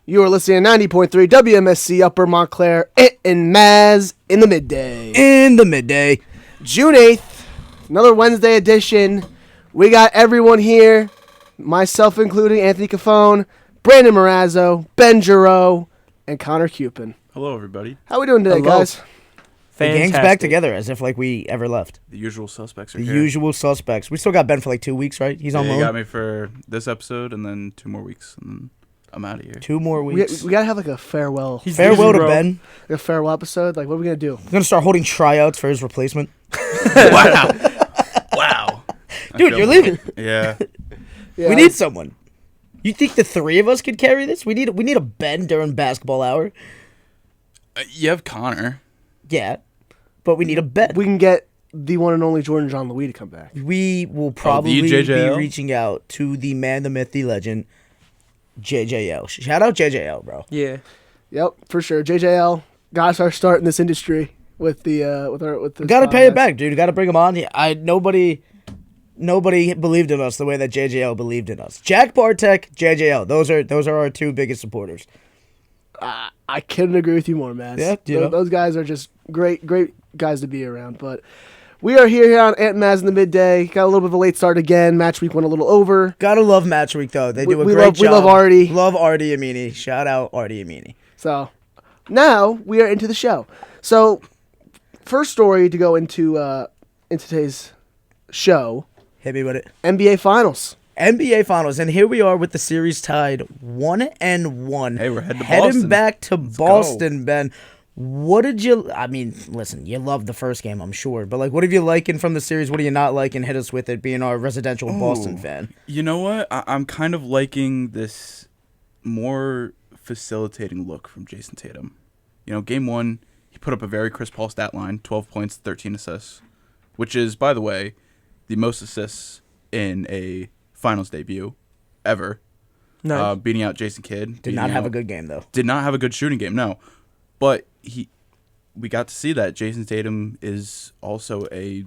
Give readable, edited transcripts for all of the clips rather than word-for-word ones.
You are listening to 90.3 WMSC Upper Montclair and Mazz in the Midday. June 8th, another Wednesday edition. We got everyone here, myself including Anthony Cafone, Brandon Morazzo, Ben Giroux, and Connor Cupin. Hello, everybody. How we doing today, guys? The gang's back together as if like we ever left. The usual suspects are The here. usual suspects. We still got Ben for like 2 weeks, right? He's on Yeah, loan. you got me for this episode and then 2 more weeks, and then I'm out of here. 2 more weeks. We gotta have like a farewell. Farewell to Ben. A farewell episode. Like, what are we gonna do? We're gonna start holding tryouts for his replacement. Wow. Wow. Dude, you're leaving. Yeah. Yeah, We need someone. You think the 3 of us could carry this? We need a Ben during basketball hour. You have Connor. Yeah, but we need a Ben. We can get the one and only Jordan John Louis to come back. We will probably be JJL? reaching out to the man, the myth, the legend, JJL. Shout out JJL, bro. Yeah. Yep, for sure. JJL got us our start in this industry with the with the. Got to pay it back, dude. Got to bring him on. Yeah, nobody believed in us the way that JJL believed in us. Jack Bartek, JJL. Those are our 2 biggest supporters. I couldn't agree with you more, man. Yeah, you know. Those guys are just great guys to be around. But we are here on Ant Mazz in the Midday. Got a little bit of a late start again. Match week went a little over. Gotta love Match Week, though. They do a We great love- job. we love Artie. Love Artie Amini. Shout out Artie Amini. So now we are into the show. So first story to go into today's show: Hit me with it. NBA Finals. NBA Finals, and here we are with the series tied 1-1. Hey, we're heading to Heading Boston. back to go. Boston, Ben. What did you... I mean, listen, you loved the first game, I'm sure. But, like, what have you liking from the series? What are you not liking? Hit us with it, being our residential Boston fan. You know what? I'm kind of liking this more facilitating look from Jason Tatum. You know, game 1, he put up a very Chris Paul stat line, 12 points, 13 assists, which is, by the way, the most assists in a finals debut ever. Nice. Beating out Jason Kidd. Did not have a good game, though. Did not have a good shooting game, no. But we got to see that Jason Tatum is also a,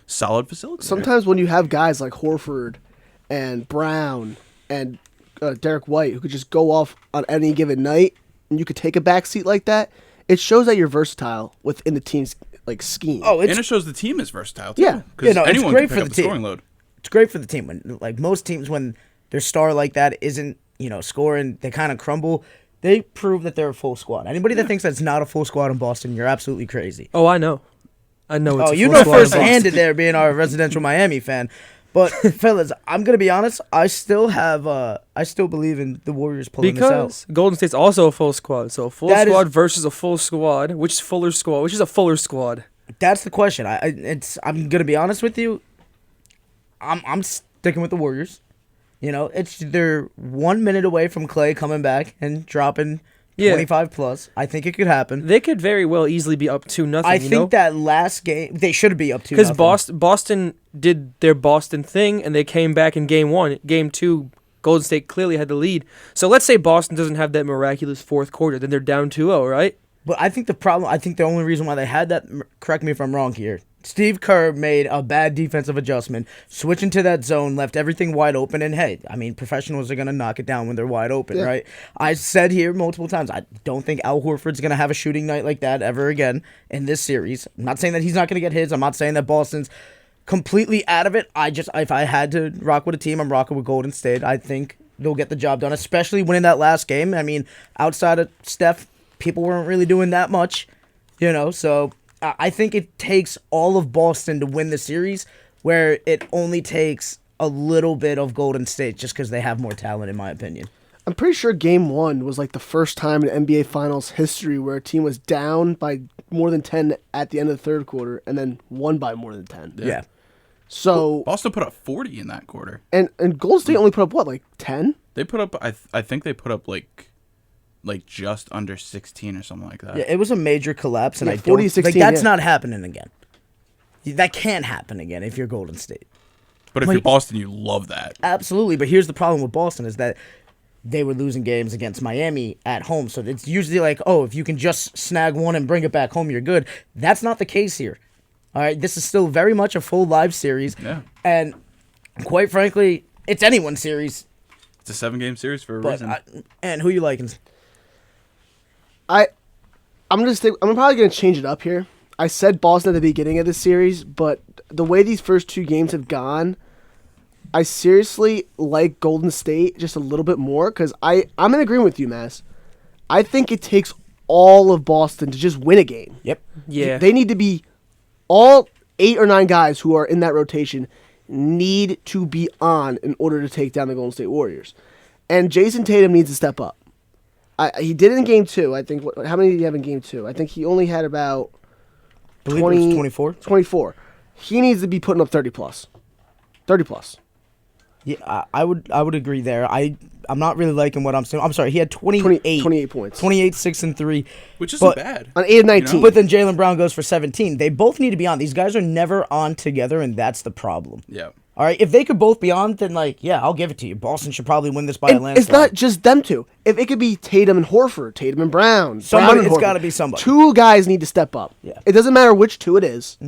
solid facilitator. Sometimes when you have guys like Horford and Brown and Derek White who could just go off on any given night, and you could take a back seat like that, it shows that you're versatile within the team's like scheme. Oh, and it shows the team is versatile, too. Yeah. Because it's anyone great can for pick the up a team. scoring load. It's great for the team. When, like, most teams, when their star like that isn't, scoring, they kind of crumble. They prove that they're a full squad. Anybody that thinks that's not a full squad in Boston, you're absolutely crazy. Oh, I know. It's Oh, a you full know squad in Boston. firsthand it there being our residential Miami fan. But fellas, I'm gonna be honest. I still believe in the Warriors pulling this out. Because Golden State's also a full squad. So a full That squad is- versus a full squad. Which is fuller squad? Which is a fuller squad? That's the question. I'm gonna be honest with you. I'm sticking with the Warriors. They're 1 minute away from Clay coming back and dropping 25 plus. I think it could happen. They could very well easily be up 2-0. I think that last game they should be up 2-0. Because Boston did their Boston thing and they came back in game 1. Game 2, Golden State clearly had the lead. So let's say Boston doesn't have that miraculous fourth quarter, then they're down 2-0, right? But I think the only reason why they had that, correct me if I'm wrong here, Steve Kerr made a bad defensive adjustment, switching to that zone, left everything wide open, and hey, I mean, professionals are going to knock it down when they're wide open, right? I said here multiple times, I don't think Al Horford's going to have a shooting night like that ever again in this series. I'm not saying that he's not going to get hits. I'm not saying that Boston's completely out of it. If I had to rock with a team, I'm rocking with Golden State. I think they'll get the job done, especially winning that last game. I mean, outside of Steph, people weren't really doing that much, so I think it takes all of Boston to win the series, where it only takes a little bit of Golden State just because they have more talent, in my opinion. I'm pretty sure Game 1 was like the first time in NBA Finals history where a team was down by more than 10 at the end of the third quarter and then won by more than 10. Yeah. So Boston put up 40 in that quarter. and Golden State only put up what, like 10? They put up, I think they put up like just under 16 or something like that. Yeah, it was a major collapse, and Yeah, I 40, don't 16, that's yeah. not happening again. That can't happen again if you're Golden State. But if you're Boston, you love that. Absolutely, but here's the problem with Boston is that they were losing games against Miami at home, so it's usually like, oh, if you can just snag one and bring it back home, you're good. That's not the case here. All right, this is still very much a full live series, Yeah. and quite frankly, it's anyone's series It's a 7-game series for a But reason. and who you liking? I'm probably gonna change it up here. I said Boston at the beginning of the series, but the way these first 2 games have gone, I seriously like Golden State just a little bit more because I'm in agreement with you, Mazz. I think it takes all of Boston to just win a game. Yep. Yeah. They need to be all 8 or 9 guys who are in that rotation need to be on in order to take down the Golden State Warriors. And Jason Tatum needs to step up. He did it in Game 2. I think. How many did he have in Game 2? I think he only had about 24. 24. He needs to be putting up 30 plus. 30 plus. Yeah, I would agree there. I'm not really liking what I'm saying. I'm sorry. He had 28 points. 28, 6 and 3, Which isn't but- bad. On 8 of 19. But then Jaylen Brown goes for 17. They both need to be on. These guys are never on together, and that's the problem. Yeah. All right, if they could both be on, then I'll give it to you. Boston should probably win this by a And landslide. it's not just them two. If it could be Tatum and Horford, Tatum and Brown. Somebody- Brown and it's Horford. gotta be somebody. 2 guys need to step up. Yeah. It doesn't matter which 2 it is.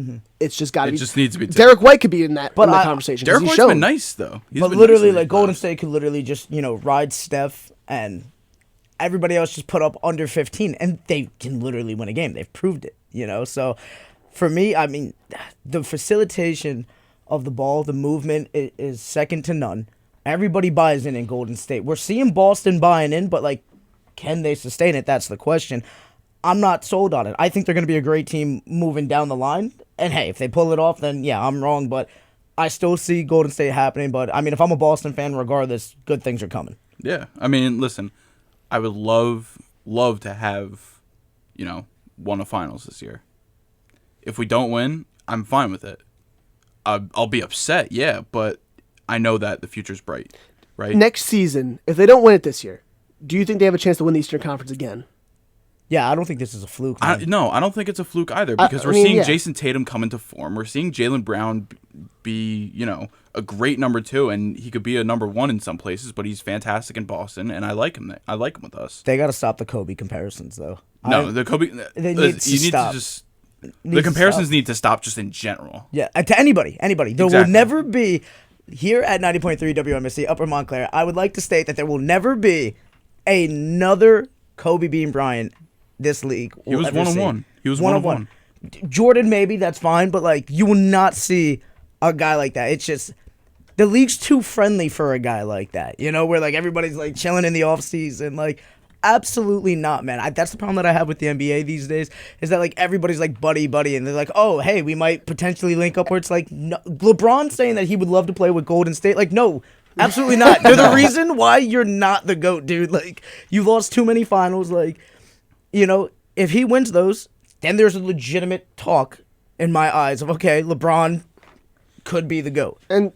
It's just got to It be. just needs to be Derek White could be in that, But conversation. 'cause Derek he's White's shown. been nice, though. He's But been literally, nice in Golden that. State could literally just ride Steph, and everybody else just put up under 15, and they can literally win a game. They've proved it. So for me, I mean, the facilitation of the ball, the movement is second to none. Everybody buys in Golden State. We're seeing Boston buying in, but can they sustain it? That's the question. I'm not sold on it. I think they're going to be a great team moving down the line. And hey, if they pull it off, then yeah, I'm wrong. But I still see Golden State happening. But I mean, if I'm a Boston fan, regardless, good things are coming. Yeah. I mean, listen, I would love to have, won a finals this year. If we don't win, I'm fine with it. I'll be upset, yeah, but I know that the future's bright, right? Next season, if they don't win it this year, do you think they have a chance to win the Eastern Conference again? Yeah, I don't think this is a fluke. No, I don't think it's a fluke either because we're seeing yeah. Jason Tatum come into form. We're seeing Jaylen Brown be, a great number 2, and he could be a number 1 in some places, but he's fantastic in Boston, and I like him. I like him with us. They got to stop the Kobe comparisons, though. No, the Kobe. They you need to stop. The comparisons need to stop just in general. Yeah, to anybody. There will Exactly. never be, here at 90.3 WMSC, Upper Montclair, I would like to state that there will never be another Kobe Bean Bryant this league will He was ever 1-on-1. see. He was 1-on-1. Jordan, maybe, that's fine, but you will not see a guy like that. It's just, the league's too friendly for a guy like that, where everybody's chilling in the offseason, absolutely not, man. That's the problem that I have with the NBA these days, is that everybody's buddy, and they're oh, hey, we might potentially link up, where it's no, LeBron saying that he would love to play with Golden State, no, absolutely not. They're the reason why you're not the GOAT, dude. You've lost too many finals, if he wins those, then there's a legitimate talk in my eyes of, okay, LeBron could be the GOAT. And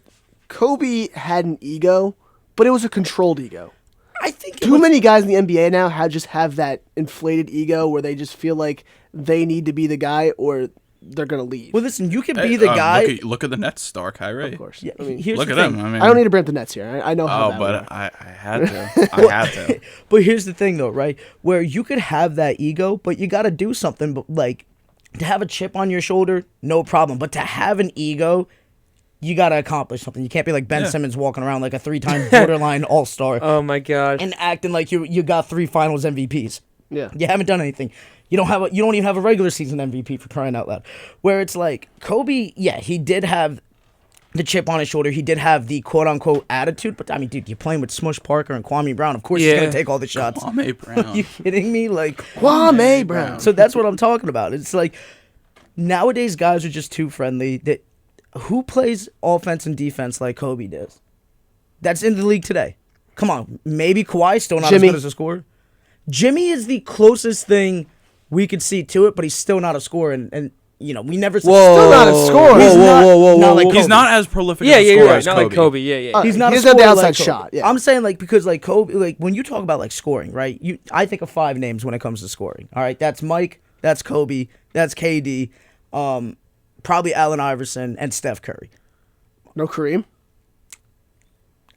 Kobe had an ego, but it was a controlled ego. I think Too many guys in the NBA now have that inflated ego where they just feel like they need to be the guy or they're gonna leave. Well, listen, you could be the guy. Look at the Nets star, Kyrie. Of course. Yeah, I mean, here's Look the at thing. him. I mean, I don't need to bring up the Nets here. I know how. Oh, that but works. I had to. I had to. But here's the thing, though, right? Where you could have that ego, but you got to do something. But to have a chip on your shoulder, no problem. But to have an ego, you got to accomplish something. You can't be like Ben Simmons walking around like a 3-time borderline All-Star Oh my god. and acting like you got 3 Finals MVPs. Yeah. You haven't done anything. You don't even have a regular season MVP, for crying out loud. Where it's Kobe, yeah, he did have the chip on his shoulder. He did have the quote-unquote attitude. But, I mean, dude, you're playing with Smush Parker and Kwame Brown. Of course he's going to take all the shots. Kwame Brown. Are you kidding me? Kwame Brown. So that's what I'm talking about. It's nowadays guys are just too friendly. Who plays offense and defense like Kobe does? That's in the league today. Come on. Maybe Kawhi's still not Jimmy. as good as a scorer. Jimmy is the closest thing we could see to it, but he's still not a scorer. And we never see. Whoa. Still not a scorer. He's not like He's Kobe. not as prolific Yeah, as a yeah, scorer you're right. as Not Kobe. like Kobe. Yeah, yeah. He's not He a doesn't have scorer the outside like Kobe. shot, yeah. I'm saying because Kobe, when you talk about scoring, right? I think of 5 names when it comes to scoring. All right, that's Mike, that's Kobe, that's KD, probably Allen Iverson and Steph Curry. No Kareem.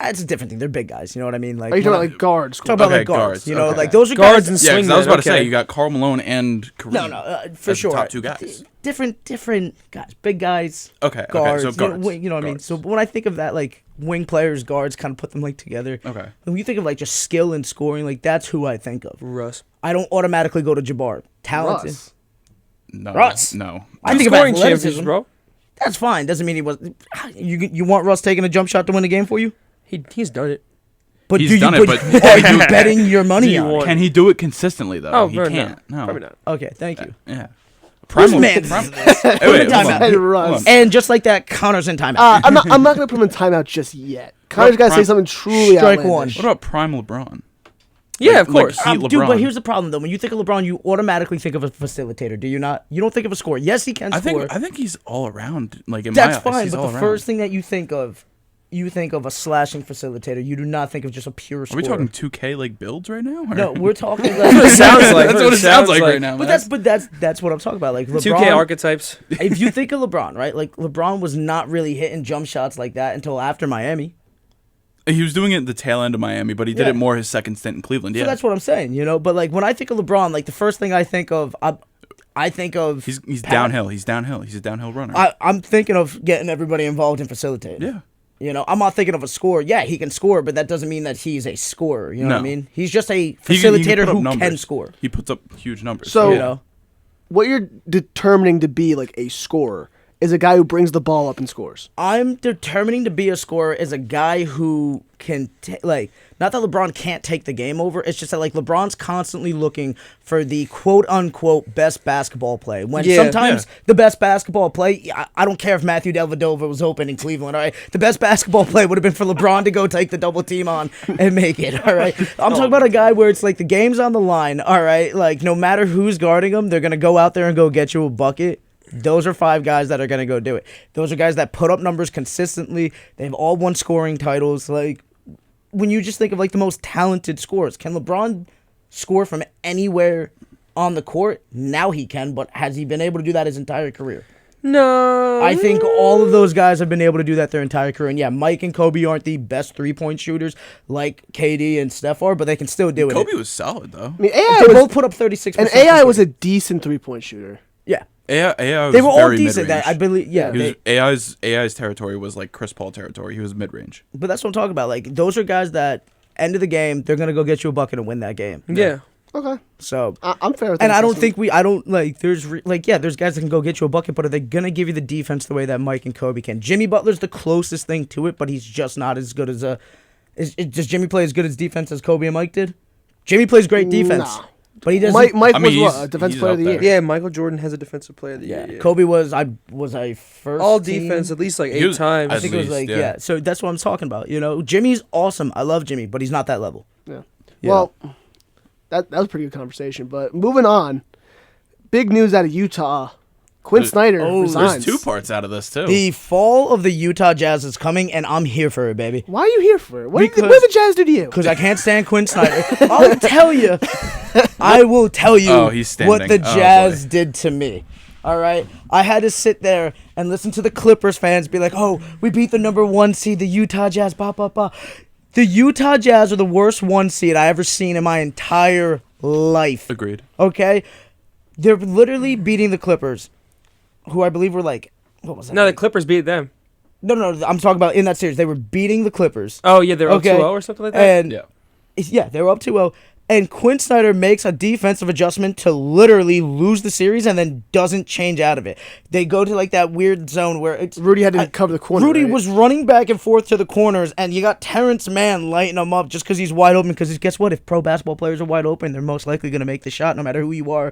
It's a different thing. They're big guys. You know what I mean? Like, Are you talking about like guards? talk about Okay, like guards. You know, okay. like those are Guards guys. and Yeah, 'cause swingmen. I was about to okay. say you got Karl Malone and Kareem. No, for as sure. the top two guys. Different guys. Big guys. Okay, Guards. so guards. You know what I mean? Guards. So when I think of that, like wing players, guards, kind of put them like together. Okay. When you think of like just skill and scoring, like that's who I think of. Russ. I don't automatically go to Jabbar. Talented. Russ. No. Russ. No. I think of Scoring champions, athleticism. bro. That's fine. Doesn't mean he was. You want Russ taking a jump shot to win the game for you? He's done it. But He's do you, done it, but are you betting your money Do you on want- it? Can he do it consistently though? Oh, he probably can't. not. No. Probably not. Okay, thank you. Yeah. Whose man is this? Hey, wait, Time hold out. on. Hey, Hold Russ. on. And just like that, Connor's in timeout. I'm not gonna put him in timeout just yet. Connor's got to say Prime- something truly Strike outlandish. What about prime LeBron? Yeah, Like- of course. like Heat Dude, but LeBron. here's the problem though. When you think of LeBron, you automatically think of a facilitator. Do you not? You don't think of a scorer. Yes, he can I score. think he's all around. Like in That's my eyes, fine. he's But all the around. first thing that you think of a slashing facilitator. You do not think of just a pure Are scorer. we talking 2K like builds right now? Or? No, we're talking That's what it like. sounds like. That's what it sounds like right now. But man. that's what I'm talking about. Like LeBron. 2K archetypes. If you think of LeBron, right? Like LeBron was not really hitting jump shots like that until after Miami. He was doing it at the tail end of Miami, but he did Yeah. it more his second stint in Cleveland. Yeah, So that's what I'm saying, you know. But like when I think of LeBron, like the first thing I think of, I think of he's Pat- downhill. He's downhill. He's a downhill runner. I'm thinking of getting everybody involved in facilitating. yeah. You know, I'm not thinking of a scorer. Yeah, he can score, but that doesn't mean that he's a scorer. You know what I No. mean? He's just a He can facilitator put up who numbers. can score. He puts up huge numbers. So- You know, What you're determining to be like a scorer is a guy who brings the ball up and scores. I'm determining to be a scorer as a guy who can like. Not that LeBron can't take the game over. It's just that like LeBron's constantly looking for the quote unquote best basketball play. When Yeah, sometimes the best basketball play, I don't care if Matthew Dellavedova was open in Cleveland. All right, the best basketball play would have been for LeBron to go take the double team on and make it. All right, I'm talking about a guy where it's like the game's on the line. All right, like no matter who's guarding him, they're gonna go out there and go get you a bucket. Those are 5 guys that are going to go do it. Those are guys that put up numbers consistently. They've all won scoring titles. Like, when you just think of, like, the most talented scorers, can LeBron score from anywhere on the court? Now he can, but has he been able to do that his entire career? No. I think all of those guys have been able to do that their entire career. And, yeah, Mike and Kobe aren't the best three-point shooters like KD and Steph are, but they can still do it. Kobe was solid though. I mean, AI They was both put up 36%. and AI was a decent 3-point shooter. Yeah. AI was They were all very decent. mid-range. I believe, yeah. He was, AI's territory was like Chris Paul territory. He was mid range. But that's what I'm talking about. Like, those are guys that, end of the game, they're going to go get you a bucket and win that game. Yeah. Okay, So, I'm fair with and that I don't assessment. think there's there's guys that can go get you a bucket, but are they going to give you the defense the way that Mike and Kobe can? Jimmy Butler's the closest thing to it, but he's just not as good as does Jimmy play as good as defense as Kobe and Mike did? Jimmy plays great defense. Nah. But he doesn't. Mike I mean, was he's- a defensive he's player up of the there. year. Yeah, Michael Jordan has a defensive player of the yeah. year. Kobe was a first All team. defense at least like He 8 was- times. I At think it was least, like yeah. So that's what I'm talking about. You know, Jimmy's awesome. I love Jimmy, but he's not that level. Yeah. Yeah. Well, that was a pretty good conversation. But moving on, big news out of Utah: Quin Snyder resigns. There's 2 parts out of this too. The fall of the Utah Jazz is coming, and I'm here for it, baby. Why are you here for it? What did Because- the Jazz do to you? Because I can't stand Quin Snyder. I'll tell you. I will tell you Oh, he's what the standing. Oh, Jazz boy. did to me. All right? I had to sit there and listen to the Clippers fans be like, oh, we beat the number 1 seed, the Utah Jazz, blah, blah, blah. The Utah Jazz are the worst 1 seed I ever seen in my entire life. Agreed. Okay? They're literally beating the Clippers, who I believe were like, what was that? No, the Clippers beat them. No, I'm talking about in that series. They were beating the Clippers. Oh, yeah, they're up Okay. 2-0 or something like that. And Yeah. yeah, they were up 2-0. And Quin Snyder makes a defensive adjustment to literally lose the series and then doesn't change out of it. They go to like that weird zone where it's Rudy had to cover the corner. Rudy right? was running back and forth to the corners, and you got Terrence Mann lighting him up just because he's wide open. Because guess what? If pro basketball players are wide open, they're most likely going to make the shot, no matter who you are.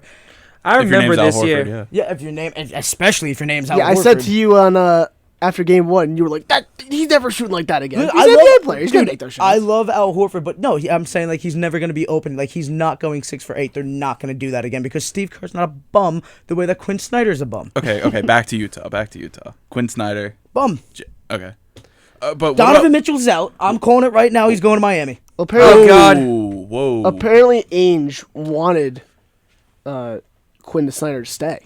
I If your remember name's Al this Horford, year. yeah. Yeah, if your name, especially if your name's Al Yeah, I Horford. said to you on after game 1, you were like, "That he's never shooting like that again." He's I an love- NBA player. He's gonna dude, make those shots. I love Al Horford, but no, I'm saying like he's never going to be open. Like he's not going 6 for 8. They're not going to do that again because Steve Kerr's not a bum the way that Quin Snyder's a bum. Okay. Back to Utah. Quin Snyder. Bum. Okay. But what Donovan about- Mitchell's out. I'm calling it right now. He's going to Miami. apparently, Oh, God. Whoa. apparently, Ainge wanted Quin Snyder to stay.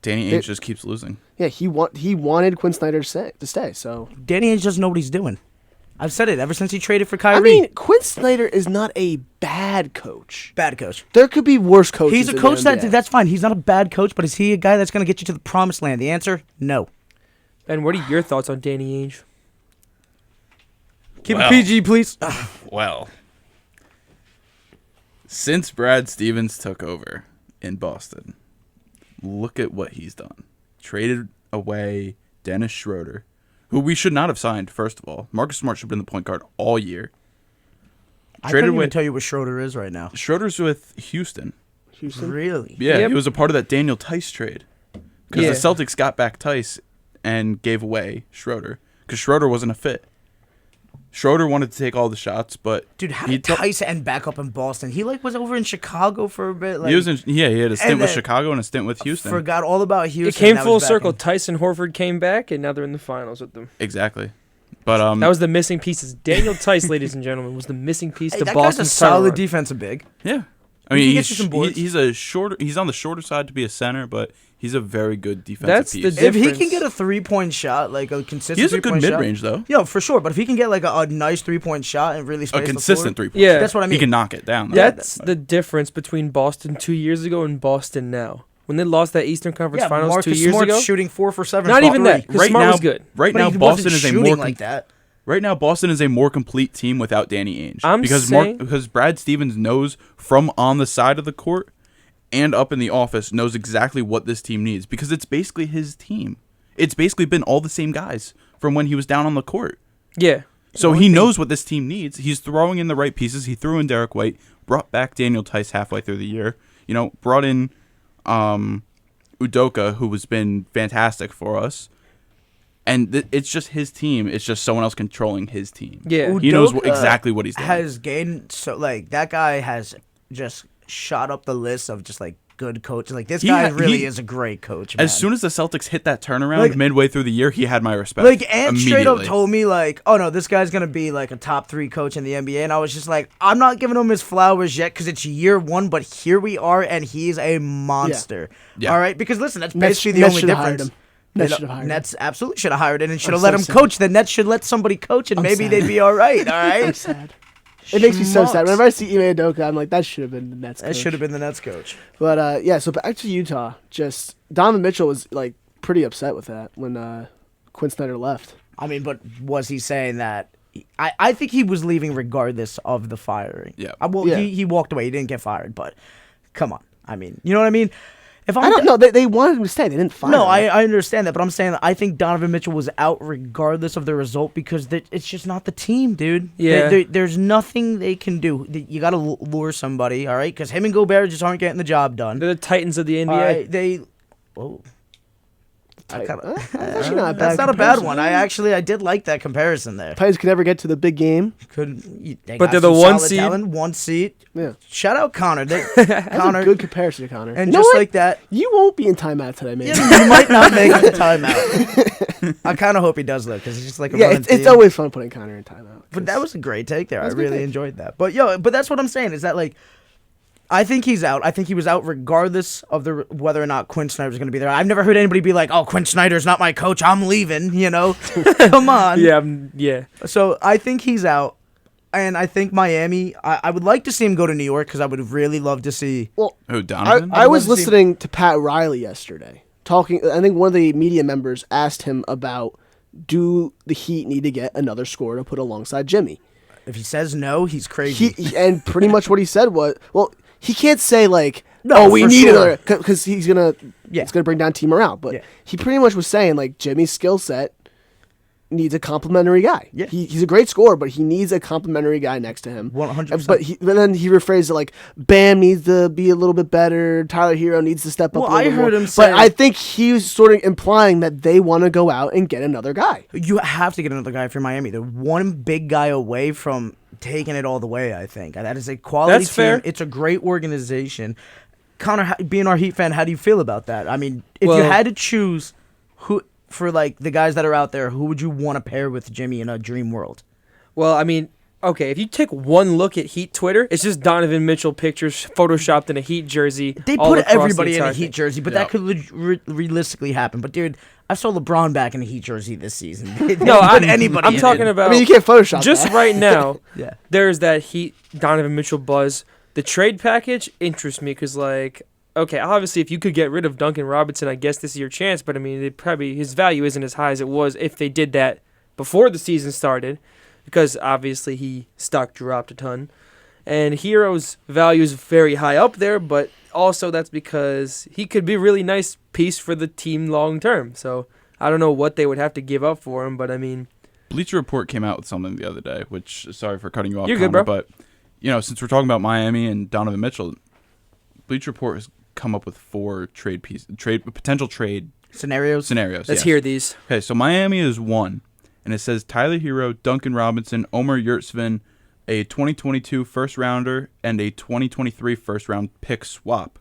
Danny Ainge just keeps losing. Yeah, he wanted Quin Snyder to stay. So Danny Ainge doesn't know what he's doing. I've said it ever since he traded for Kyrie. I mean, Quin Snyder is not a bad coach. Bad coach. There could be worse coaches. He's a in coach the NBA. that's fine. He's not a bad coach, but is he a guy that's going to get you to the promised land? The answer, no. Ben, what are your thoughts on Danny Ainge? Keep it PG, please. Well, since Brad Stevens took over in Boston, look at what he's done. Traded away Dennis Schroeder, who we should not have signed, first of all. Marcus Smart should have been the point guard all year. I couldn't even tell you what Schroeder is right now. Schroeder's with Houston. Really? Yeah, Yep. he was a part of that Daniel Tice trade. Because the Celtics got back Tice and gave away Schroeder. Because Schroeder wasn't a fit. Schroeder wanted to take all the shots, but... Dude, how did Tice end back up in Boston? He was over in Chicago for a bit. He was he had a stint with Chicago and a stint with Houston. Forgot all about Houston. It came full circle. Tyson Horford came back, and now they're in the finals with them. Exactly. But that was the missing pieces. Daniel Tice, ladies and gentlemen, was the missing piece to that Boston's guy's a solid run. defensive big. Yeah. I He mean, gets you some boards. he's on the shorter side to be a center, but he's a very good defensive That's piece. the If he difference. can get a 3-point shot, like a consistent He has a good 3-point shot. mid-range, though. Yeah, for sure. But if he can get like a nice 3-point shot and really space A consistent the floor, three-point Yeah. shot. That's what I mean. He can knock it down. though. That's the difference between Boston 2 years ago and Boston now. When they lost that Eastern Conference yeah, Finals Marcus 2 years Smart's ago. shooting 4 for 7. Not even that. 'Cause Right Smart now, was good. Right But now, he Boston wasn't is a shooting more like that. Right now, Boston is a more complete team without Danny Ainge. Because Brad Stevens knows from on the side of the court and up in the office knows exactly what this team needs because it's basically his team. It's basically been all the same guys from when he was down on the court. Yeah. So he knows what this team needs. He's throwing in the right pieces. He threw in Derek White, brought back Daniel Tice halfway through the year. Brought in Udoka, who has been fantastic for us. And it's just his team. It's just someone else controlling his team. Yeah. He knows Udoka exactly what he's doing. Has gained that guy has just shot up the list of just like good coaches. Like this guy really is a great coach. Man. As soon as the Celtics hit that turnaround midway through the year, he had my respect. Ant straight up told me like, "Oh no, this guy's gonna be like a top 3 coach in the NBA," and I was just like, "I'm not giving him his flowers yet because it's year 1, but here we are, and he's a monster." Yeah. All right, because listen, that's basically the only difference. Nets should have hired him. Nets absolutely should have hired him and should have I'm let so him sad. coach. The Nets should let somebody coach, and maybe sad. they'd be all right. All right. I'm sad. It makes me so sad. Schmucks. Whenever I see Ime Udoka, I'm like, that should have been the Nets coach. That should have been the Nets coach. But, so back to Utah. Just Donovan Mitchell was, like, pretty upset with that when Quin Snyder left. I mean, but was he saying that? I think he was leaving regardless of the firing. Yeah. He walked away. He didn't get fired, but come on. I mean, you know what I mean? If I don't know. They wanted him to stay. They didn't fire him. I understand that, but I'm saying that I think Donovan Mitchell was out regardless of the result because it's just not the team, dude. Yeah. There's nothing they can do. You got to lure somebody, all right? Because him and Gobert just aren't getting the job done. They're the Titans of the NBA. All right, whoa. That's actually not a bad That's not a bad comparison. one. I did like that comparison there. Titans could never get to the big game. They But got they're the some one solid seed. talent, 1 seed. Yeah. Shout out Connor. That's Connor, a good comparison to Connor. and You know just what? like that, You won't be in timeout today, man. you might not make the timeout. I kind of hope he does though, because he's just like a Yeah, running it's team. always fun putting Connor in timeout. But that was a great take there. I That's a good really take. enjoyed that. But that's what I'm saying is that like, I think he's out. I think he was out regardless of whether or not Quin Snyder's going to be there. I've never heard anybody be like, "Oh, Quin Snyder's not my coach. I'm leaving." You know, come on. Yeah. So I think he's out, and I think Miami. I would like to see him go to New York because I would really love to see. Well, Who, Donovan? I was love to see- listening to Pat Riley yesterday talking. I think one of the media members asked him about, do the Heat need to get another scorer to put alongside Jimmy? If he says no, he's crazy. And pretty much what he said was, well, he can't say like, No, we for need sure. another, because it's gonna bring down team morale. But Yeah. he pretty much was saying like Jimmy's skill set needs a complimentary guy. Yeah. He's a great scorer, but he needs a complimentary guy next to him. 100%. But then he rephrased it like, Bam needs to be a little bit better. Tyler Hero needs to step up. Well, a little I heard more. him say- But I think he was sort of implying that they want to go out and get another guy. You have to get another guy for Miami. They're one big guy away from taking it all the way, I think. That is a quality That's team. fair. It's a great organization. Connor, being our Heat fan, how do you feel about that? I mean, if you Well- had to choose who for like the guys that are out there, who would you want to pair with Jimmy in a dream world? Well, I mean, okay, if you take one look at Heat Twitter, it's just Donovan Mitchell pictures photoshopped in a Heat jersey. They all put across everybody the in a entire Heat thing. jersey, but that could realistically happen. But dude, I saw LeBron back in a Heat jersey this season. No, anybody. I'm talking about I mean, you can't Photoshop just that. right now. Yeah. There's that Heat Donovan Mitchell buzz. The trade package interests me because, like, okay, obviously, if you could get rid of Duncan Robinson, I guess this is your chance. But I mean, his value isn't as high as it was if they did that before the season started, because obviously stock dropped a ton. And Hero's value is very high up there, but also that's because he could be a really nice piece for the team long term. So I don't know what they would have to give up for him, but I mean, Bleacher Report came out with something the other day, which, sorry for cutting you off, You're good, Connor, bro. but, since we're talking about Miami and Donovan Mitchell, Bleacher Report has come up with 4 potential trade Scenarios. let's yes. hear these. Okay, so Miami is 1, and it says Tyler Hero, Duncan Robinson, Omer Yurtseven, a 2022 first-rounder, and a 2023 first-round pick swap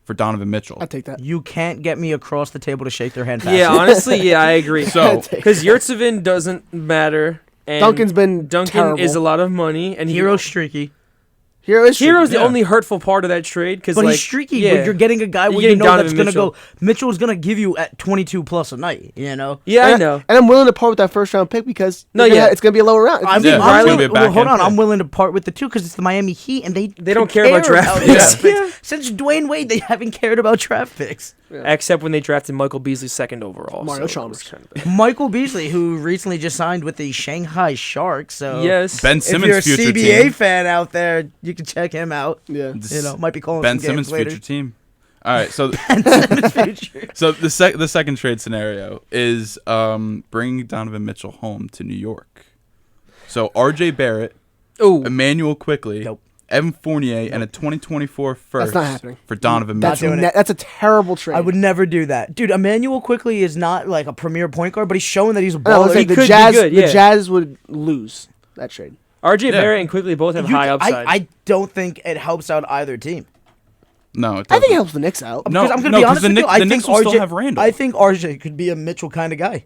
for Donovan Mitchell. I'll take that. You can't get me across the table to shake their hand fast. Yeah, honestly, yeah, I agree. So, Because Yurtseven doesn't matter. And Duncan's been Duncan terrible. is a lot of money, and Hero's streaky. Hero's Hero's the Yeah. only hurtful part of that trade. Cause But like, he's streaky. Yeah, But you're getting a guy You're where you getting know that's Donovan going to Mitchell. go. Mitchell's going to give you at 22 plus a night, you know? yeah, I And know. And I'm willing to part with that first round pick because No, they're gonna- yeah. it's going to be a lower round. I mean, Yeah, it's I'm gonna be a willing, hold on. backhand I'm pick. willing to part with the 2 because it's the Miami Heat, and they don't care about draft picks. Yeah. Since Dwayne Wade, they haven't cared about draft picks. Except when they drafted Michael Beasley second overall. Mario so it was Chalmers. kind of Michael Beasley, who recently just signed with the Shanghai Sharks, so yes. Ben if Simmons' you're a future CBA team. fan out there, you can check him out. Yeah. You know, might be calling Ben some games Simmons' later. future team. All right, so Future. so the second trade scenario is bringing Donovan Mitchell home to New York. So R.J. Barrett, Oh, Emmanuel Quickly, Nope. Evan Fournier, and a 2024 first not happening. for Donovan Not Mitchell. doing it. That's a terrible trade. I would never do that, dude. Emmanuel quickly is not like a premier point guard, but he's showing that he's a I know, baller. let's say He the could be Jazz. good, The yeah. Jazz would lose that trade. RJ Yeah. Barrett and Quickly both have You high can- upside. I don't think it helps out either team. No, it I think doesn't. it helps the Knicks out. No, Because I'm gonna no, be 'cause honest the with you, Knicks- I the think Knicks will still RJ have Randall. I think RJ could be a Mitchell kind of guy.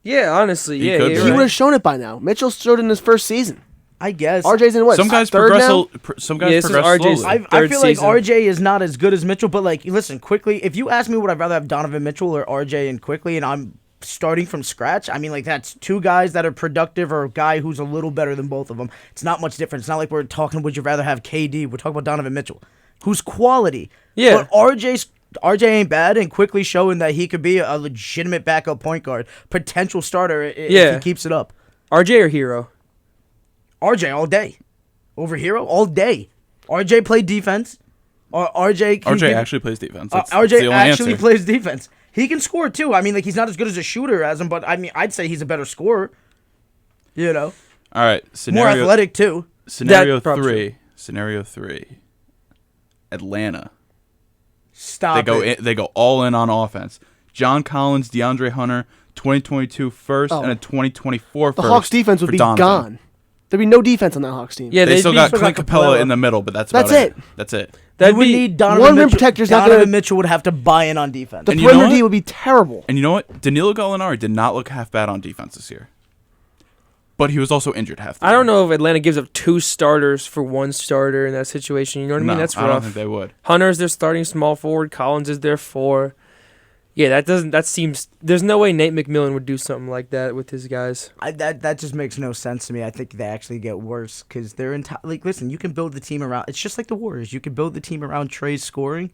yeah, honestly, He yeah. could You're be. He would right. have shown it by now. Mitchell showed it in his first season. I guess. RJ's in what? Some guys third progress. now? Some guys Yeah, this is progress RJ's slowly. I third feel like season. RJ is not as good as Mitchell, but like, listen, quickly. If you ask me, would I rather have Donovan Mitchell or RJ and quickly, and I'm starting from scratch? I mean, like that's 2 guys that are productive, or a guy who's a little better than both of them. It's not much different. It's not like we're talking. Would you rather have KD? We're talking about Donovan Mitchell, who's quality. Yeah. But RJ ain't bad, and quickly showing that he could be a legitimate backup point guard, potential starter if Yeah. he keeps it up. RJ or Hero? RJ all day. Over Hero all day. RJ played defense. RJ actually plays defense. That's the RJ only actually answer. plays defense. He can score too. I mean, like he's not as good as a shooter as him, but I mean, I'd say he's a better scorer. You know, All right, more scenario athletic too. scenario That- probably 3. Scenario 3. Atlanta. Stop it. They go all in on offense. John Collins, DeAndre Hunter, 2022 first Oh. and a 2024 The first. Hawks defense would for be Donovan. gone. There'd be no defense on that Hawks team. Yeah, They they'd still be- got still Clint got Capella Capella. in the middle, but that's That's about it. That's it. That'd You would be need Donovan one rim Mitchell. protector's not Donovan gonna- Mitchell would have to buy in on defense. The And you know perimeter what? D would be terrible. And you know what? Danilo Gallinari did not look half bad on defense this year. But he was also injured half the I year. don't know if Atlanta gives up 2 starters for 1 starter in that situation. You know what I mean? No, That's I don't rough. think they would. Hunter's their starting small forward. Collins is their 4. Yeah, that seems. There's no way Nate McMillan would do something like that with his guys. That just makes no sense to me. I think they actually get worse because they're like, listen, you can build the team around. It's just like the Warriors. You can build the team around Trey's scoring,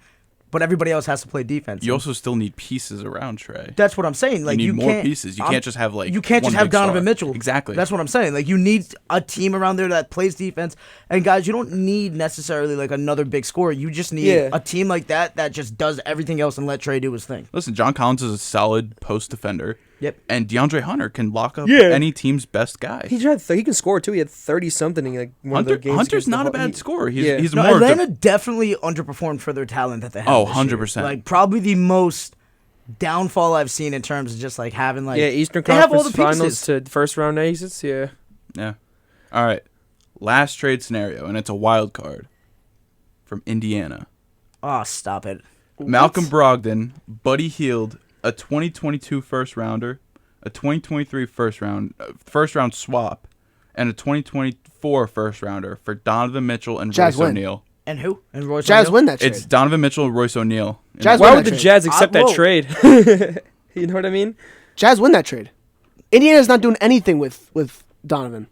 but everybody else has to play defense. You also still need pieces around Trey. That's what I'm saying. Like you need more can't, pieces. You I'm- can't just have like you can't one just have big Donovan star. Mitchell. Exactly. That's what I'm saying. Like you need a team around there that plays defense. And guys, you don't need necessarily like another big scorer. You just need Yeah. a team like that just does everything else and let Trey do his thing. Listen, John Collins is a solid post defender. Yep. And DeAndre Hunter can lock up Yeah. any team's best guy. He can score too. He had 30 something in like one of their games. Hunter's against the not a Haw- bad he- scorer. He's Yeah. he's No, more Atlanta definitely underperformed for their talent that they have. Oh, this 100%. year. Like probably the most downfall I've seen in terms of just like having like Yeah, Eastern they have all Conference the Finals pieces. to first round exits. Yeah. Yeah. All right. Last trade scenario, and it's a wild card from Indiana. Oh, stop it. Malcolm Brogdon, Buddy Hield, a 2022 first rounder, a 2023 first round swap, and a 2024 first rounder for Donovan Mitchell and Jazz Royce win. O'Neal. And who? And Royce Jazz O'Neal? win that trade. It's Donovan Mitchell and Royce O'Neal. Jazz Why win would that the trade. Jazz accept that whoa. trade? You know what I mean? Jazz win that trade. Indiana's not doing anything with Donovan.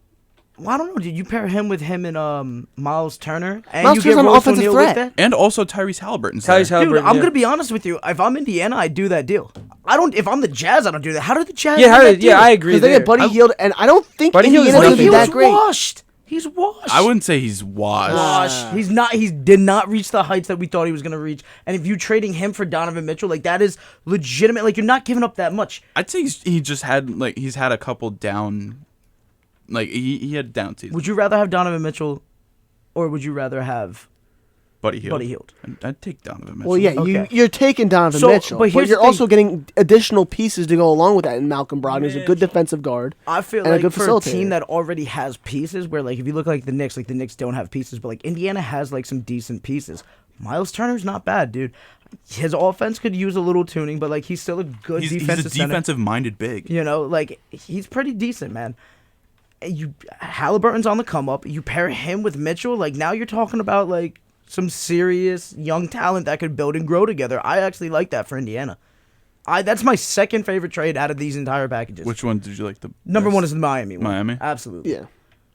Well, I don't know. Did you pair him and Miles Turner? And Miles you Turner's get an Royce offensive O'Neal threat. with that? And also Tyrese Halliburton's Tyrese there. Halliburton. Dude, I'm yeah. gonna be honest with you. If I'm Indiana, I'd do that deal. I don't. If I'm the Jazz, I don't do that. How did the Jazz? Yeah, do that deal? I agree. Because they There. get Buddy Hield, and I don't think Buddy Hield's Indiana's going to nothing. be He that was great. washed. He's washed. I wouldn't say he's washed. Washed. He's not. He did not reach the heights that we thought he was gonna reach. And if you trading him for Donovan Mitchell, like that is legitimate. Like you're not giving up that much. I'd say he's had a couple down, like he had down seasons. Would you rather have Donovan Mitchell, or would you rather have Buddy Hield. Buddy Hield? I'd take Donovan Mitchell. Well, yeah, Okay. you're taking Donovan So, Mitchell, but but, here's you're the thing. also getting additional pieces to go along with that. And Malcolm Brogdon is a good defensive guard. I feel and a like good for a facilitator. team that already has pieces, where like if you look like the Knicks don't have pieces, but like Indiana has like some decent pieces. Miles Turner's not bad, dude. His offense could use a little tuning, but like he's still a good he's defensive a center. defensive-minded big. You know, like he's pretty decent, man. Halliburton's on the come up. You pair him with Mitchell, like now you're talking about like some serious young talent that could build and grow together. I actually like that for Indiana. That's my second favorite trade out of these entire packages. Which one did you like the Number best? one is the Miami one. Miami? Absolutely. Yeah.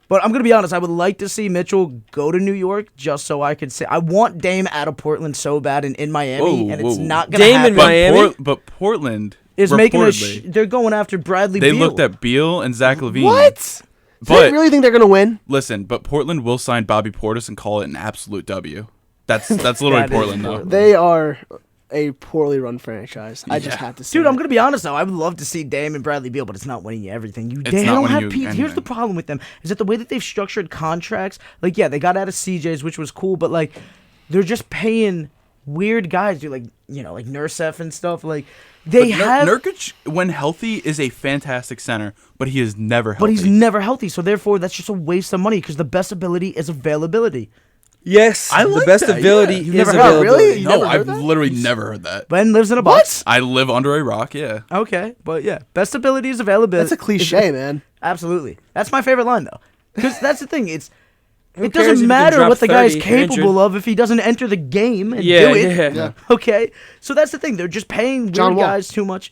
But I'm going to be honest, I would like to see Mitchell go to New York just so I could say I want Dame out of Portland so bad and in Miami, Whoa, and it's whoa. not going to Dame happen. in Miami? But Portland is making reportedly, they're going after Bradley they Beal. looked at Beal and Zach LaVine. What? Do they But really think they're going to win? listen, but Portland will sign Bobby Portis and call it an absolute W. That's literally That is Portland though. Portland. They are a poorly run franchise. I just Yeah. have to say. Dude, I'm going to be honest, though. I would love to see Dame and Bradley Beal, but it's not winning you everything. They not don't winning have you Pete. Here's the anything. problem with them, is that the way that they've structured contracts, like, yeah, they got out of CJ's, which was cool, but, like, they're just paying weird guys, dude, like, you know, like Nursef and stuff. Like, they have... Nurkic, when healthy, is a fantastic center, but he is never healthy. But he's never healthy, so therefore that's just a waste of money because the best ability is availability. Yes, I the like best that, ability yeah. is You've never heard- availability. really? You No, never heard I've that? literally never heard that. Ben lives in a box. I live under a rock, yeah. Okay, but yeah, best ability is availability. That's a cliche, man. Absolutely, that's my favorite line though, because that's the thing. It cares if doesn't you can matter drop what the 30 guy's if you're capable injured? of if he doesn't enter the game and Yeah, do it. yeah. Okay, so that's the thing. They're just paying weird John Wall. guys too much.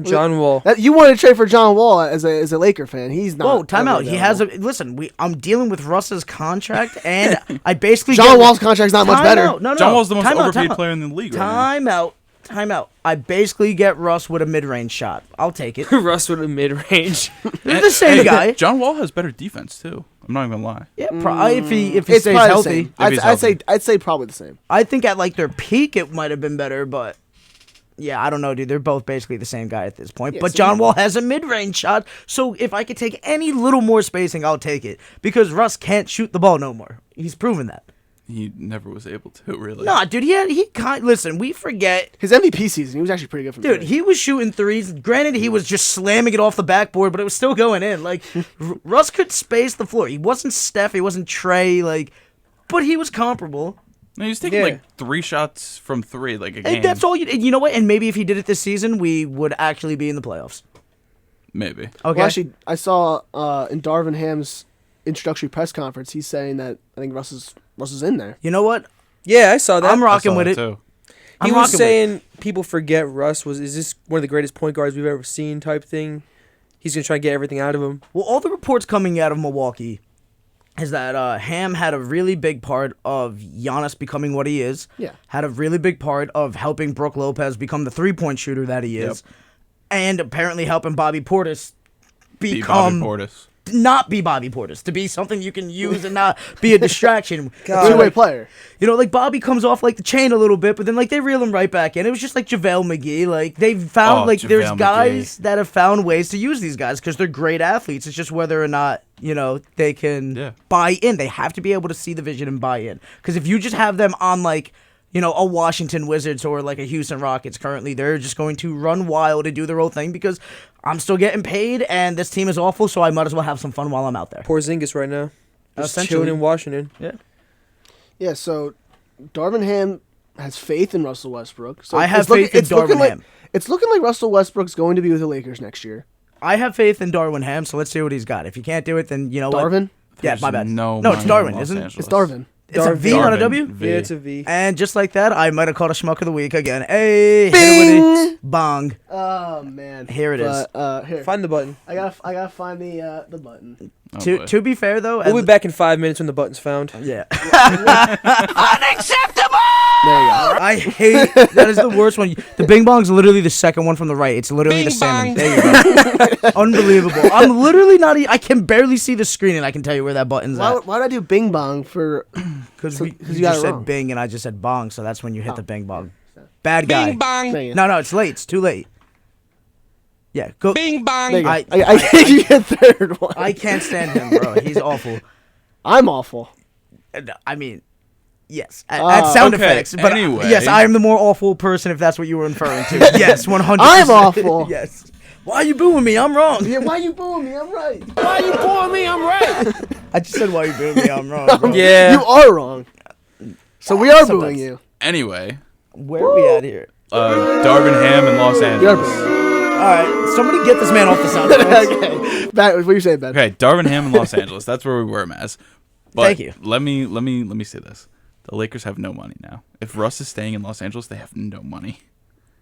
John Wall. You wanted to trade for John Wall as a Laker fan. He's not. Whoa, time ever out. He has a available. listen. I'm dealing with Russ's contract, and I basically John get- Wall's contract's not much Time better. out. No, John Wall's the most Time out, overpaid time out. player in the league right now. Time out. I basically get Russ with a mid-range shot. I'll take it. Russ with a mid-range. They're the same Hey, guy. John Wall has better defense, too. I'm not even gonna lie. Yeah, if he It's stays probably the healthy. same. If he's healthy. I'd say probably the same. I think at like their peak it might have been better, but yeah, I don't know, dude. They're both basically the same guy at this point. Yeah, but so John you- Wall has a mid-range shot, so if I could take any little more spacing, I'll take it because Russ can't shoot the ball no more. He's proven that. He never was able to, really. Nah, dude. Listen, we forget. His MVP season, he was actually pretty good from Dude, three. he was shooting threes. Granted, he was just slamming it off the backboard, but it was still going in. Like, Russ could space the floor. He wasn't Steph. He wasn't Trey. Like, but he was comparable. No, he was taking Yeah. like 3 shots from 3, like a game. And that's all you know what? And maybe if he did it this season, we would actually be in the playoffs. Maybe. Okay. Well, actually, I saw in Darvin Ham's introductory press conference, he's saying that I think Russ is in there. You know what? Yeah, I saw that. I'm I rocking saw with that, it. too. He I'm was rocking with it. saying people forget Russ is this one of the greatest point guards we've ever seen type thing. He's gonna try and get everything out of him. Well, all the reports coming out of Milwaukee is that Ham had a really big part of Giannis becoming what he is. Yeah. Had a really big part of helping Brook Lopez become the three-point shooter that he is. And apparently helping Bobby Portis Be Bobby become Portis. not be Bobby Portis, to be something you can use and not be a distraction. Two-way player. You know, like Bobby comes off like the chain a little bit, but then like they reel him right back in. It was just like JaVale McGee. Like they've found there's JaVale guys that have found ways to use these guys because they're great athletes. It's just whether or not, you know, they can buy in. They have to be able to see the vision and buy in. Because if you just have them on like, you know, a Washington Wizards or like a Houston Rockets currently, they're just going to run wild and do their own thing because I'm still getting paid and this team is awful, so I might as well have some fun while I'm out there. Porzingis right now, just Essentially. chilling in Washington. Yeah. Yeah, so Darvin Ham has faith in Russell Westbrook. So I have it's looking- faith in it's looking Darvin like- Ham. It's looking like Russell Westbrook's going to be with the Lakers next year. I have faith in Darwin Ham, so let's see what he's got. If he can't do it, then you know Darvin? what? Yeah, my bad. No, it's Darwin, isn't it? It's Darvin. It's a V, not a W? V. Yeah, it's a V. And just like that, I might have caught a schmuck of the week again. Hey, Bing! Bong. Oh man. Here it is. Here. Find the button. I gotta find the button. Oh, boy. To be fair though, We'll be back in 5 minutes when the button's found. yeah. There you go. I hate that is the worst one. The Bing Bong's literally the second one from the right. It's literally the same. There you go. Unbelievable. I'm literally not. I can barely see the screen, and I can tell you where that button's at. Why did I do Bing Bong for? Because So- you 'cause you got just it said wrong. Bing, and I just said Bong, so that's when you hit the Bing Bong. Bad guy. There you go. No, it's late. It's too late. Yeah, go. There you go. I- I gave you a third one. I can't stand him, bro. He's awful. I'm awful. I mean, yes, at sound okay, effects. But anyway. yes, I am the more awful person if that's what you were referring to. Yes, 100%. I'm awful. Yes. Why are you booing me? I'm wrong. Yeah, why you booing me? I'm right. I just said why you booing me? I'm wrong. Bro. Yeah. You are wrong. So we are Sometimes. booing you. Anyway, Where are we at here? Darvin Ham in Los You're Angeles. booing. All right, somebody get this man off the sound effects. Okay. Back, what are you saying, Ben? Okay, Darvin Ham in Los Angeles. That's where we were, Mazz. But Thank you. Let me say this. The Lakers have no money now. If Russ is staying in Los Angeles, they have no money.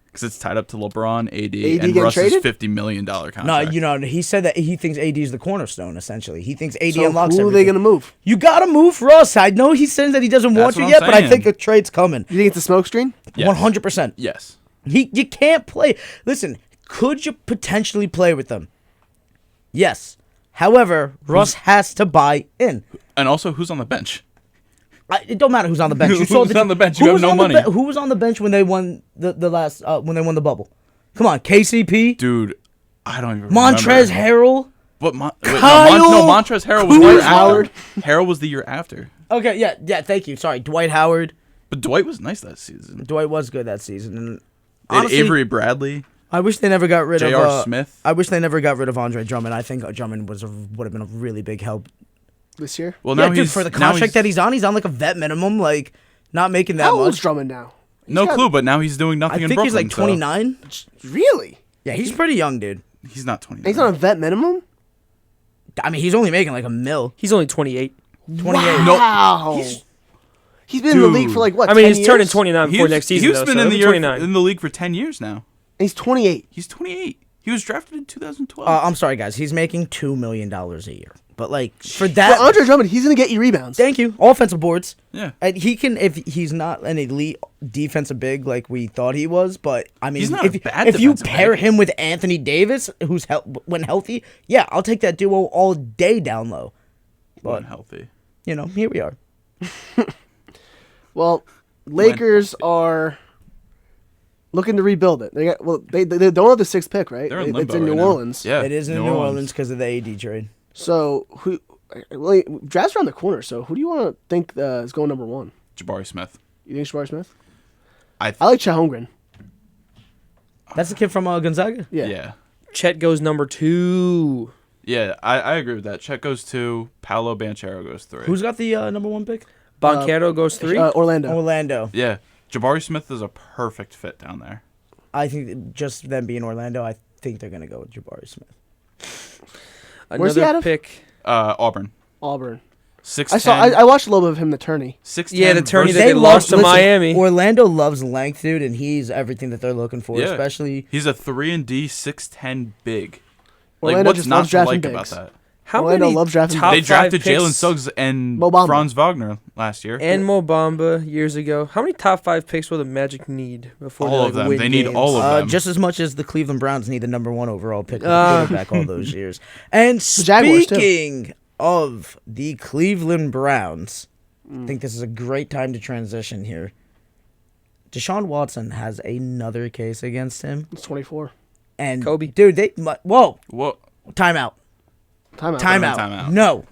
Because it's tied up to LeBron, AD and getting Russ's traded? $50 million contract. No, you know, he said that he thinks AD is the cornerstone, essentially. He thinks AD So unlocks who are everything. they gonna move? You got to move Russ. I know he says that he doesn't want That's you what yet, I'm but I saying. think a trade's coming. You think it's a smoke screen? Yes. 100%. Yes. You can't play. Listen, could you potentially play with them? Yes. However, Russ has to buy in. And also, who's on the bench? It don't matter who's on the bench. You Who's saw on the bench? You who have was no on the money. who was on the bench when they won the last when they won the bubble? Come on, KCP, Dude, I don't even Montrez remember. Harrell. But Kyle Montrez Harrell was the year Howard. after. Harrell was the year after. Okay, yeah, thank you. Sorry, Dwight Howard. But Dwight was nice that season. Dwight was good that season. And They had honestly, Avery Bradley, I wish they never got rid of J.R. Smith. I wish they never got rid of Andre Drummond. I think Drummond would have been a really big help. This year? Well, Yeah, now dude, he's for the now contract that he's on like a vet minimum, like not making that How much. old's Drummond now? no got- clue. But now he's doing nothing I in think Brooklyn. he's like 29. Really? Yeah, he's pretty young, dude. So he's not 29. And he's on a vet minimum? I mean, he's only making like $1 million. He's only 28. 28. Wow. He's been in the league for like what? I mean, 10 he's turning years? 29 before next season. He's though, been so in the he'll be year 29. in the league for 10 years now. And he's 28. He's 28. He was drafted in 2012. I'm sorry, guys. He's making $2 million a year. But like for that, But Andre Drummond, he's gonna get you rebounds. thank you. Offensive boards. yeah. And he can, if he's not an elite defensive big like we thought he was, but I mean, He's not a if, bad if you defensive pair big. him with Anthony Davis, who's when healthy, yeah, I'll take that duo all day down low. But Unhealthy. you know, here we are. Well, Lakers are looking to rebuild it. They don't have the sixth pick, right? They're in It's limbo in right New now. Orleans. Yeah. It is in New Orleans because of the AD trade. So draft's around the corner. So who do you want to think is going number one? Jabari Smith. You think Jabari Smith? I I like Chet Holmgren. That's the kid from Gonzaga. Yeah. Yeah. Chet goes number 2. Yeah, I agree with that. Chet goes 2. Paolo Banchero goes 3. Who's got the number one pick? Banchero goes 3. Orlando. Orlando. Yeah. Jabari Smith is a perfect fit down there. I think just them being Orlando, I think they're gonna go with Jabari Smith. Where's he out Another of? pick. Auburn. Auburn. 6'10". I watched a little bit of him, the tourney. 6'10". Yeah, the tourney versus- that they lost to listen, Miami. Orlando loves length, dude, and he's everything that they're looking for, Yeah. especially. He's a 3-and-D 6'10" big. Orlando Like, what's just not loves to drafting like bigs. about that? How Orlando many loves drafting top They drafted 5 picks Jalen Suggs and Mo Bamba. Franz Wagner last year. and Mo Bamba years ago? How many top 5 picks will the Magic need before All they of them. win They need games? all of them. Just as much as the Cleveland Browns need the number one overall pick of the quarterback all those years. And Jaguars, too. speaking of the Cleveland Browns, I think this is a great time to transition here. Deshaun Watson has another case against him. It's 24. And Kobe. dude, whoa, What? timeout. Timeout. Timeout. No,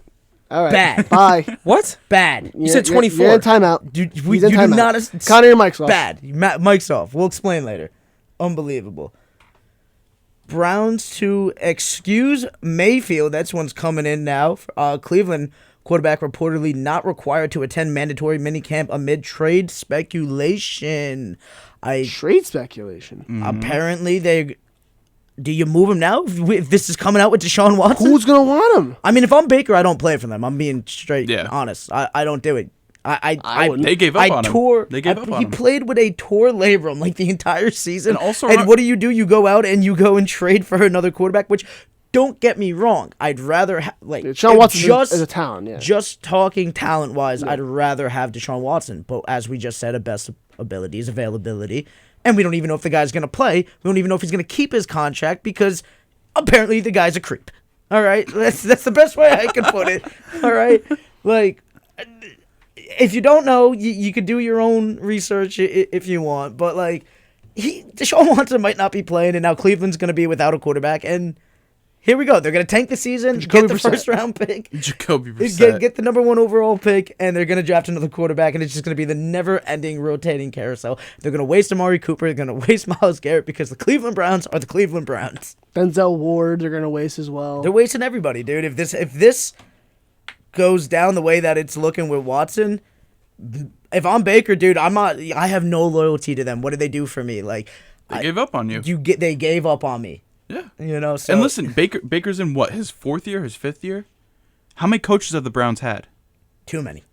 All right. Bad. Bye. What? bad. You said 24. You're in timeout. Dude, He's you in do timeout. not. Connor, your mic's off. Bad. Mic's off. We'll explain later. Unbelievable. Browns to excuse Mayfield. That's one's coming in now. Cleveland quarterback reportedly not required to attend mandatory minicamp amid trade speculation. Trade speculation. Apparently they. Do you move him now if this is coming out with Deshaun Watson? Who's gonna want him? I mean, if I'm Baker, I don't play for them. I'm being straight honest. I don't do it. They gave up on him. They gave up on him. He played with a torn labrum like the entire season. And also, what do? You go out and you go and trade for another quarterback, which, don't get me wrong, I'd rather Deshaun Watson is a talent. Yeah. Just talking talent wise, I'd rather have Deshaun Watson. But as we just said, a best ability is availability, and we don't even know if the guy's gonna play. We don't even know if he's gonna keep his contract because apparently the guy's a creep. All right, that's the best way I can put it. All right, like. If you don't know, you could do your own research if you want. But, like, Deshaun Watson might not be playing, and now Cleveland's going to be without a quarterback. And here we go. They're going to tank the season, get the first-round pick. Jacoby Brissett. Get the number 1 overall pick, and they're going to draft another quarterback, and it's just going to be the never-ending rotating carousel. They're going to waste Amari Cooper. They're going to waste Myles Garrett because the Cleveland Browns are the Cleveland Browns. Denzel Ward, they're going to waste as well. They're wasting everybody, dude. If this goes down the way that it's looking with Watson, if I'm Baker, dude, I have no loyalty to them. What did they do for me? Like, they gave up on you. They gave up on me. Yeah. So. And listen, Baker's in what, his 4th year, his 5th year? How many coaches have the Browns had? Too many.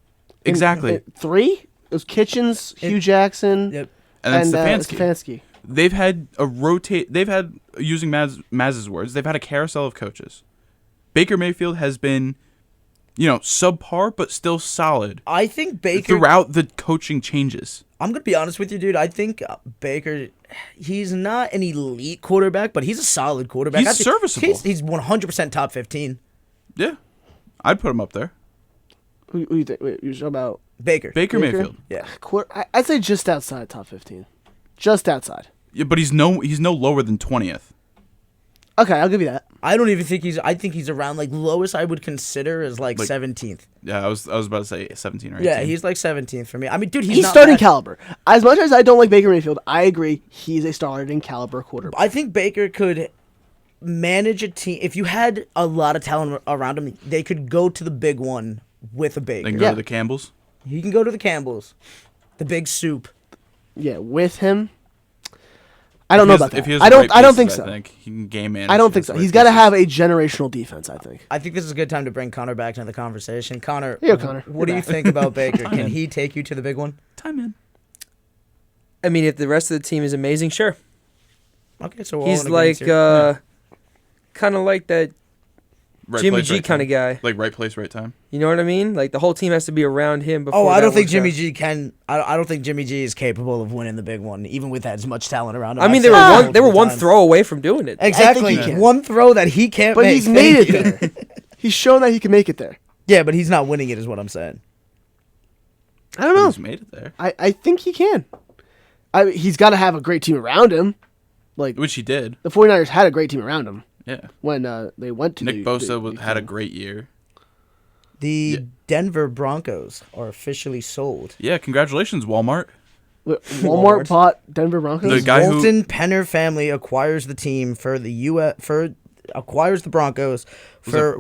Exactly. 3? It was Kitchens, Hugh Jackson, and then Stefanski. They've had using Mazz's words, they've had a carousel of coaches. Baker Mayfield has been, subpar, but still solid. I think Baker... throughout the coaching changes. I'm going to be honest with you, dude. I think Baker, he's not an elite quarterback, but he's a solid quarterback. He's serviceable. He's 100% top 15. Yeah. I'd put him up there. Who you think? Wait, you're talking about... Baker Mayfield. Yeah. I'd say just outside top 15. Just outside. Yeah, but he's no lower than 20th. Okay, I'll give you that. I don't even think I think he's around, like, lowest I would consider is like 17th. Yeah, I was about to say 17 or 18. Yeah, he's like 17th for me. I mean, dude, he's starting caliber. As much as I don't like Baker Mayfield, I agree he's a starting caliber quarterback. I think Baker could manage a team. If you had a lot of talent around him, they could go to the big one with a Baker. They can go to the Campbells? He can go to the Campbells. The big soup. Yeah, with him. I don't know about that. If he has I don't think so. I think he can game manage. I don't think so. He's got to have a generational defense, I think. I think this is a good time to bring Connor back into the conversation. Connor, Connor. What do you think about Baker? Can he take you to the big one? Time in. I mean, if the rest of the team is amazing, sure. Okay, so he's like kind of like that Right Jimmy place, G right kind of time. guy. Like right place, right time. You know what I mean? Like the whole team has to be around him before. Oh, I don't think works Jimmy out. G can. I don't think Jimmy G is capable of winning the big one, even with as much talent around him. I mean, they were one throw away from doing it. Exactly, one throw that he can't but make. He's made it there. He's shown that he can make it there. Yeah, but he's not winning it, is what I'm saying. I don't know. He's made it there. I think he can. He's got to have a great team around him. Which he did. The 49ers had a great team around him. Yeah. When they went to Nick Bosa had a great year. The Denver Broncos are officially sold. Yeah, congratulations, Walmart. Walmart bought Denver Broncos. The guy Walton Penner family acquires the team acquires the Broncos for a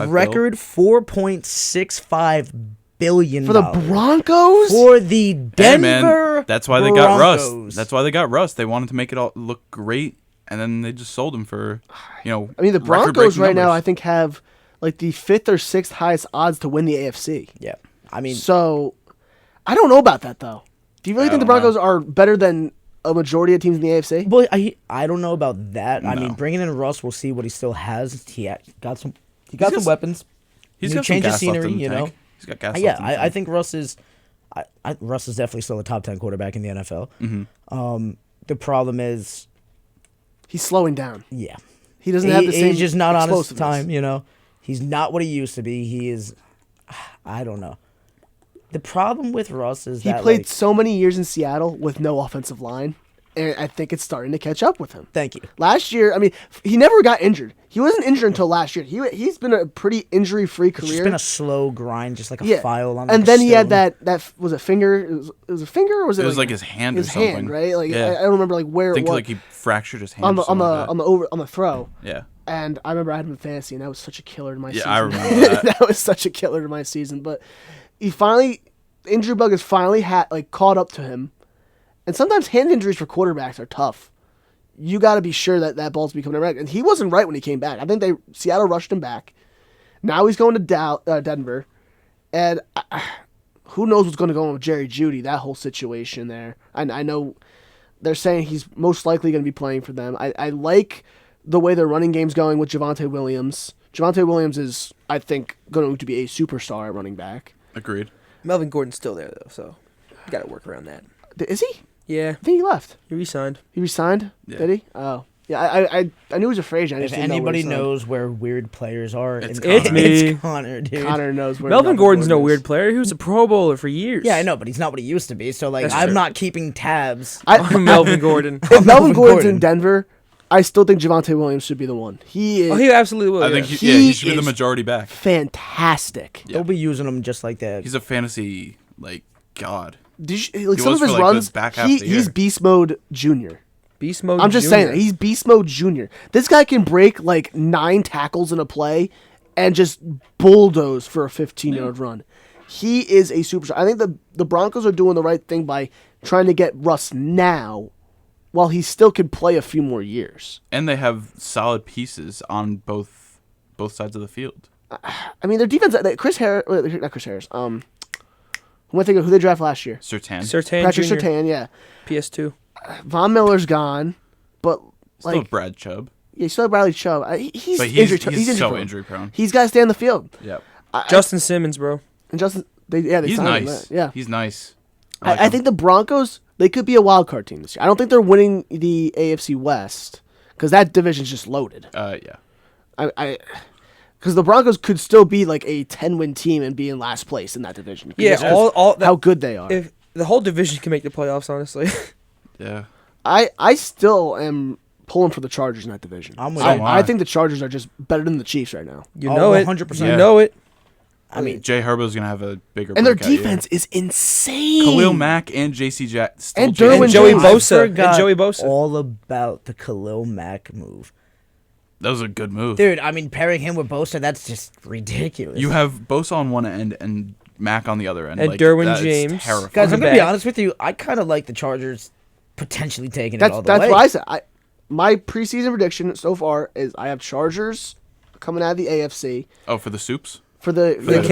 record $4.65 billion for the Broncos. For the Denver. Man, that's why they got Russ. That's why they got Russ. They wanted to make it all look great, and then they just sold him for, I mean, the Broncos right now, I think, have like the 5th or 6th highest odds to win the AFC. Yeah, I mean, so I don't know about that though. Do you really think the Broncos are better than a majority of teams in the AFC? Well, I don't know about that. No. I mean, bringing in Russ, we'll see what he still has. He got some weapons. He's got change some of gas scenery, left in the you know. tank. He's got gas. Yeah, I think Russ is. Russ is definitely still a top 10 quarterback in the NFL. Mm-hmm. The problem is he's slowing down. Yeah, he doesn't have the same. He's just not on his explosiveness. time. You know, he's not what he used to be. He is. I don't know. The problem with Russ is he that played so many years in Seattle with no offensive line, and I think it's starting to catch up with him. Thank you. Last year, I mean, he never got injured. He wasn't injured until last year. He's been a pretty injury-free career. It's been a slow grind, just like a file on. And then he had that was a finger. It was a finger, or was it? It was like his hand. His or something. hand, right? Like yeah. I don't remember like where I think it was. like he fractured his hand on the throw. Yeah. And I remember I had him in fantasy, and that was such a killer to my season. Yeah, I remember that. That was such a killer to my season. But the injury bug has finally caught up to him. And sometimes hand injuries for quarterbacks are tough. you got to be sure that ball's becoming right. And he wasn't right when he came back. I think Seattle rushed him back. Now he's going to Denver. And who knows what's going to go on with Jerry Jeudy, that whole situation there. I know they're saying he's most likely going to be playing for them. I like the way their running game's going with Javonte Williams. Javonte Williams is, I think, going to be a superstar at running back. Agreed. Melvin Gordon's still there, though, so you got to work around that. Is he? Yeah. I think he left. He re-signed. He resigned? Yeah. Did he? Oh. Yeah, I knew he was a free agent. I If just didn't know where anybody he signed. knows where weird players are, It's it's Connor. It's Connor, dude. Connor knows where Melvin Gordon's no Gordon weird is. player. He was a Pro Bowler for years. Yeah, I know, but he's not what he used to be. So, like, That's I'm true. not keeping tabs. Melvin Gordon. If Melvin Gordon's Gordon. in Denver, I still think Javonte Williams should be the one. He is Oh, he absolutely will. I yeah. think He he should be the is- majority back. fantastic. Yeah. They'll be using him just like that. He's a fantasy god. Like He some was of his for, like, runs, the back half of the he's year. beast mode junior. Beast mode. I'm just Junior. saying that. He's beast mode junior. This guy can break like 9 tackles in a play and just bulldoze for a 15-yard run. He is a superstar. I think the Broncos are doing the right thing by trying to get Russ now while he still could play a few more years. And they have solid pieces on both sides of the field. I mean, their defense, not Chris Harris. Who am I thinking? Who they drafted last year? Sertan. Surtain Patrick Jr. Surtain, yeah. PS2. Von Miller's gone, but Still like, Brad Chubb. yeah, you still have Bradley Chubb. He's But injury. he's so prone. injury prone. He's got to stay on the field. Yep. Justin Simmons, bro. And Justin, they He's signed him, nice. yeah. He's nice. like I him. think the Broncos, they could be a wild card team this year. I don't think they're winning the AFC West because that division's just loaded. Yeah. Because the Broncos could still be like a 10-win team and be in last place in that division. Yeah, Because of all that, how good they are. if the whole division can make the playoffs, honestly. Yeah. I still am pulling for the Chargers in that division. I'm with So you. am I think the Chargers are just better than the Chiefs right now. You Oh, know it. 100%. You Yeah. know it. I mean, Jay Herbo's gonna have a bigger And their breakout year. defense is insane. Khalil Mack and JC Jack And Jason Derwin And Joey James. Bosa. I forgot And Joey Bosa. all about the Khalil Mack move. That was a good move. Dude, I mean, pairing him with Bosa, that's just ridiculous. You have Bosa on one end and Mack on the other end. And like, Derwin that is James. terrifying. Guys, on I'm the going to be back. honest with you. I kind of like the Chargers potentially taking it That's all the way. what I said. My preseason prediction so far is I have Chargers coming out of the AFC Oh, for the soups? for the Campbells. For the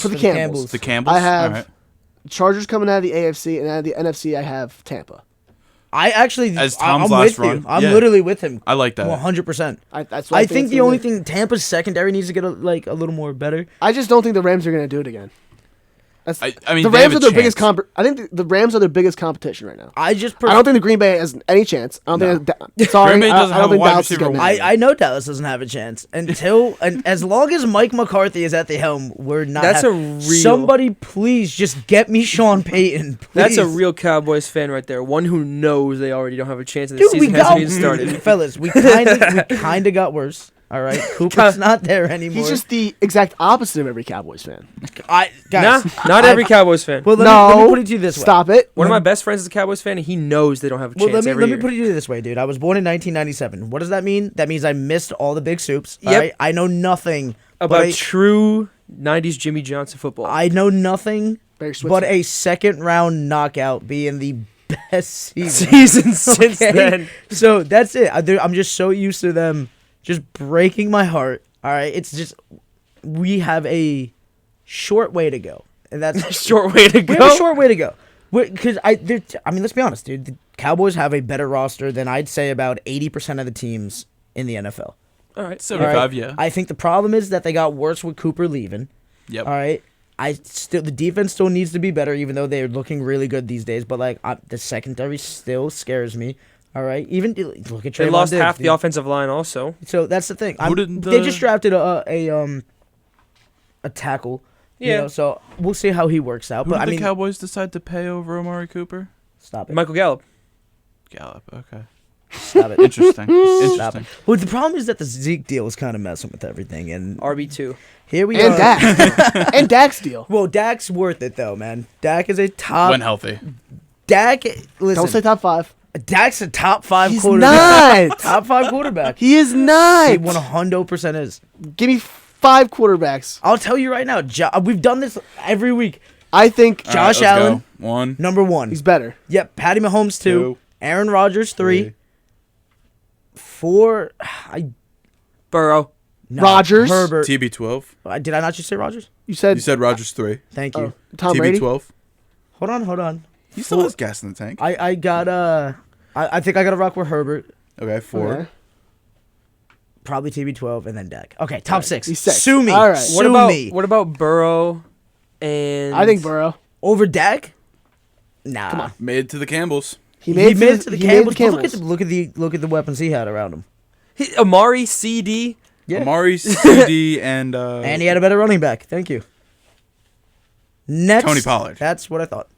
For the Campbells. Campbells. The Campbells? I have All right. Chargers coming out of the AFC, and out of the NFC, I have Tampa. I actually, As I'm Tom's last with run, you. I'm yeah. literally with him. I like that. 100%. That's what I think it's the gonna only be. thing Tampa's secondary needs to get a little more better. I just don't think the Rams are going to do it again. That's, I mean, the they Rams have are a their biggest chance. I think the Rams are their biggest competition right now. I just I don't think the Green Bay has any chance. I don't think. Sorry, Green Bay doesn't I don't have a think wide Dallas is receiver getting one. it. I know Dallas doesn't have a chance until and as long as Mike McCarthy is at the helm, we're not. That's a real- Somebody please just get me Sean Payton. Please. That's a real Cowboys fan right there. One who knows they already don't have a chance, and the dude. We season hasn't got even started. fellas. We kind of got worse. All right, Cooper's not there anymore. He's just the exact opposite of every Cowboys fan. Guys. Not every Cowboys fan. Well, let me put it to you this way. Stop it. One of my best friends is a Cowboys fan, and he knows they don't have a chance Well, let every me year. put it to you this way, dude. I was born in 1997. What does that mean? That means I missed all the big soups. Yep. All right? I know nothing about but true 90s Jimmy Johnson football. I know nothing Barry Switzer. but a second round knockout being the best season. season since Okay? then. So that's it. I'm just so used to them just breaking my heart. All right, it's just we have a short way to go, and that's Short way to we have a go. short way to go. Because I mean, let's be honest, dude. The Cowboys have a better roster than I'd say about 80% of the teams in the NFL. All right. 75, All right? yeah. I think the problem is that they got worse with Cooper leaving. Yep. All right. The defense still needs to be better, even though they're looking really good these days. But like the secondary still scares me. All right. Even look at Trayvon They lost Diggs, half dude. the offensive line also. So that's the thing. did They the- just drafted a tackle. You Yeah. know, so we'll see how he works out. Who But did I mean, the Cowboys decide to pay over Amari Cooper? stop it. Michael Gallup. Gallup. Okay. Stop it. Interesting. Stop it. Interesting. Well, the problem is that the Zeke deal is kind of messing with everything, and RB2. here we and are. Dak and Dak's deal. Well, Dak's worth it though, man. Dak is a top. When healthy. Dak, listen. Don't say top 5. Dak's a top 5 He's quarterback. not. Top 5 quarterback. He is not. He 100% is. Give me 5 quarterbacks. I'll tell you right now. We've done this every week. I think All right, let's Josh Allen. go. 1. Number 1. he's better. Yep. Patty Mahomes 2. Two. Aaron Rodgers 3. Burrow. No, Rodgers. Herbert. TB12. Did I not just say Rodgers? You said Rodgers 3. Thank you. Tom Brady. TB12. Hold on. He still has gas in the tank. I got I think I got to rock with Herbert. Okay, 4. Okay. Probably TB12 and then Dak. Okay, top 6. He's 6. Sue me. All right. Sue me. What about Burrow and I think Burrow. Over Dak? Nah. Come on. Made it to the Campbells. He made it to the Campbells. Campbells. Look at the weapons he had around him. Amari, CD. Yeah. Amari, CD, and And he had a better running back. Thank you. Next. Tony Pollard. That's what I thought.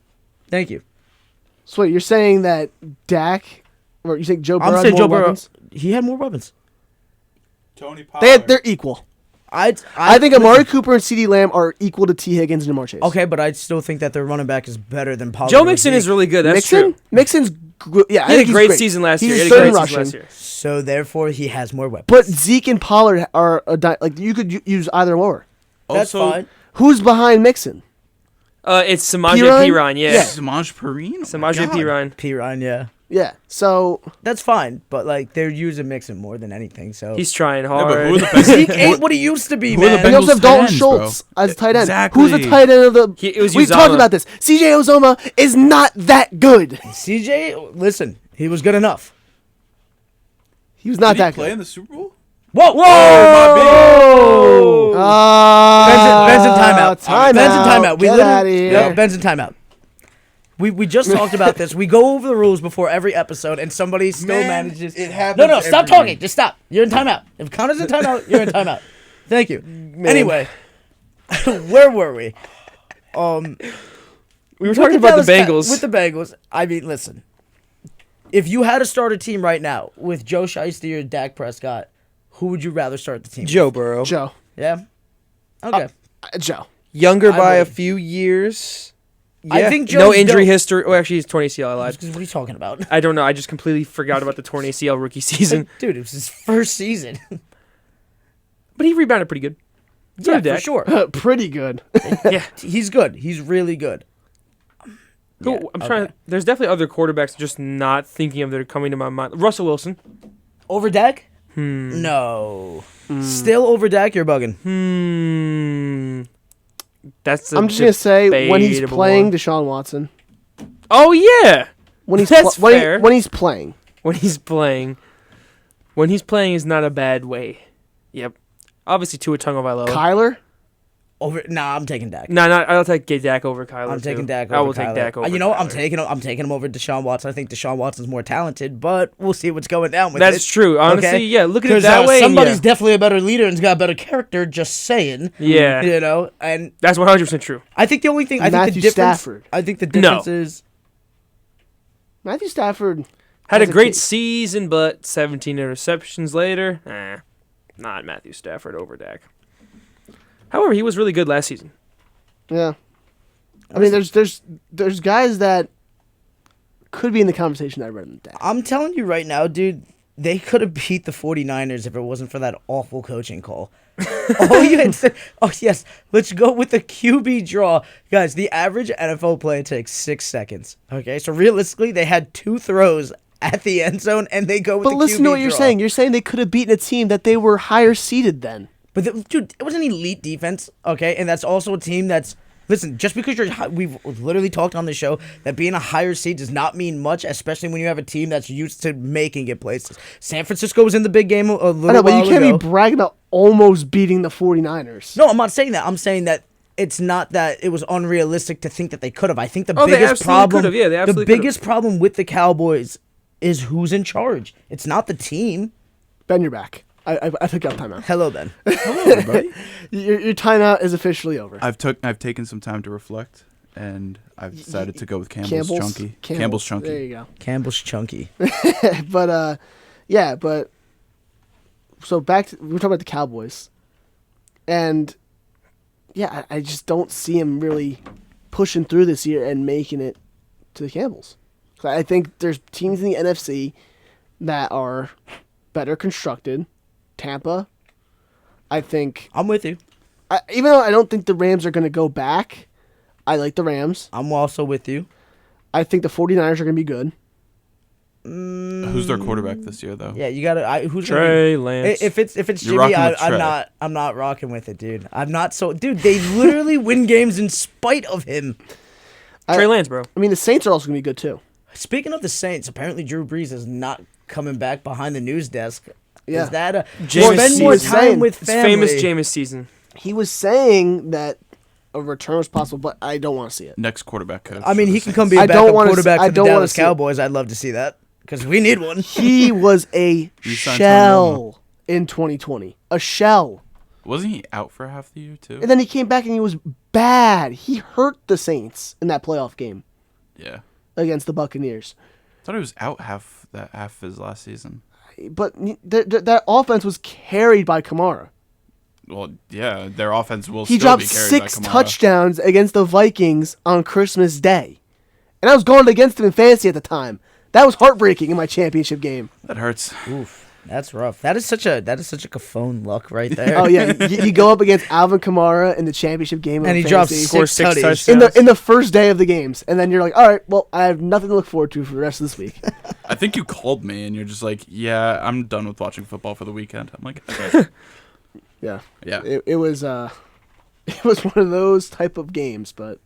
Thank you. So wait, you're saying that Dak, or you think Joe Burrow? I'm had saying more Joe Burrow. weapons? He had more weapons. Tony Pollard. They're equal. I think Amari Cooper and CeeDee Lamb are equal to T. Higgins and Jamar Chase. Okay, but I still think that their running back is better than Pollard. Joe or Mixon Zeke. is really good. That's Mixon? true. Mixon's yeah. I He had think a great he's season last He's year. a He had a third great rushing. season last year. So therefore, he has more weapons. But Zeke and Pollard are like you could use either or. That's Also, fine. Who's behind Mixon? It's Samaje Perine? Perine, yeah. Yeah. Samaj Perine. Samaje Perine. P. Ryan, yeah. Yeah. So That's fine, but like they're using Mixon more than anything. So He's trying Yeah, hard. but who are the best? Zeke ain't what he used to be, Who are the man. they Bengals also have tight Dalton ends, Schultz bro. as tight end. Exactly. Who's the tight end of the? It was We've Uzomah. talked about this. CJ Uzomah is not that good. CJ, listen, he was good enough. He was not Did he that play good. in the Super Bowl? Whoa! Oh, Ben's in timeout. Timeout. Ben's in timeout. Get outta here. Yep, Ben's in timeout. We just talked about this. We go over the rules before every episode, and somebody still Man, manages. it happens No, stop every talking. week. Just stop. You're in timeout. If Connor's in timeout, you're in timeout. Thank you. Anyway, where were we? We were talking about the Bengals. With the Bengals, I mean, listen. If you had to start a team right now with Joe Shiesty or Dak Prescott, who would you rather start the team Joe Burrow. with? Joe. Yeah? Okay. Joe. Younger I by a would. few years. I Yeah. think no Joe's injury dope. history. Oh, actually, he's torn ACL. I lied. What are you talking about? I don't know. I just completely forgot about the torn ACL rookie season. Dude, it was his first season. But he rebounded pretty good. So Yeah, did for Dak. sure. Pretty good. Yeah. He's good. He's really good. Who- Yeah, I'm trying. There's definitely other quarterbacks just not thinking of that are coming to my mind. Russell Wilson. Over Dak? No. Still over Dak, you're bugging. That's. I'm just gonna say when he's debatable playing one. Deshaun Watson. Oh yeah. When he's That's fair. when he's playing. When he's playing. When he's playing is not a bad way. Yep. Obviously, Tua Tagovailoa. Kyler. Nah, I'm taking Dak. No, I'll take Dak over Kyler. I'm taking too. Dak over I will Kyler. take Dak over. You know what? Kyler. I'm taking him over Deshaun Watson. I think Deshaun Watson's more talented, but we'll see what's going down with it. That's true. Honestly, Okay? yeah. Look at it 'Cause, that way. and somebody's yeah. definitely a better leader and's got a better character. Just saying. Yeah. You know, and That's 100% true. I think the only thing I think the Matthew difference. Stafford. I think the difference is Matthew Stafford Had a has great team. season, but 17 interceptions later. Not Matthew Stafford over Dak. However, he was really good last season. Yeah. I mean, there's guys that could be in the conversation that I'd rather than Dak. I'm telling you right now, dude, they could have beat the 49ers if it wasn't for that awful coaching call. Oh, you had said, oh, yes, let's go with the QB draw. Guys, the average NFL play takes 6 seconds. Okay, so realistically, they had 2 throws at the end zone, and they go with But the listen QB to what you're draw. saying. You're saying they could have beaten a team that they were higher seeded then. But, dude, it was an elite defense, okay? And that's also a team that's... Listen, just because we've literally talked on the show that being a higher seed does not mean much, especially when you have a team that's used to making it places. San Francisco was in the big game a little I know, but while you can't ago. be bragging about almost beating the 49ers. No, I'm not saying that. I'm saying that it's not that it was unrealistic to think that they could have. I think the Oh, they biggest absolutely problem, could've. Yeah, they the absolutely could've. biggest problem with the Cowboys is who's in charge. It's not the team. Ben, you're back. I took out timeout. Hello, Ben. Hello, everybody. Your timeout is officially over. I've taken some time to reflect, and I've decided to go with Campbell's Chunky. Campbell's Chunky. There you go. Campbell's chunky. But yeah, but so back to we're talking about the Cowboys, and yeah, I just don't see him really pushing through this year and making it to the Campbells. So I think there's teams in the NFC that are better constructed. Tampa, I think. I'm with you. Even though I don't think the Rams are going to go back, I like the Rams. I'm also with you. I think the 49ers are going to be good. Who's their quarterback this year, though? Yeah, you gotta. Who's Trey Lance. If it's You're Jimmy, rocking with Trey. I'm not rocking with it, dude. I'm not dude. They literally win games in spite of him. Trey Lance, bro. I mean, the Saints are also going to be good, too. Speaking of the Saints, apparently Drew Brees is not coming back behind the news desk. Yeah. Is that a Jameis spend more season. time with It's family? famous Jameis season. He was saying that a return was possible, but I don't want to see it. Next quarterback coach. I mean, for he the can come Saints. be a I don't backup wanna quarterback see- I for the don't wanna Dallas see it. Cowboys. I'd love to see that because we need one. He was a You signed shell in 2020. A shell. Wasn't he out for half the year, too? And then he came back and he was bad. He hurt the Saints in that playoff game Yeah. against the Buccaneers. I thought he was out half of his last season. But that offense was carried by Kamara. Well, yeah, their offense will He still dropped be carried 6 by Kamara. touchdowns against the Vikings on Christmas Day. And I was going against him in fantasy at the time. That was heartbreaking in my championship game. That hurts. Oof, that's rough. That is such a Caphone luck right there. Oh, yeah. you go up against Alvin Kamara in the championship game. and he of drops fantasy. Score 6 6 touchdowns. touchdowns. in the first day of the games. And then you're like, all right, well, I have nothing to look forward to for the rest of this week. I think you called me and you're just like, yeah, I'm done with watching football for the weekend. I'm like, okay. Yeah. Yeah. It was one of those type of games, but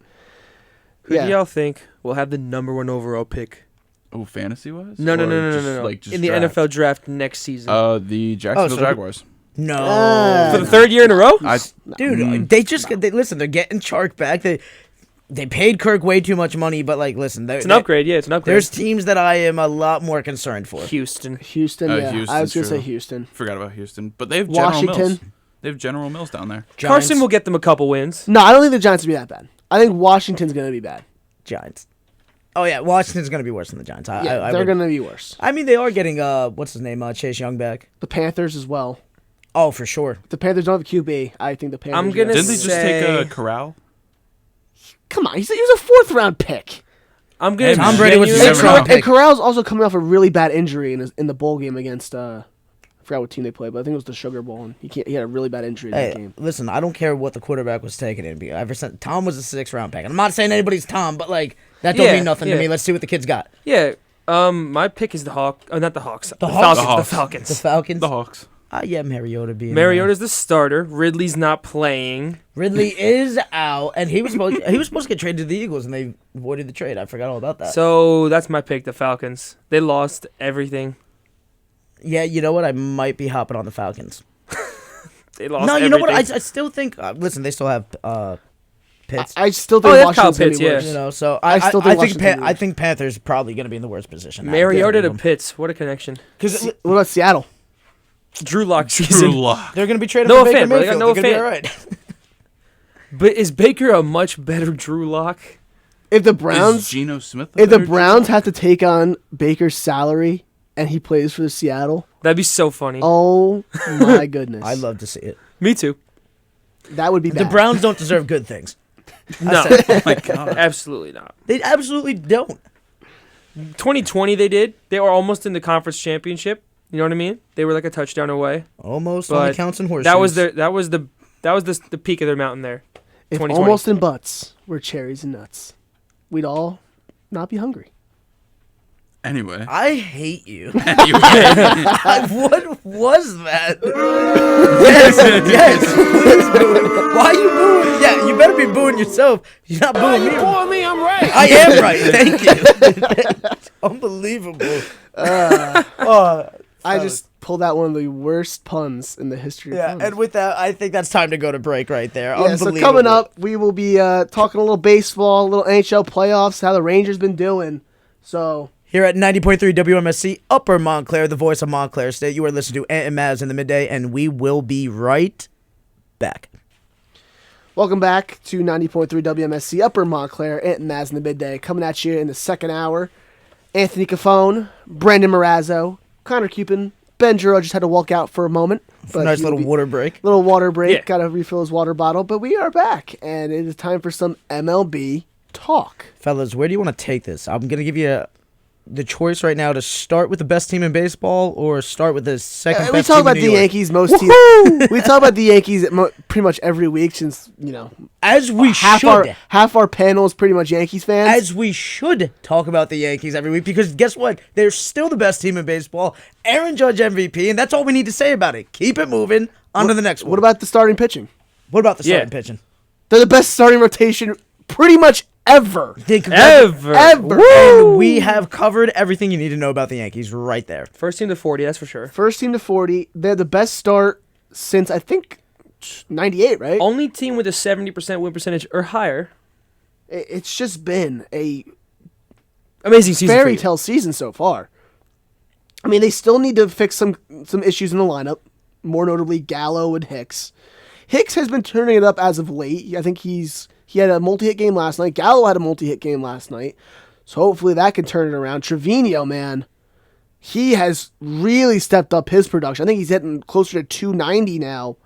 Who do y'all think will have the number 1 overall pick? Oh, fantasy-wise? No. Or Like, just in the draft? NFL draft next season. The Jacksonville so- Jaguars. No, For the 3rd year in a row? dude, listen. They're getting Chark back. They paid Kirk way too much money, but like, listen, It's an upgrade. Yeah, it's an upgrade. There's teams that I am a lot more concerned for. Houston. Houston, yeah. Houston's I was going to true. say Houston. Forgot about Houston. But they have General Washington. Mills. They have General Mills down there. Giants, Carson will get them a couple wins. No, I don't think the Giants will be that bad. I think Washington's going to be bad. Giants. Oh yeah, Washington's gonna be worse than the Giants. Yeah, they're going to be worse. I mean, they are getting what's his name, Chase Young back. The Panthers as well. Oh, for sure. If the Panthers don't have a QB, I think the Panthers. I'm gonna Didn't they just take say- Corral? Come on, he was a 4th round pick. I'm gonna. Tom Brady was genuinely- a sixth round And pick. Corral's also coming off a really bad injury in the bowl game against I forgot what team they played, but I think it was the Sugar Bowl, and he had a really bad injury in that Hey, game. listen, I don't care what the quarterback was taken in. Ever since Tom was a 6th round pick. I'm not saying anybody's Tom, but like that don't Yeah, mean nothing to yeah. me. Let's see what the kid's got. Yeah. My pick is the Hawk. Not the Hawks. The Hawks? Falcons. The The Falcons. The Falcons. The Hawks. Yeah, Mariota being Mariota's the starter. Ridley's not playing. Ridley is out, and he was supposed to get traded to the Eagles, and they avoided the trade. I forgot all about that. So that's my pick, the Falcons. They lost everything. Yeah, you know what? I might be hopping on the Falcons. They lost No, you everything. know what? I still think. Listen, they still have Pitts. I still Oh, think they have Washington's Kyle going to be Pitts, worse. You know, so I still think I think Washington I think Panthers probably going to be in the worst position. Mariota to Pitts. What a connection. because What about Seattle? Drew Lock Drew season. Lock. they're going to be traded Noah for Baker Fant, bro. They got Mayfield. Noah They're going to be Fant. all right. But is Baker a much better Drew Lock? If the Is Browns, Geno Smith if the better Browns Drew have to take on Baker's salary and he plays for Seattle, That'd be so funny. oh my goodness, I'd love to see it. Me too. that would be The bad. Browns don't deserve good things. No, Oh my God. absolutely not. They absolutely don't. 2020 they did. They were almost in the conference championship. You know what I mean? They were like a touchdown away. Almost But only counts in horseshoes. That was the peak of their mountain there. If 2020. almost and butts were cherries and nuts, we'd all not be hungry. Anyway. I hate you. Anyway. What was that? yes. Please boo. Why are you booing? Yeah, you better be booing yourself. You're not booing me. Booing me, I'm right. I am right. Thank you. Unbelievable. I just pulled out one of the worst puns in the history of Yeah, puns. and with that, I think that's time to go to break right there. Yeah, so Unbelievable. coming up, we will be talking a little baseball, a little NHL playoffs, how the Rangers been doing. So Here at 90.3 WMSC, Upper Montclair, the voice of Montclair State, you are listening to Ant and Mazz in the Midday, and we will be right back. welcome back to 90.3 WMSC Upper Montclair, Ant and Mazz in the Midday, coming at you in the second hour. Anthony Cafone, Brandon Marazzo, Connor Cupin, Ben Giroux just had to walk out for a moment. But Nice he little will be- water break. Little water break, Yeah. gotta refill his water bottle, but we are back, and it is time for some MLB talk. Fellas, where do you want to take this? I'm going to give you the choice right now to start with the best team in baseball or start with the second best team in New York. We talk about the Yankees we talk about the Yankees pretty much every week since, as we half our panel is pretty much Yankees fans. As we should talk about the Yankees every week because guess what? They're still the best team in baseball. Aaron Judge MVP, and that's all we need to say about it. Keep it moving. On to the next one. What about the starting pitching? What about the starting pitching? They're the best starting rotation pretty much ever. Ever. And we have covered everything you need to know about the Yankees right there. First team to 40, that's for sure. First team to 40. They're the best start since, I think, 98, right? Only team with a 70% win percentage or higher. It's just been a amazing season. Fairy tale season so far. I mean, they still need to fix some issues in the lineup, more notably Gallo and Hicks. Hicks has been turning it up as of late. I think he had a multi-hit game last night. Gallo had a multi-hit game last night. So hopefully that can turn it around. Trevino, man, he has really stepped up his production. I think he's hitting closer to 290 now.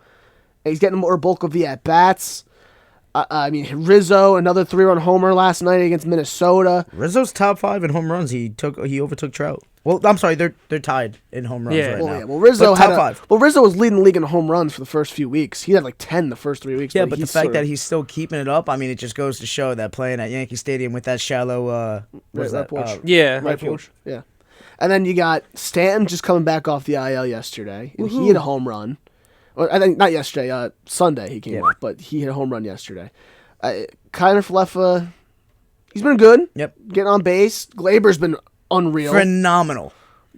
And he's getting more bulk of the at-bats. I mean, Rizzo, another 3-run homer last night against Minnesota. Rizzo's top 5 in home runs. He overtook Trout. Well, I'm sorry, they're tied in home runs right now. Yeah. Well, Rizzo top 5. Well, Rizzo was leading the league in home runs for the first few weeks. He had like 10 the first 3 weeks. Yeah, but the fact that he's still keeping it up, I mean, it just goes to show that playing at Yankee Stadium with that shallow, right porch. Right porch. Yeah. And then you got Stanton just coming back off the IL yesterday, and he hit a home run. I think not yesterday. Sunday he came up, but he hit a home run yesterday. Kiner Falefa, he's been good. Yep, getting on base. Glaber's been unreal, phenomenal,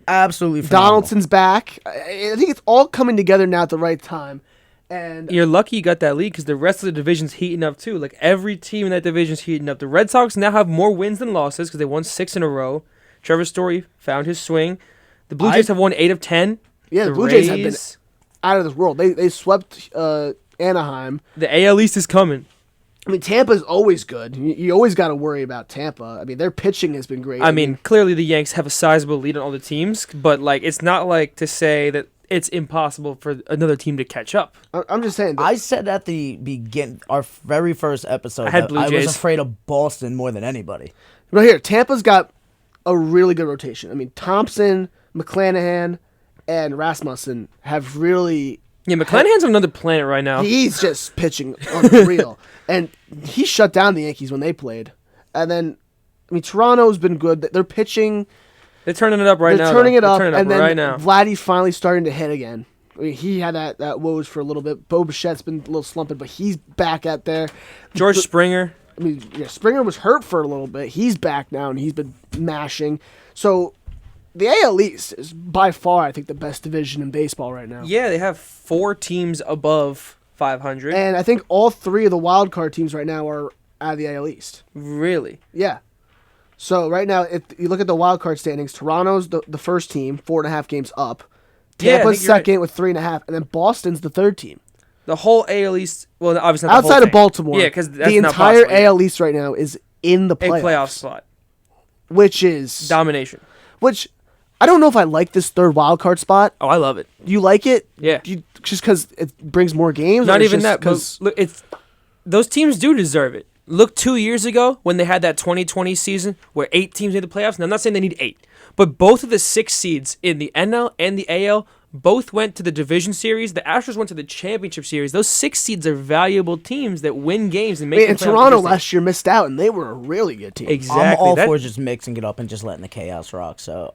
absolutely phenomenal. Donaldson's back. I think it's all coming together now at the right time. And you're lucky you got that lead because the rest of the division's heating up too. Like every team in that division's heating up. The Red Sox now have more wins than losses because they won 6 in a row. Trevor Story found his swing. The Blue Jays have won 8 of 10. Yeah, the Blue Jays have been out of this world. They swept Anaheim. The AL East is coming. I mean, Tampa's always good. You always got to worry about Tampa. I mean, their pitching has been great. I mean, clearly the Yanks have a sizable lead on all the teams, but like it's not like to say that it's impossible for another team to catch up. I'm just saying. I said at the beginning, our very first episode, I was afraid of Boston more than anybody. Right here, Tampa's got a really good rotation. I mean, Thompson, McClanahan, and Rasmussen have really... Yeah, McClanahan's on another planet right now. He's just pitching unreal. And he shut down the Yankees when they played. And then, I mean, Toronto's been good. They're pitching... They're turning it up right now. They're turning it up, and then right now. Vladdy's finally starting to hit again. I mean, he had that woes for a little bit. Bo Bichette's been a little slumping, but he's back out there. George Springer. I mean, yeah, Springer was hurt for a little bit. He's back now, and he's been mashing. So the AL East is by far, I think, the best division in baseball right now. Yeah, they have 4 teams above 500. And I think all 3 of the wild card teams right now are out of the AL East. Really? Yeah. So right now, if you look at the wild card standings, Toronto's the first team, 4.5 games up. Tampa's second with 3.5, and then Boston's the third team. The whole AL East, well, obviously not outside the whole of Baltimore. Yeah, because the entire AL East right now is in the playoffs. A playoff slot, which is domination. Which I don't know if I like this third wild card spot. Oh, I love it. You like it? Yeah. Just because it brings more games. Not even that. Because look, those teams do deserve it. Look 2 years ago when they had that 2020 season where 8 teams made the playoffs. Now, I'm not saying they need 8, but both of the 6 seeds in the NL and the AL both went to the division series. The Astros went to the championship series. Those 6 seeds are valuable teams that win games and make. And Toronto last year missed out, and they were a really good team. Exactly. I'm all for just mixing it up and just letting the chaos rock. So,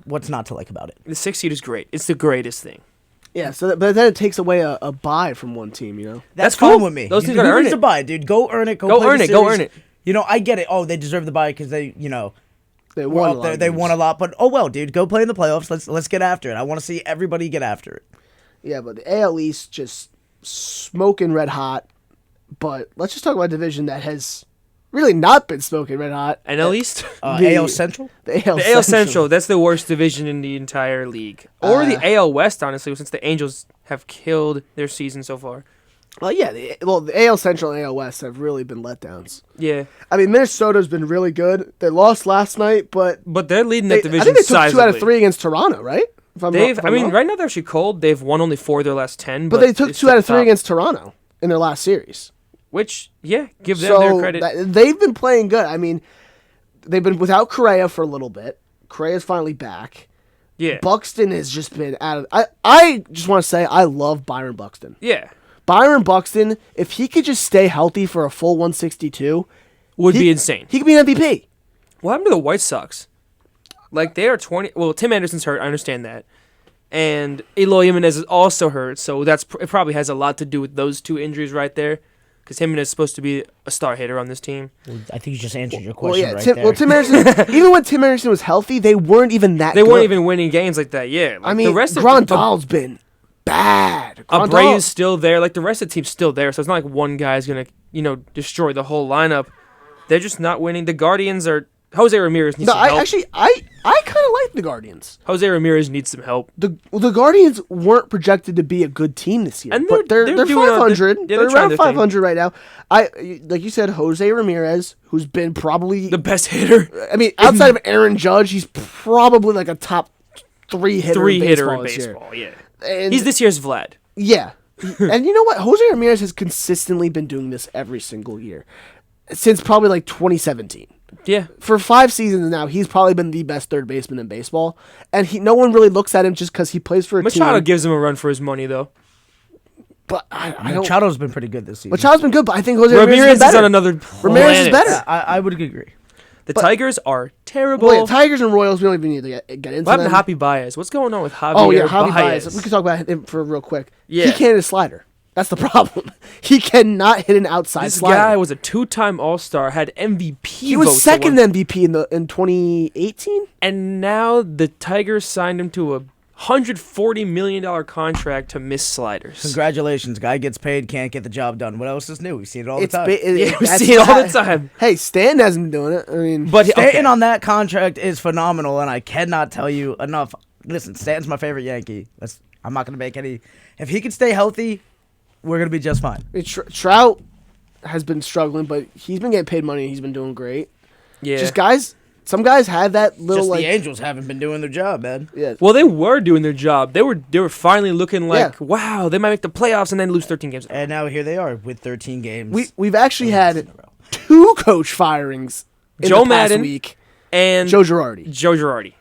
what's not to like about it? The 6 seed is great. It's the greatest thing. Yeah, but then it takes away a bye from one team, you know? That's cool fine with me. Those teams gotta earn it. A bye, dude. Go earn it. Go earn it. Go earn it. You know, I get it. Oh, they deserve the bye because they won a lot. They won a lot. But oh well, dude. Go play in the playoffs. Let's get after it. I want to see everybody get after it. Yeah, but the AL East just smoking red hot. But let's just talk about a division that has really not been smoking red hot. NL East? AL Central? The AL Central. That's the worst division in the entire league. Or the AL West, honestly, since the Angels have killed their season so far. Well, yeah. The AL Central and AL West have really been letdowns. Yeah. I mean, Minnesota's been really good. They lost last night, but they're leading that division. I think they took 2 out of 3 against Toronto, right? Right now they're actually cold. They've won only 4 of their last 10. But they took 2 out of 3 against Toronto in their last series. Which, yeah, give them their credit. They've been playing good. I mean, they've been without Correa for a little bit. Correa's finally back. Yeah. Buxton has just been out of... I just want to say I love Byron Buxton. Yeah. Byron Buxton, if he could just stay healthy for a full 162... Would be insane. He could be an MVP. What happened to the White Sox? Like, they are 20... Well, Tim Anderson's hurt. I understand that. And Eloy Jimenez is also hurt, so it probably has a lot to do with those two injuries right there. Because Jimenez is supposed to be a star hitter on this team. Well, I think you just answered your question Tim Anderson... even when Tim Anderson was healthy, they weren't even that good. They weren't even winning games like that, yeah. Like, I mean, the rest Grandal's been bad. Abreu is still there. Like, the rest of the team's still there, so it's not like one guy's going to, destroy the whole lineup. They're just not winning. The Guardians are... Jose Ramirez needs some help. I kind of like the Guardians. Jose Ramirez needs some help. The Guardians weren't projected to be a good team this year, And but they're 500. They're around 500 right now. Like you said, Jose Ramirez, who's been probably The best hitter. I mean, outside of Aaron Judge, he's probably like a top 3 hitter in baseball. Yeah. And He's this year's Vlad. yeah. And you know what? Jose Ramirez has consistently been doing this every single year since probably like 2017. Yeah. For 5 seasons now, he's probably been the best third baseman in baseball, and no one really looks at him just because he plays for a team. Machado gives him a run for his money, though. But I don't. Machado's been pretty good this season. Machado's been good, but I think Jose Ramirez is better. is on another planet. Ramirez is better. I would agree. The Tigers are terrible. Well, yeah, Tigers and Royals, we don't even need to get into What happened them. to Javi Baez? What's going on with Javier Oh yeah, Javi Baez? Baez. We can talk about him for real quick. Yeah. He can't hit a slider. That's the problem. He cannot hit an outside This slider. guy was a 2-time All-Star, had MVP He was votes second at one- MVP in 2018. and now the Tigers signed him to a $140 million contract to miss sliders. Congratulations, guy gets paid, can't get the job done. What else is new? We see it all the time. Yeah, we see it all the time. Hey, Stan hasn't been doing it. I mean, But Stanton on that contract is phenomenal, and I cannot tell you enough. Listen, Stanton's my favorite Yankee. I'm not going to make any. If he can stay healthy, we're going to be just fine. Trout has been struggling, but he's been getting paid money and he's been doing great. Yeah. Just guys, some guys had that little Just like. the Angels haven't been doing their job, man. Yeah. Well, they were doing their job. They were finally looking like, Yeah. wow, they might make the playoffs and then lose 13 games. And now here they are with 13 games. We've actually had 2 coach firings in Joe the past Madden week. And Joe Girardi. Joe Girardi.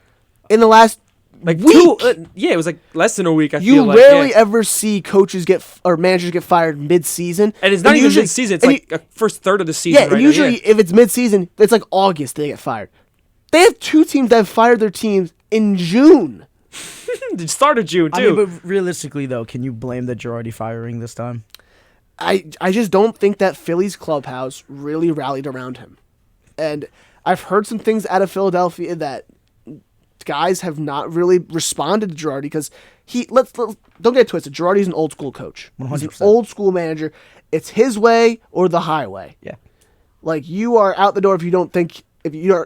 In the last Like week. yeah, it was like less than a week. I You feel like rarely yeah. ever see coaches or managers get fired mid-season. And it's not even usually- mid-season. It's and like a first third of the season. yeah, right and now, usually if it's mid-season, it's like August they get fired. They have 2 teams that have fired their teams in June. The start of June I too. mean, but realistically, though, can you blame the Girardi firing this time? I just don't think that Phillies clubhouse really rallied around him. And I've heard some things out of Philadelphia that guys have not really responded to Girardi because let's don't get twisted. Girardi's an old school coach. 100%. He's an old school manager. It's his way or the highway. Yeah. Like you are out the door if you're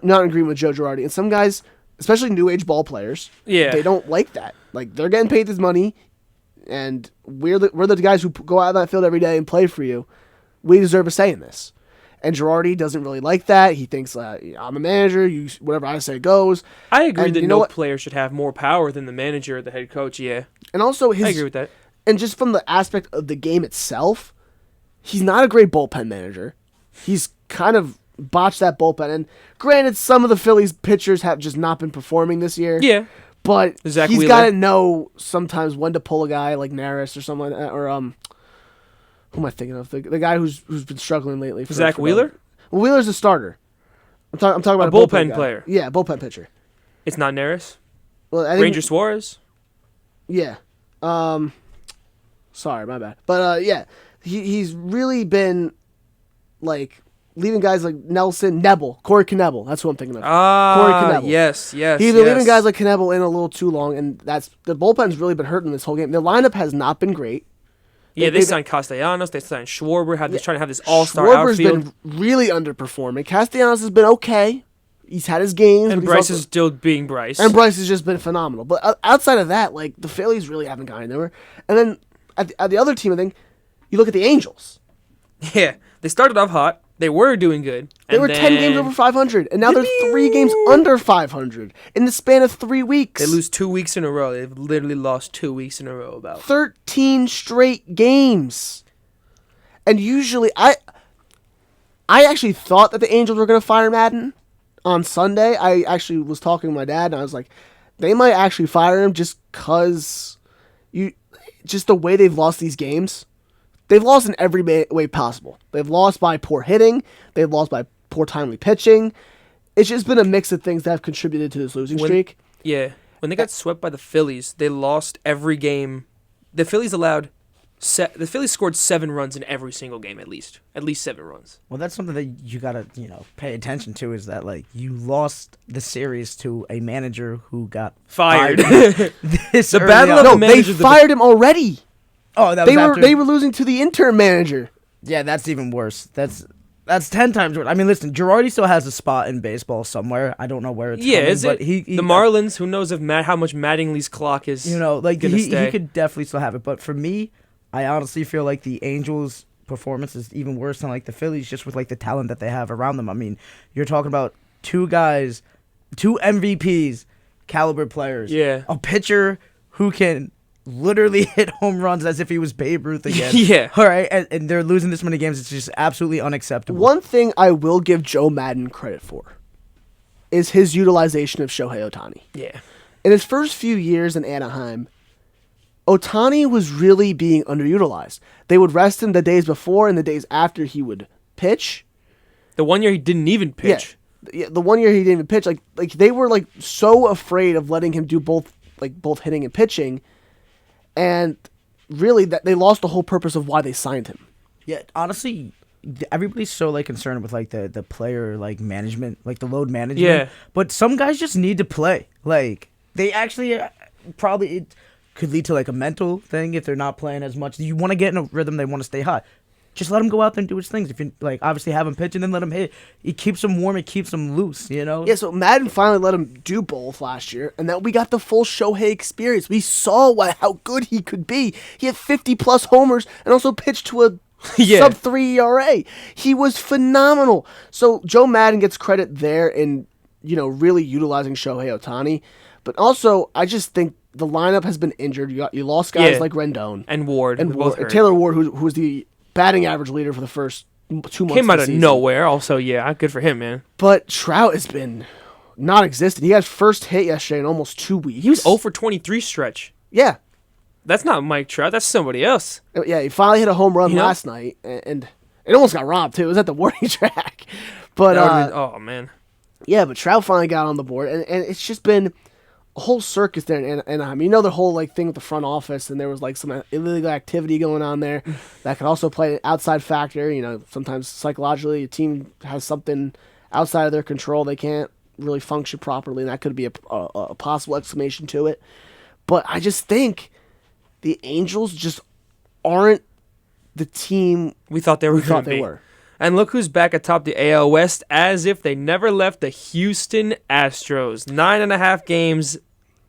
not in agreement with Joe Girardi. And some guys, especially new age ball players, Yeah. they don't like that. Like they're getting paid this money, and we're the guys who go out on that field every day and play for you. We deserve a say in this. And Girardi doesn't really like that. He thinks I'm a manager. Whatever I say goes. I agree and that you know no what? player should have more power than the manager or the head coach. Yeah, And also I agree with that. And just from the aspect of the game itself, he's not a great bullpen manager. He's kind of botched that bullpen. And granted, some of the Phillies pitchers have just not been performing this year. Yeah, But Zach he's Wheeler. got to know sometimes when to pull a guy like Naris or something like that. Or who am I thinking of? The guy who's been struggling lately. Zach Wheeler? Well, Wheeler's a starter. I'm talking about A a bullpen guy. player. Yeah, bullpen pitcher. it's not Neris. Well, I think, Ranger Suarez. Yeah. Sorry, my bad. But yeah, he's really been like leaving guys like Corey Knebel. That's who I'm thinking of. Corey Ah, Knebel. yes. He's been leaving guys like Knebel in a little too long, and the bullpen's really been hurting this whole game. The lineup has not been great. Yeah, they signed Castellanos. They signed Schwarber. Trying to have this all-star Schwarber's outfield. been really underperforming. Castellanos has been okay. He's had his games. And but he's Bryce also- is still being Bryce. And Bryce has just been phenomenal. But outside of that, like the Phillies really haven't gone anywhere. And then at the other team, I think you look at the Angels. Yeah, they started off hot. They were doing good. They were 10 games over 500, and now they're 3 games under 500 in the span of 3 weeks. They lose 2 weeks in a row. They've literally lost 2 weeks in a row. 13 straight games. And usually, I actually thought that the Angels were going to fire Madden. on Sunday, I actually was talking to my dad, and I was like, they might actually fire him just because just the way they've lost these games. They've lost in every way possible. They've lost by poor hitting. They've lost by poor timely pitching. It's just been a mix of things that have contributed to this losing streak. Yeah. When they got swept by the Phillies, they lost every game. The Phillies scored 7 runs in every single game, at least 7 runs. Well, that's something that you gotta pay attention to, is that like you lost the series to a manager who got Fired. This The early battle on. of No, the they managers. fired him already. Oh, that was after. They were losing to the interim manager. Yeah, that's even worse. That's 10 times worse. I mean, listen, Girardi still has a spot in baseball somewhere. I don't know where it's coming, is but it he the Marlins? Who knows if how much Mattingly's clock is? like gonna he stay. could definitely still have it. But for me, I honestly feel like the Angels' performance is even worse than like the Phillies, just with like the talent that they have around them. I mean, you're talking about 2 guys, 2 MVPs, caliber players. Yeah. A pitcher who can literally hit home runs as if he was Babe Ruth again. Yeah. All right, and they're losing this many games. It's just absolutely unacceptable. One thing I will give Joe Madden credit for is his utilization of Shohei Ohtani. Yeah. In his first few years in Anaheim, Ohtani was really being underutilized. They would rest him the days before and the days after he would pitch. The one year he didn't even pitch. Yeah, the one year he didn't even pitch, like they were like so afraid of letting him do both hitting and pitching, and really that they lost the whole purpose of why they signed him. Yeah, honestly, everybody's so like concerned with like the player like management, like the load management. Yeah. But some guys just need to play. Like they actually probably it could lead to like a mental thing if they're not playing as much. You want to get in a rhythm, they want to stay hot. Just let him go out there and do his things. If you like, obviously have him pitch and then let him hit. It keeps him warm. It keeps him loose. Yeah, so Madden finally let him do both last year, and then we got the full Shohei experience. We saw how good he could be. He had 50-plus homers and also pitched to a sub-3 ERA. He was phenomenal. So Joe Madden gets credit there in, really utilizing Shohei Ohtani. But also, I just think the lineup has been injured. You lost guys like Rendon. And Ward. And both hurt. Taylor Ward, who was the batting average leader for the first 2 months Came out of the of season. nowhere. Also, yeah, good for him, man. But Trout has been non-existent. He had first hit yesterday in almost 2 weeks. He was 0 for 23 stretch. Yeah. That's not Mike Trout. That's somebody else. Yeah, he finally hit a home run You know? last night, and it almost got robbed, too. It was at the warning track. But, That would've been- oh, man. yeah, but Trout finally got on the board, and it's just been a whole circus there in Anaheim. The whole thing with the front office, and there was some illegal activity going on there that could also play an outside factor. Sometimes psychologically a team has something outside of their control. They can't really function properly, and that could be a possible explanation to it. But I just think the Angels just aren't the team We thought they were we going thought to they be. were. And look who's back atop the AL West as if they never left the Houston Astros. 9.5 games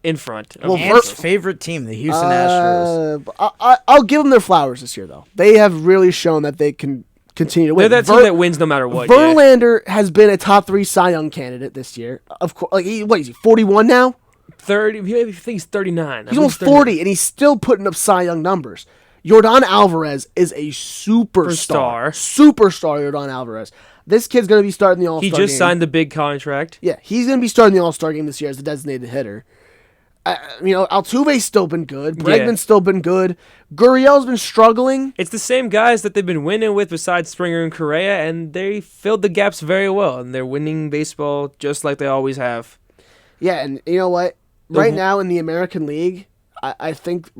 in front. Well, Ant's favorite team, the Houston Astros. I'll give them their flowers this year, though. They have really shown that they can continue to win. They're that team that wins no matter what. Yeah. Verlander has been a top 3 Cy Young candidate this year. Of course, what is he? 41 now. 30. I think he's 39. He's almost 40, and he's still putting up Cy Young numbers. Yordan Alvarez is a superstar. Superstar, Yordan Alvarez. This kid's going to be starting the All-Star game. He just signed the big contract. Yeah, he's going to be starting the All-Star game this year as the designated hitter. Altuve's still been good. Bregman's still been good. Gurriel's been struggling. It's the same guys that they've been winning with besides Springer and Correa, and they filled the gaps very well, and they're winning baseball just like they always have. Yeah, and you know what? Right now in the American League, I think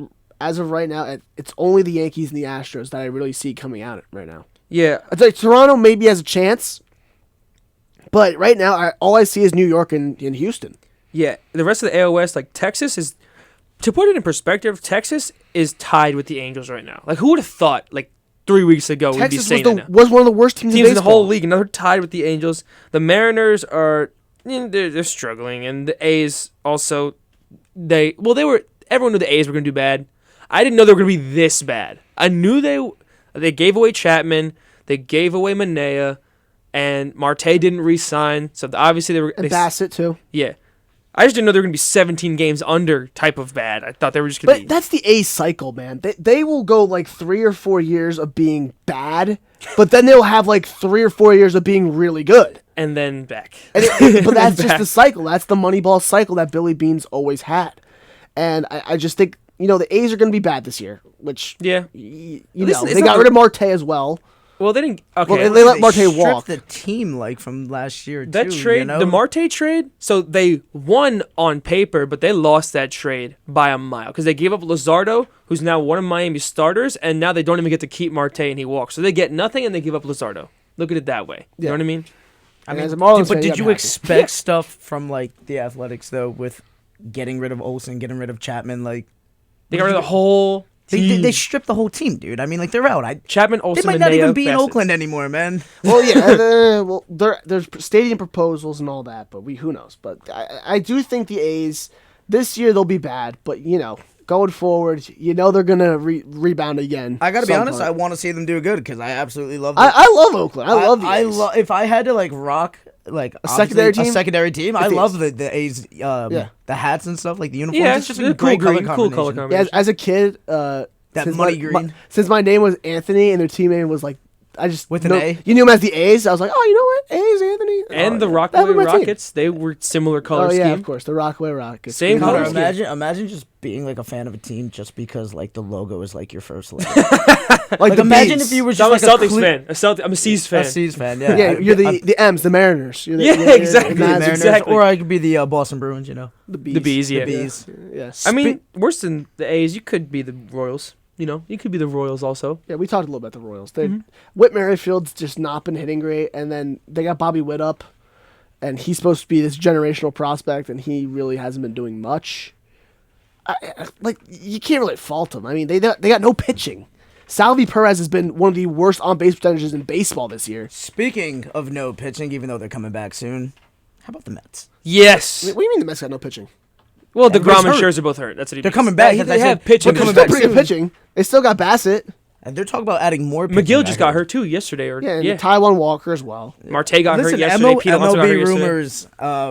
as of right now, it's only the Yankees and the Astros that I really see coming out right now. Yeah. I'd say Toronto maybe has a chance, but right now all I see is New York and Houston. Yeah, the rest of the AL West, like Texas is, to put it in perspective, Texas is tied with the Angels right now. Like, who would have thought, 3 weeks ago, we'd be Texas saying that now? was one of the worst teams in Teams in the baseball. whole league, and they're tied with the Angels. The Mariners are, they're struggling, and the A's also, everyone knew the A's were going to do bad. I didn't know they were going to be this bad. I knew they gave away Chapman, they gave away Manea, and Marte didn't re-sign, so obviously they were... And Bassett, too. Yeah. I just didn't know they were going to be 17 games under type of bad. I thought they were just going to be... But that's the A's cycle, man. They will go 3 or 4 years of being bad, but then they'll have 3 or 4 years of being really good. and then back. But that's just the cycle. That's the Moneyball cycle that Billy Beane's always had. And I just think, the A's are going to be bad this year, which, they got rid of Marte as well. Well, they didn't. Okay, well, they let Marte walk. The team from last year. That trade, the Marte trade. So they won on paper, but they lost that trade by a mile because they gave up Luzardo, who's now one of Miami's starters, and now they don't even get to keep Marte, and he walks. So they get nothing, and they give up Luzardo. Look at it that way. You know what I mean? But did you expect stuff from the Athletics though, with getting rid of Olsen, getting rid of Chapman? They got rid of the whole. They stripped the whole team, dude. I mean, they're out. Chapman, Olsen, they might not even be in Oakland anymore, man. Well, yeah. There's stadium proposals and all that, but who knows? But I do think the A's this year they'll be bad, but going forward, they're gonna rebound again. I gotta be honest. I want to see them do good because I absolutely love. I love Oakland. I love the A's. If I had to rock a secondary team, I love the A's. The hats and stuff, the uniforms. Yeah, it's just a great color combination. Yeah, as a kid, that money green. Since my name was Anthony and their team name was I just with an A. You knew him as the A's. I was like, oh, you know what? A's, Anthony. And the Rockaway Rockets, they were similar color scheme. Oh yeah, of course, the Rockaway Rockets. Same color scheme. Imagine just being a fan of a team just because the logo is your first letter. Imagine if you were just a Celtics fan. I'm a C's fan. A C's fan, yeah. Yeah, you're the M's, the Mariners. Exactly. Exactly. Or I could be the Boston Bruins. The Bees. The Bees, yeah. The Bees. Yeah. I mean, worse than the A's, you could be the Royals. You could be the Royals also. Yeah, we talked a little about the Royals. Whit Merrifield's just not been hitting great, and then they got Bobby Witt up, and he's supposed to be this generational prospect, and he really hasn't been doing much. You can't really fault him. I mean, they got no pitching. Salvi Perez has been one of the worst on-base percentages in baseball this year. Speaking of no pitching, even though they're coming back soon, how about the Mets? Yes. What do you mean the Mets got no pitching? Well, DeGrom and Scherzer both hurt. That's what he They're means. coming back. They have pitching. They're still pretty good pitching. They still got Bassett. And they're talking about adding more pitching. McGill just got hurt too yesterday. And Taiwan Walker as well. Marte got hurt yesterday. MLB Rumors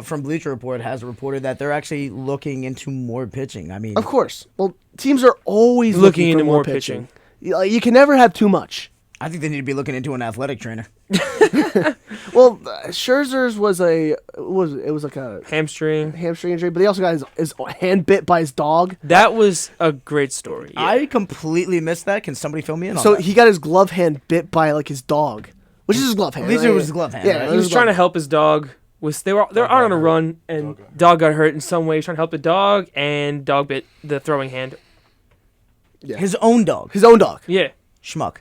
from Bleacher Report has reported that they're actually looking into more pitching. I mean, of course. Well, teams are always looking into more pitching. You can never have too much. I think they need to be looking into an athletic trainer. Well, Scherzer's was a hamstring injury, but he also got his hand bit by his dog. That was a great story. Yeah. I completely missed that. Can somebody fill me in on that? So he got his glove hand bit by his dog, which is his glove hand. At least it was his glove hand. Yeah, right? He was trying to help his dog. They were out on a run, and dog got hurt in some way. He was trying to help the dog, and dog bit the throwing hand. Yeah. His own dog. Yeah. Schmuck.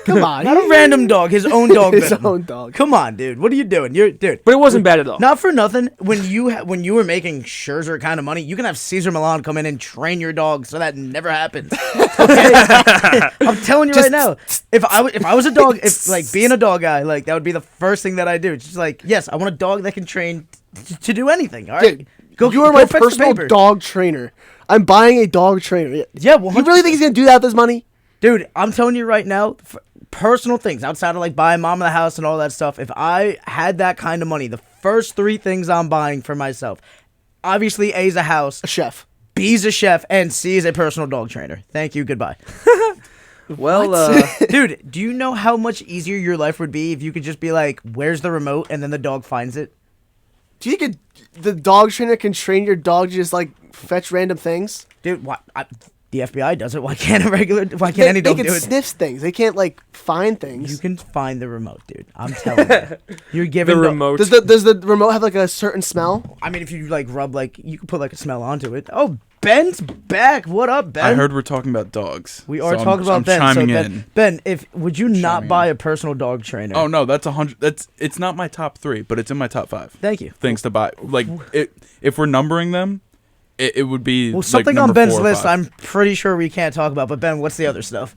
Come on, not a random dog. His own dog. His own dog. Come on, dude. What are you doing? Dude. But it wasn't bad at all. Not for nothing. When you were making Scherzer kind of money, you can have Cesar Millan come in and train your dog, so that never happens. Okay? I'm telling you right now. If I was a dog, being a dog guy, that would be the first thing that I do. It's just yes, I want a dog that can train to do anything. All right. You are my personal dog trainer. I'm buying a dog trainer. Yeah. 100%. You really think he's gonna do that with his money? Dude, I'm telling you right now, personal things outside of buying mom the house and all that stuff. If I had that kind of money, the first 3 things I'm buying for myself, obviously A's a house, a chef, B's a chef, and C is a personal dog trainer. Thank you. Goodbye. Well, dude, do you know how much easier your life would be if you could just be where's the remote, and then the dog finds it? Do you think the dog trainer can train your dog to just fetch random things? Dude, what? The FBI does it. Why can't any dog do it? They can sniff things. They can't find things. You can find the remote, dude. I'm telling you. You're giving the remote. Does the remote have a certain smell? I mean, if you rub you can put a smell onto it. Oh, Ben's back. What up, Ben? I heard we're talking about dogs. We are talking about Ben. Chiming so in. Ben, would you not buy a personal dog trainer? Oh no, that's 100. It's not my top 3, but it's in my top 5. Thank you. Things to buy. If we're numbering them. It would be something on Ben's list. I'm pretty sure we can't talk about. But Ben, what's the other stuff?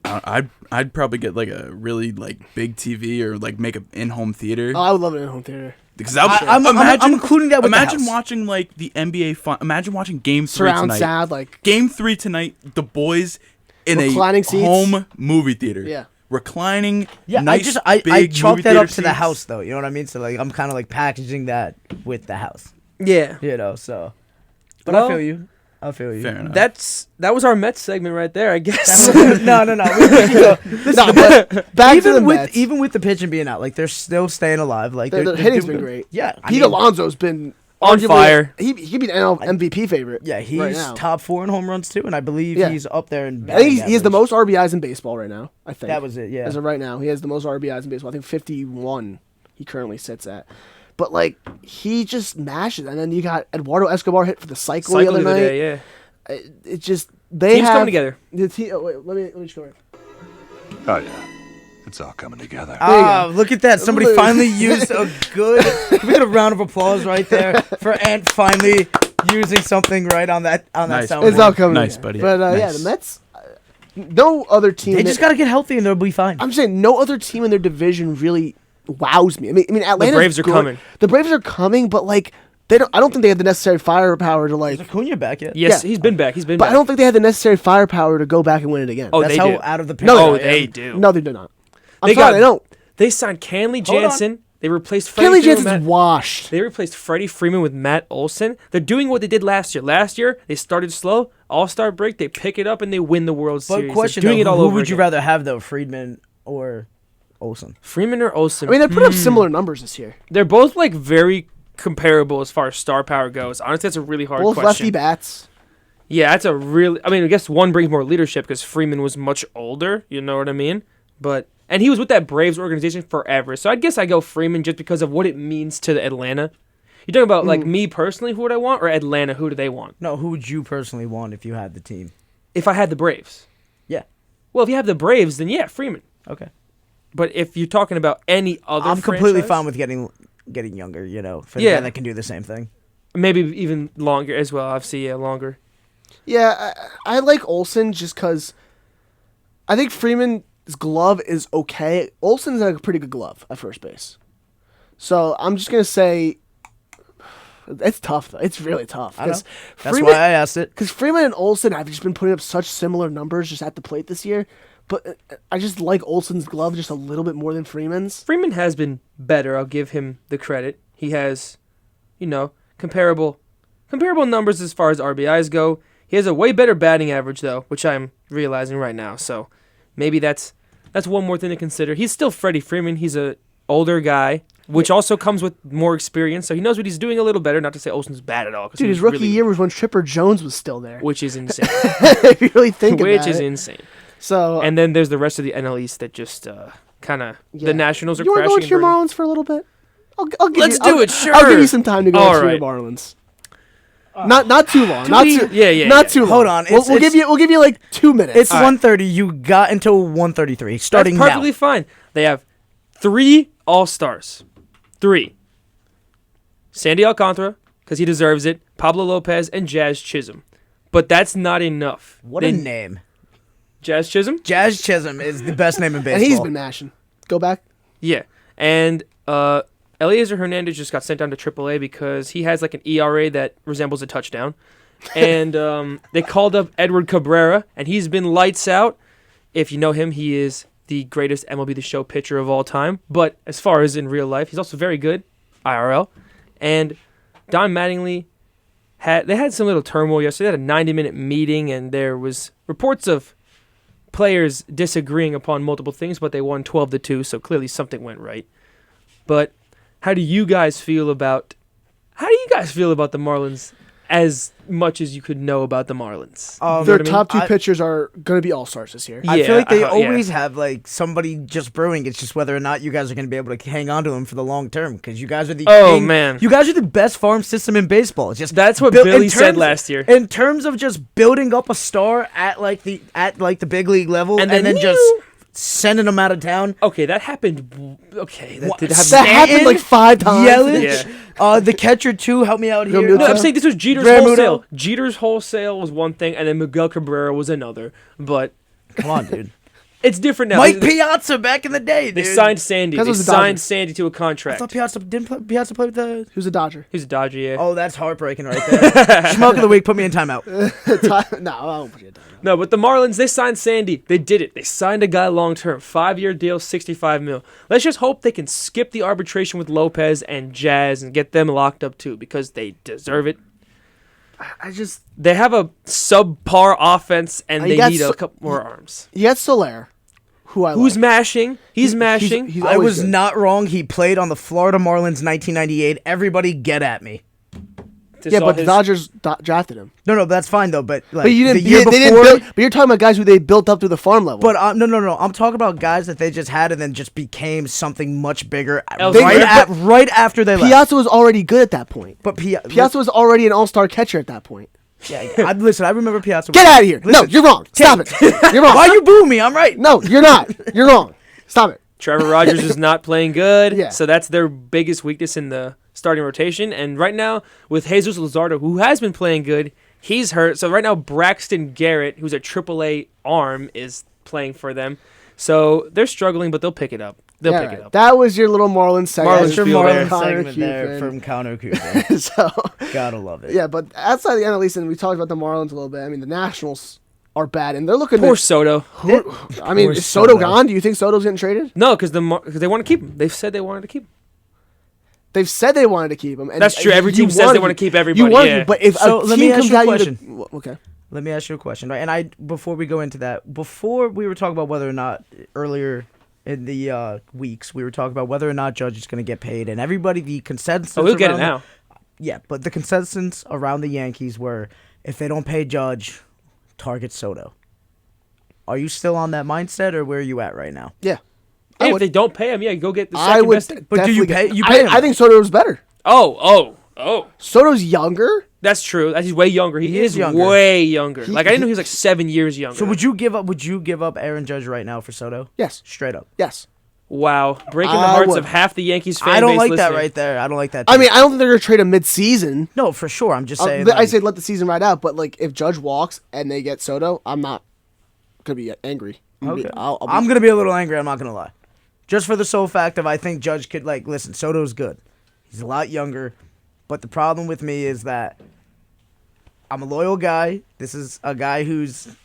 I'd probably get a really big TV or make an in-home theater. Oh, I would love an in-home theater. Because I'm including that with imagine the house. watching the NBA. Imagine watching Game 3 Surround tonight. sound Game 3 tonight. The boys in reclining a seats. home movie theater. Yeah. Reclining. Yeah, nice, I chalk that up to seats. the house though. You know what I mean? So I'm kind of packaging that with the house. Yeah. So. But well, I feel you. I feel you. Fair enough. That was our Mets segment right there, I guess. No. Back to the Mets. Even with the pitching being out, like they're still staying alive. Like The they're hitting's doing been good. great. Yeah, Pete Alonso's been On arguably- fire. He could be an NL MVP favorite. Yeah, he's right now. top 4 in home runs too, and I believe Yeah. he's up there in. I think batting he has the average. most RBIs in baseball right now. I think That was it. Yeah. As of right now, he has the most RBIs in baseball. I think 51. He currently sits at. But like he just mashes, and then you got Eduardo Escobar hit for the cycle the other night. Day, yeah. It just they Teams have coming together. The team. Oh, wait, let me just go. Oh, yeah. It's all coming together. Look at that! Somebody finally used a good. Can we get a round of applause right there for Ant finally using something right on that Nice. soundboard. It's all coming. Nice, together. buddy. But yeah, Nice. the Mets. No other team. They just got to get healthy and they'll be fine. I'm saying no other team in their division really wows me. I mean, Atlanta's Braves are good. coming. The Braves are coming, but like they don't. I don't think they have the necessary firepower to like. Is Acuna back yet? Yes, Yeah. he's been back. He's been But back. I don't think they have the necessary firepower to go back and win it again. Oh, That's they how do. out of the No, picture Oh, I they am. do. no, they do not. I'm They sorry, got- they don't. They signed Kenley Hold on. Jansen. They replaced Freddie Kelly Freeman with Jansen's Matt- washed. They replaced Freddie Freeman with Matt Olson. They're doing what they did last year. Last year, they started slow. All-Star break, they pick it up, and they win the World But Series. question They're doing though, it all who over would you again. rather have though, Friedman or Olsen? Freeman or Olson? I mean, they put up similar numbers this year. They're both like very comparable as far as star power goes. Honestly, that's a really hard Both question. lefty bats. Yeah, that's a really. I mean, I guess one brings more leadership because Freeman was much older. You know what I mean? And he was with that Braves organization forever. So I guess I go Freeman just because of what it means to Atlanta. You talking about like me personally, who would I want, or Atlanta, who do they want? No, who would you personally want if you had the team? If I had the Braves, Yeah. well, if you have the Braves, then yeah, Freeman. Okay. But if you're talking about any other, I'm completely franchise, fine with getting younger. You know, for Yeah. a guy that can do the same thing. maybe even longer as well. Obviously, yeah, longer. Yeah, I like Olsen just because I think Freeman's glove is okay. Olsen's a pretty good glove at first base. So I'm just going to say it's tough, though. It's really tough. I know. 'Cause That's why I asked it. Because Freeman and Olsen have just been putting up such similar numbers just at the plate this year. But I just like Olsen's glove just a little bit more than Freeman's. Freeman has been better. I'll give him the credit. He has, comparable numbers as far as RBIs go. He has a way better batting average though, which I'm realizing right now. So maybe that's one more thing to consider. He's still Freddie Freeman. He's a older guy, which also comes with more experience. So he knows what he's doing a little better. Not to say Olsen's bad at all. 'Cause Dude, he his was rookie really year was when Chipper Jones was still there. which is insane. If you really think which about is it. insane. So, And then there's the rest of the NL East that just kind of yeah. the Nationals are You want to crashing. go with your and burning. Marlins for a little bit? I'll give Let's you, do it, sure. I'll give you some time to go All through right. your Marlins. Not too long. Not we- too. Yeah. Not too long. Hold on, We'll, it's- we'll give you. We'll give you like 2 minutes. It's All right. 1:30. You got until 1:33. Starting That's perfectly now. fine. They have 3 All-Stars. 3. Sandy Alcantara, because he deserves it, Pablo Lopez, and Jazz Chisholm. But that's not enough. What They- a name! Jazz Chisholm? Jazz Chisholm is the best name in baseball. and he's been mashing. Go back. Yeah. And Eliezer Hernandez just got sent down to AAA because he has like an ERA that resembles a touchdown. And they called up Edward Cabrera, and he's been lights out. If you know him, he is the greatest MLB The Show pitcher of all time. But as far as in real life, he's also very good, IRL. And Don Mattingly had some little turmoil yesterday. They had a 90-minute meeting, and there was reports of players disagreeing upon multiple things, but they won 12-2, so clearly something went right. But how do you guys feel about the Marlins as much as you could know about the Marlins? Um, Their what I mean? top 2 I- pitchers are going to be all-stars this year. I Yeah, feel like they yeah. always have like somebody just brewing. It's just whether or not you guys are going to be able to hang on to them for the long term because you guys are the Man. You guys are the best farm system in baseball. It's just That's what built- in Billy said terms- last year. In terms of just building up a star at the big league level And and then then just sending them out of town. Okay, that happened. Okay, that What- did That happen. Stanton, happened like 5 times. Yelich, the catcher too. Help me out here. Realmuto. No, I'm saying this was Jeter's Realmuto. wholesale. Jeter's wholesale was one thing, and then Miguel Cabrera was another. But Come on, dude. it's different now. Mike Piazza back in the day, They dude. signed Sandy. That They was the signed Dodgers. Sandy to a I contract. thought Piazza play with the. Who's a Dodger? He's a Dodger, yeah. Oh, that's heartbreaking right there. Schmuck of the week. Put me in timeout. No, I won't put you down. No, but the Marlins, they signed Sandy. They did it. They signed a guy long-term. 5-year deal, $65 million. Let's just hope they can skip the arbitration with Lopez and Jazz and get them locked up too because they deserve it. They have a subpar offense, and You they got need a couple more arms. You got Soler, Who's like. mashing? He's mashing. He's I always was good. not wrong. He played on the Florida Marlins 1998. Everybody get at me. Yeah, but the Dodgers drafted him. No, that's fine though. But like But you didn't. the year They didn't before. build, but you're talking about guys who they built up through the farm level. But no. I'm talking about guys that they just had and then just became something much bigger Elsewhere. right after they left. Piazza was already good at that point. But Piazza was already an all-star catcher at that point. yeah, listen, I remember Piazza. Get out of here! No, Listen, you're wrong. Stop it. You're wrong. Why you boo me? I'm right. No, you're not. You're wrong. Stop it. Trevor Rogers is not playing good, Yeah. so that's their biggest weakness in the starting rotation. And right now, with Jesus Luzardo, who has been playing good, he's hurt. So right now, Braxton Garrett, who's a AAA arm, is playing for them. So they're struggling, but they'll pick it up. They'll Yeah, pick right. it up. That was your little Marlins segment. Marlins Your feel Marlins there. Connor segment there Cupid. from Connor Cooper. So, Gotta love it. yeah, but outside the NL East, and we talked about the Marlins a little bit. I mean, the Nationals are bad, and they're looking. Poor Soto. I mean, Poor is Soto Soto. gone? Do you think Soto's getting traded? No, because they want to keep him. They've said they wanted to keep him. They've said they wanted to keep him. And That's true. Every you team says wanted they want to keep everybody. You want yeah. to, but if So, a let team me ask comes you a out, question. okay. Let me ask you a question, right? And before we go into that, before we were talking about whether or not earlier in the weeks we were talking about whether or not Judge is going to get paid, and everybody the consensus. Oh, we'll get it around now. Yeah, but the consensus around the Yankees were if they don't pay Judge, target Soto. Are you still on that mindset, or where are you at right now? Yeah. Hey, if would- they don't pay him, yeah, go get the I second would. best thing. But do you definitely pay- you I- pay him? I think Soto's better. Oh. Soto's younger. That's true. He's way younger. He is younger. way younger. I didn't know he was like 7 years younger. So would you give up Aaron Judge right now for Soto? Yes. Straight up. Yes. Wow, breaking the I hearts would. of half the Yankees fan I don't base like that listening. right there. I don't like that. I mean, I don't think they're gonna trade him mid-season. no, for sure. I'm just saying. I say let the season ride out. But like, if Judge walks and they get Soto, I'm not gonna be angry. Okay. I'll be, I'm going to be a little angry. I'm not going to lie. Just for the sole fact of I think Judge could, listen, Soto's good. He's a lot younger. But the problem with me is that I'm a loyal guy. This is a guy who's,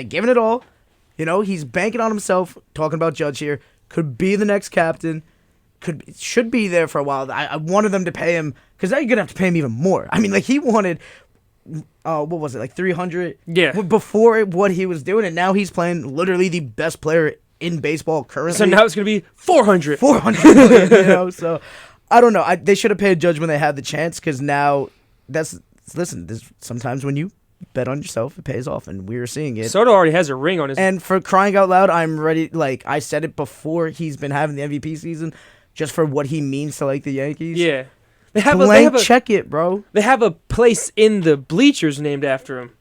giving it all. You know, he's banking on himself, talking about Judge here. Could be the next captain. Should be there for a while. I wanted them to pay him, because now you're going to have to pay him even more. I mean, he wanted... what was it, 300? Yeah. Before what he was doing, and now he's playing literally the best player in baseball currently. So now it's going to be 400. 400 million, you know? So, I don't know. They should have paid Judge when they had the chance, because now sometimes when you bet on yourself, it pays off, and we're seeing it. Soto already has a ring on his... And for crying out loud, I'm ready. I said it before he's been having the MVP season, just for what he means to, the Yankees. yeah. They have Check it, bro. They have a place in the bleachers named after him.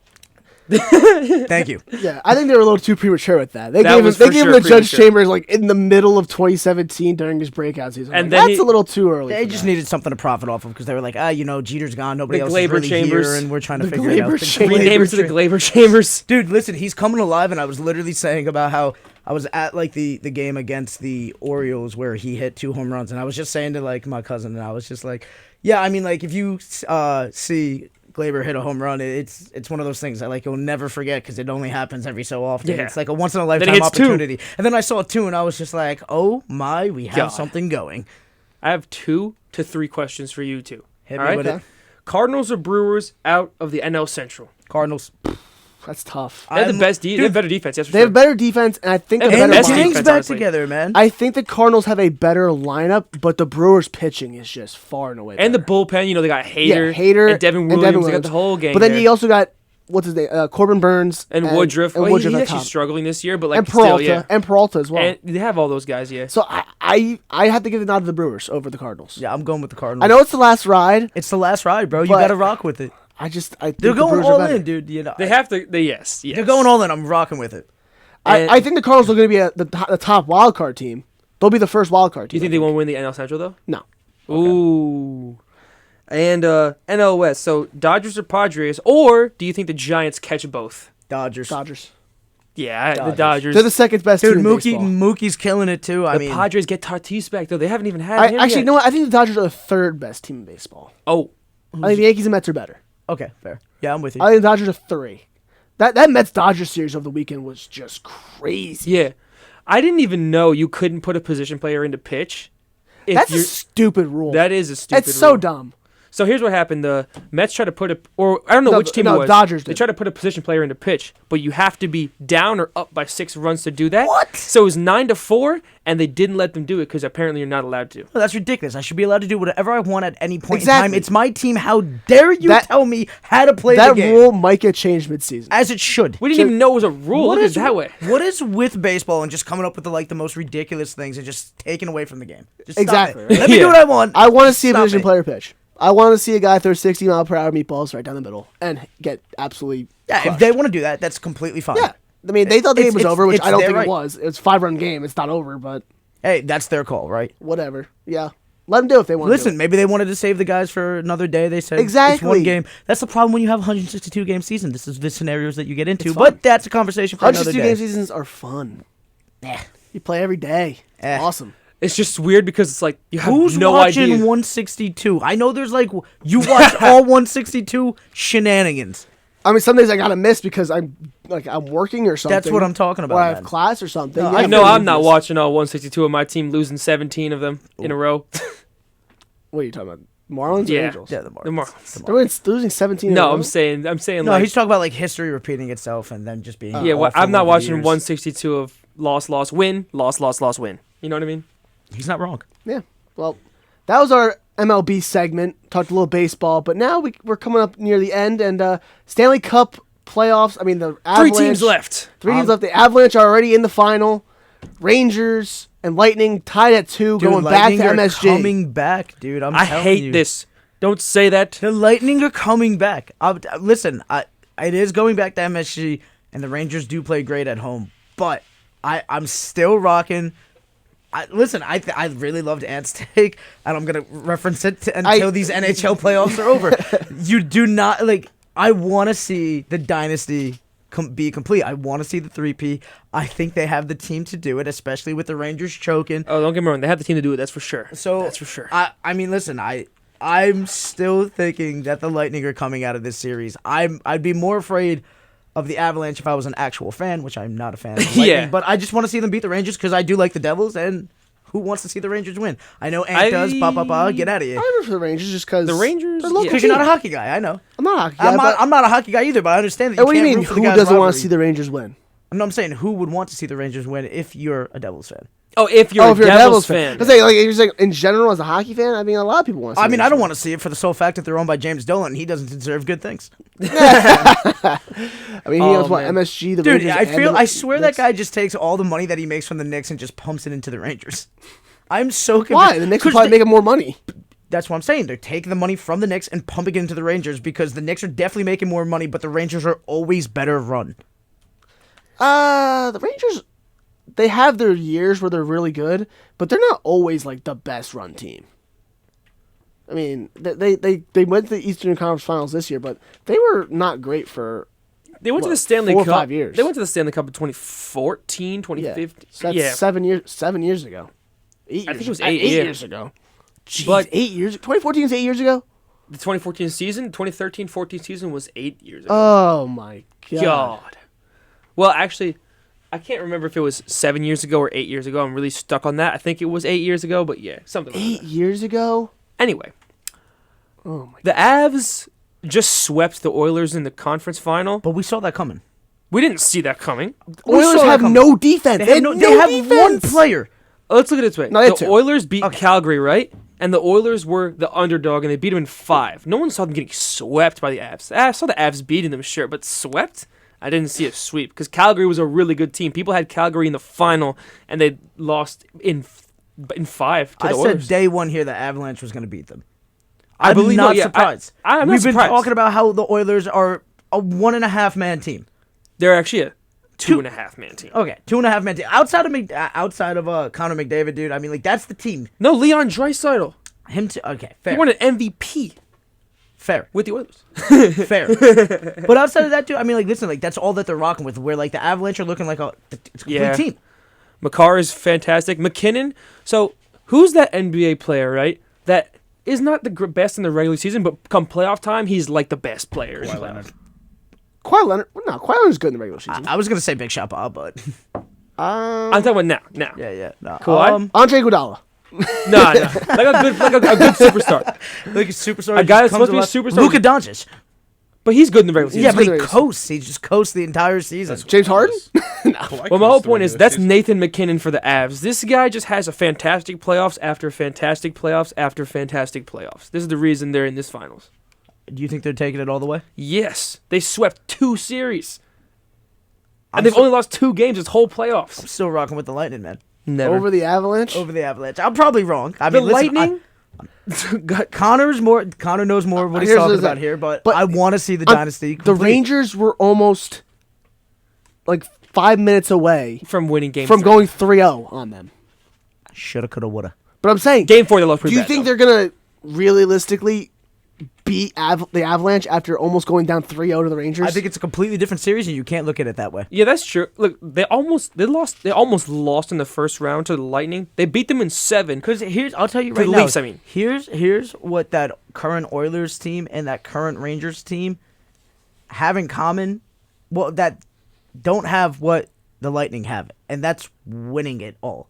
Thank you. Yeah, I think they were a little too premature with that. They That gave was him, for they gave sure him the Judge premature. Chambers in the middle of 2017 during his breakout season. And And then that's a little too early. They for just that. needed something to profit off of, because they were like, Jeter's gone, nobody The else Glaber is really Chambers. here, and we're trying to The figure it out. Glaber The Chambers. Rename it to the Glaber Chambers. Dude, listen, he's coming alive, and I was literally saying about how I was at the game against the Orioles where he hit 2 home runs, and I was just saying to my cousin, and I was just like, yeah, I mean, if you see Glaber hit a home run, it's one of those things that you'll never forget, because it only happens every so often. Yeah. It's like a once in a Then he lifetime hits 2. opportunity. And then I saw 2, and I was just like, oh my, we have God. something going. I have 2 to 3 questions for you two. Hit All me right? with it. Cardinals or Brewers out of the NL Central? Cardinals. That's tough. They have the I'm- best they dude, have better defense. That's for They sure. have better defense, and I think They they're have And better. best the line. Kings defense, back honestly. together, man. I think the Cardinals have a better lineup, but the Brewers' pitching is just far and away. And the better. bullpen, they got Hader, Hader and Devin Williams. They got the whole game. But then there. you also got what's his name, Corbin Burns and Woodruff. and Well, Woodruff he's at actually top. struggling this year, but and still, Peralta yeah. and Peralta as well. And they have all those guys, yeah. So I have to give the nod to the Brewers over the Cardinals. Yeah, I'm going with the Cardinals. I know it's the last ride. It's the last ride, bro. You But- got to rock with it. I think They're the going Brewers are all better. in, dude. You know, They have to. Yes. they're going all in. I'm rocking with it. I think the Cardinals are going to be the top wild card team. They'll be the first wild card Do you team. think they won't win the NL Central though? No. Ooh. And NL West. So Dodgers or Padres, or do you think the Giants catch both? Dodgers. Dodgers. Yeah, the Dodgers. Dodgers. They're the second best Dude, team in baseball. Mookie's killing it too. I The mean, Padres get Tatis back though. They haven't even had him Actually, yet. you know what? I think the Dodgers are the third best team in baseball. Oh, I think the Yankees and Mets are better. okay, fair. Yeah, I'm with you. I think the Dodgers are 3. That Mets Dodgers series over the weekend was just crazy. yeah. I didn't even know you couldn't put a position player into pitch. If That's a you're- stupid rule. That is a stupid It's so rule. dumb. So here's what happened. The Mets tried to put I don't know which team it was. Dodgers did. They tried to put a position player into pitch, but you have to be down or up by 6 runs to do that. What? So it was 9-4, and they didn't let them do it because apparently you're not allowed to. Well, that's ridiculous. I should be allowed to do whatever I want at any point in Exactly. time. It's my team. How dare you tell me how to play the game? That rule might get changed midseason. As it should. We didn't even know it was a rule. Look at it that way. What is with baseball and just coming up with the most ridiculous things and just taking away from the game? Just stop Exactly. it. Let me do what I want. I want to see a Stop position it. player pitch. I want to see a guy throw 60-mile-per-hour meatballs right down the middle and get absolutely Yeah, crushed. if they want to do that, that's completely fine. Yeah. I mean, they thought the game was over, which it's I don't their think right. it was. It's a 5-run game. It's not over, but Hey, that's their call, right? whatever. Yeah. Let them do it if they want to. Listen, maybe they wanted to save the guys for another day. They said it's Exactly. one game. That's the problem when you have a 162-game season. This is the scenarios that you get into. It's fun. But that's a conversation for another 162 day. game seasons are fun. Eh. You play every day. Eh. Awesome. It's just weird because it's like you have Who's no watching idea. 162? I know there's you watch all 162 shenanigans. I mean, some days I gotta miss because I'm working or something. That's what I'm talking about, Or I have man. class or something. No, Yeah, I No, feel I'm you. not watching all 162 of my team losing 17 of them in a row. What are you talking about? Marlins or Yeah. Angels? Yeah, The Marlins. They're losing 17. in a No, row? I'm saying No, like he's talking about history repeating itself and then just being. yeah. Well, awful I'm not over the watching years. 162 of loss, win, loss, win. You know what I mean? He's not wrong. Yeah. Well, that was our MLB segment. Talked a little baseball, but now we're coming up near the end and Stanley Cup playoffs. I mean, the Avalanche. 3 teams left. 3 teams left. The Avalanche are already in the final. Rangers and Lightning tied at 2, Dude, going Lightning back to are MSG. coming back, dude. I hate you. this. Don't say that. The Lightning are coming back. Listen, it is going back to MSG, and the Rangers do play great at home. But I'm still rocking. I really loved Ant's take, and I'm gonna reference it until these NHL playoffs are over. You do not I want to see the dynasty be complete. I want to see the 3P. I think they have the team to do it, especially with the Rangers choking. Oh, don't get me wrong. They have the team to do it. That's for sure. So that's for sure. I mean, listen, I'm still thinking that the Lightning are coming out of this series. I'd be more afraid of the Avalanche if I was an actual fan, which I'm not a fan of the Lightning, Yeah. but I just want to see them beat the Rangers because I do like the Devils, and who wants to see the Rangers win? I know Ant does. Get out of here. I root for the Rangers just because The Rangers? they're local Because team. you're not a hockey guy. I know. I'm not a hockey guy. I'm not a hockey guy either, but I understand that And you what do you can't mean? root for the Who guy's doesn't want rivalry. to see the Rangers win? I'm saying who would want to see the Rangers win if you're a Devils fan. Oh, if you're a Devils fan. I say, if you're saying in general as a hockey fan, I mean, a lot of people want to see I mean, the I don't Rangers want to see it for the sole fact that they're owned by James Dolan, and he doesn't deserve good things. win. I mean, he Oh, knows what man. MSG, the Dude, Rangers. I swear that Knicks. guy just takes all the money that he makes from the Knicks and just pumps it into the Rangers. I'm so convinced. Why? The Knicks will probably make more money. That's what I'm saying. They're taking the money from the Knicks and pumping it into the Rangers because the Knicks are definitely making more money, but the Rangers are always better run. The Rangers, they have their years where they're really good, but they're not always like the best run team. I mean, they went to the Eastern Conference Finals this year, but they were not great for. They went to What, the Stanley 4 or Cup. 5 years. They went to the Stanley Cup in 2014, 2015. So that's 7 years ago. 8 years. I think it was 8 8 years ago. Jeez, But- 8 years. 2014 is 8 years ago. The 2014 season, 2013-14 season was 8 years ago. Oh my god. God. Well, actually, I can't remember if it was 7 years ago or 8 years ago. I'm really stuck on that. I think it was 8 years ago, but yeah, something like 8 that. years ago. Anyway, Oh my. the Avs just swept the Oilers in the conference final. But we saw that coming. We didn't see that coming. Oilers saw that have coming. no defense. They have, one player. Let's look at it this way. No, they had The two. Oilers beat Calgary, right? And the Oilers were the underdog, and they beat them in 5. No one saw them getting swept by the Avs. I saw the Avs beating them, sure, but swept? I didn't see a sweep because Calgary was a really good team. People had Calgary in the final, and they lost in 5 to I the Oilers. said day one here that Avalanche was going to beat them. I I'm believe- no, not yeah, surprised. I'm not We've been surprised. talking about how the Oilers are a 1.5 man team. They're actually a 2.5 man team. Okay, 2.5 man team. Outside of Connor McDavid, dude. I mean, that's the team. No, Leon Draisaitl. Him too. Okay, He fair. won an MVP Fair. with the Oilers. Fair. But outside of that, dude, I mean, listen, that's all that they're rocking with. Where the Avalanche are looking like it's a complete Yeah. team. Makar is fantastic. McKinnon. So who's that NBA player, right? That is not the best in the regular season, but come playoff time, he's like the best player. in the playoffs. Kawhi Leonard. No, Kawhi Leonard's good in the regular season. I was gonna say Big Shot Bob, but I'm talking about now. yeah, no. Kawhi? Andre Iguodala. Nah, like a good superstar. Like a superstar. A guy that's supposed to be a superstar. Luka Doncic. But he's good in the regular season. Yeah, but he regular coasts. He just coasts the entire season. James Harden? Well, my whole point is that's Nathan McKinnon for the Avs. This guy just has a fantastic playoffs after fantastic playoffs after fantastic playoffs. This is the reason they're in this finals. Do you think they're taking it all the way? Yes, they swept 2 series, and they've only lost 2 games this whole playoffs. I'm still rocking with the Lightning, man. Never Over the Avalanche? Over the Avalanche. I'm probably wrong. I the mean, listen, Lightning. Connor knows more of what he's Here's talking the about thing. here, but But I want to see the dynasty The complete. Rangers were almost like 5 minutes away from winning game from 3. going 3-0 on them. Shoulda, coulda, woulda. But I'm saying, Game 4 they lost do pretty you bad, think though. they're going to realistically beat the Avalanche after almost going down 3-0 to the Rangers? I think it's a completely different series, and you can't look at it that way. Yeah, that's true. Look, they almost lost in the first round to the Lightning. They beat them in 7. Because I'll tell you To right the now. Leafs, I mean. Here's what that current Oilers team and that current Rangers team have in common. Well, that don't have what the Lightning have, and that's winning it all.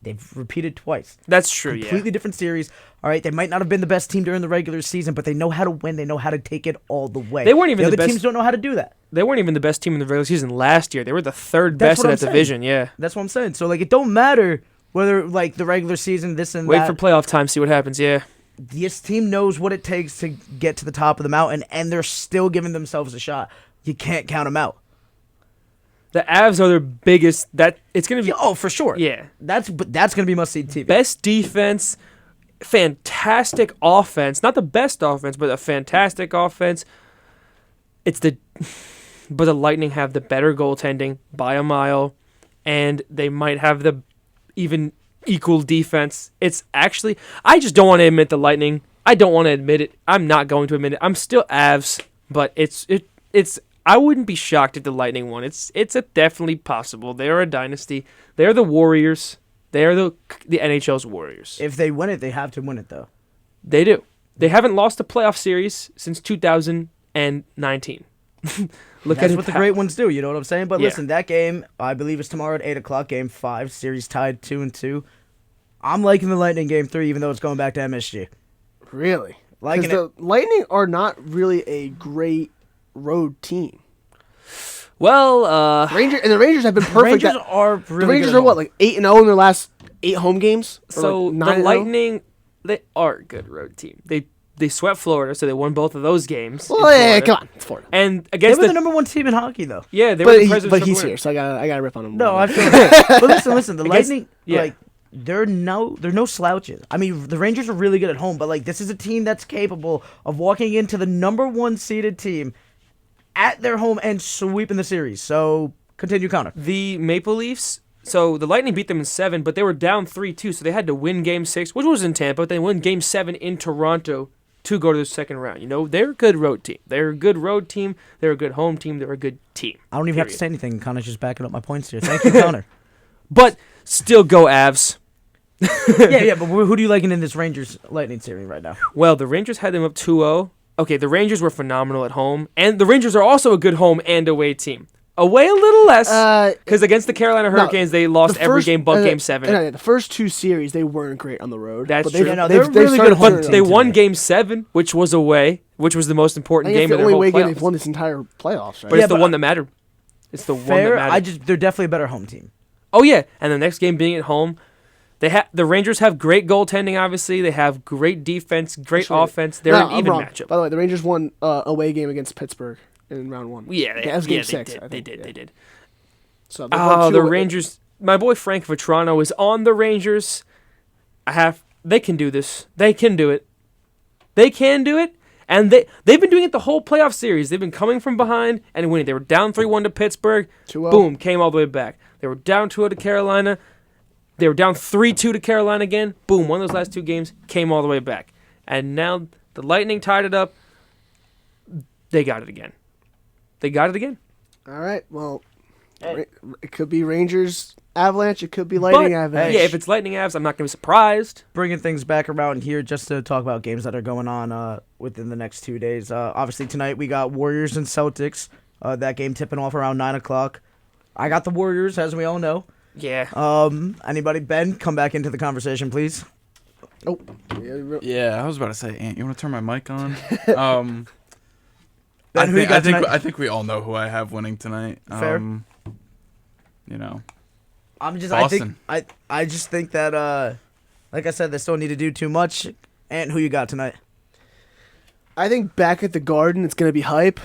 They've repeated twice. That's true. Completely different series. All right, they might not have been the best team during the regular season, but they know how to win. They know how to take it all the way. They weren't even the the other best- teams don't know how to do that. They weren't even the best team in the regular season last year. They were the 3rd That's best what in I'm that saying. division. Yeah. That's what I'm saying. So like, it don't matter whether like the regular season, this and Wait that. for playoff time, see what happens. Yeah. This team knows what it takes to get to the top of the mountain, and they're still giving themselves a shot. You can't count them out. The Avs are their biggest. That it's gonna be Yeah, oh, for sure. Yeah. That's gonna be must-see TV. best defense, fantastic offense. Not the best offense, but a fantastic offense. But the Lightning have the better goaltending by a mile, and they might have the even equal defense. It's actually, I just don't want to admit the Lightning. I don't want to admit it. I'm not going to admit it. I'm still Avs, but it's. I wouldn't be shocked if the Lightning won. It's definitely possible. They are a dynasty. They're the Warriors. They are the NHL's Warriors. If they win it, they have to win it though. They do. They haven't lost a playoff series since 2019. Look That's at what the great ones do. You know what I'm saying? But Yeah. listen, that game I believe is tomorrow at 8:00. Game 5, series tied 2-2. I'm liking the Lightning game 3, even though it's going back to MSG. Really? Liking Because the Lightning are not really a great road team. Well, The Rangers have been perfect. Rangers are really the Rangers good are at what, home. like 8-0 in their last 8 home games? Or so like the 9-0? Lightning, they are a good road team. They swept Florida, so they won both of those games. in Well, yeah, Florida. come on, it's Florida. And They against were the number 1 team in hockey, though. yeah, they were the President's But Cup he's winner. here, so I gotta rip on him. No, I I feel that. But listen, the Against- Lightning, yeah. like, they're no slouches. I mean, the Rangers are really good at home, but like, this is a team that's capable of walking into the number 1 seeded team at their home and sweeping the series. So continue, Connor. The Maple Leafs. So the Lightning beat them in 7, but they were down 3-2, so they had to win Game 6, which was in Tampa. But they won Game 7 in Toronto to go to the second round. You know, they're a good road team. They're a good road team. They're a good home team. They're a good team. I don't even have to Period. say anything. Connor's just backing up my points here. Thank you, Connor. But still go Avs. yeah, but who do you liking in this Rangers Lightning series right now? Well, the Rangers had them up 2-0. Okay, the Rangers were phenomenal at home, and the Rangers are also a good home and away team. Away a little less, because against the Carolina Hurricanes, they lost every game but Game 7. The first 2 series, they weren't great on the road. That's but true. Yeah, no, they're really started good home turning But it they around. won Game 7, which was away, which was the most important I think game it's of the their only whole way game playoffs. they've won this entire playoffs, right? But Yeah, it's the but- one that mattered. It's the one that Fair. mattered. They're definitely a better home team. Oh yeah, and the next game being at home, the Rangers have great goaltending. Obviously, they have great defense, great That's right. offense. They're No, an I'm even wrong. matchup. By the way, the Rangers won away game against Pittsburgh in round 1. Yeah, that was game 6. They I did. think, They did. yeah. They did. So they won Oh, 2 the away. Rangers. My boy Frank Vetrano is on the Rangers. They can do this. They can do it. They can do it. And they've been doing it the whole playoff series. They've been coming from behind and winning. They were down 3-1 to Pittsburgh. 2-0. Boom, came all the way back. They were down 2-0 to Carolina. They were down 3-2 to Carolina again. Boom, won those last 2 games, came all the way back. And now the Lightning tied it up. They got it again. They got it again. All right, well, it could be Rangers Avalanche. It could be Lightning But, Avalanche. yeah, if it's Lightning Avs, I'm not going to be surprised. Bringing things back around here just to talk about games that are going on within the next 2 days. Obviously, tonight we got Warriors and Celtics. That game tipping off around 9 o'clock. I got the Warriors, as we all know. Yeah. Anybody? Ben, come back into the conversation, please. Oh. Yeah, I was about to say, Ant, you want to turn my mic on? Ben, who you got tonight? I think we all know who I have winning tonight. Fair. You know, Boston. I just think that like I said, they still need to do too much. And who you got tonight? I think back at the Garden, it's going to be hype.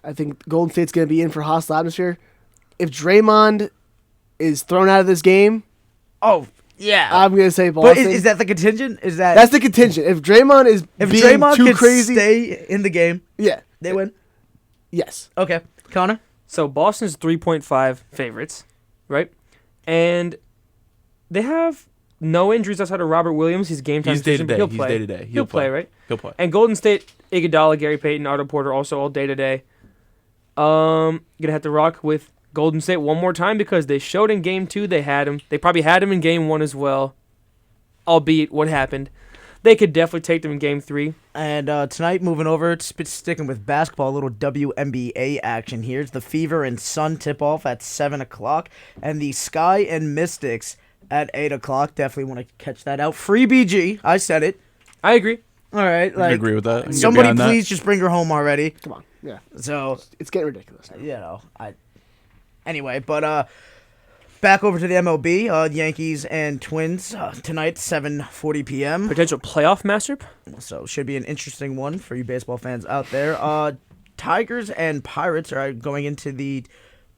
I think Golden State's going to be in for hostile atmosphere. If Draymond is thrown out of this game, Oh, yeah. I'm going to say But Boston. is that the contingent? That's the contingent. If Draymond is if being Draymond too could crazy, stay in the game, yeah, they win? yes. Okay. Connor? So Boston's 3.5 favorites, right? And they have no injuries outside of Robert Williams. He's game time he's day to decision, but day. he'll He's play. day to day. He'll play, right? He'll play. And Golden State, Iguodala, Gary Payton, Otto Porter, also all day to day. Gonna have to rock with Golden State one more time because they showed in Game 2 they had him. They probably had him in Game 1 as well, albeit what happened. They could definitely take them in Game 3. And tonight, moving over, sticking with basketball, a little WNBA action here. It's the Fever and Sun tip-off at 7 o'clock. And the Sky and Mystics at 8 o'clock. Definitely want to catch that out. Free BG. I said it. I agree. All right. I agree with that. I can get Somebody behind that. please just bring her home already. Come on. Yeah. So, It's getting ridiculous. you know, Anyway, but back over to the MLB. Yankees and Twins tonight, 7:40 p.m. Potential playoff matchup. So should be an interesting one for you baseball fans out there. Tigers and Pirates are going into the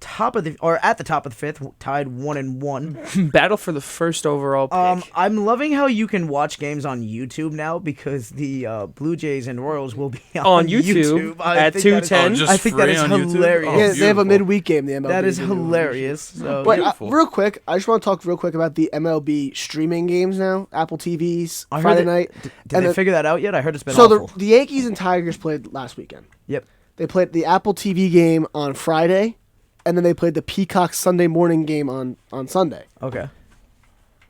at the top of the fifth, tied 1-1. Battle for the first overall pick. I'm loving how you can watch games on YouTube now because the Blue Jays and Royals will be on YouTube at think that is- 2:10. just I think that free is on YouTube? hilarious. Oh, Yeah, they have a beautiful. midweek game. The MLB. That is They do. hilarious. So, But Beautiful. real quick, I just want to talk real quick about the MLB streaming games now. Apple TVs, I heard Friday that- night. did and they the- figure that out yet? I heard it's been So awful. the Yankees and Tigers played last weekend. Yep. They played the Apple TV game on Friday, and then they played the Peacock Sunday morning game on Sunday. Okay.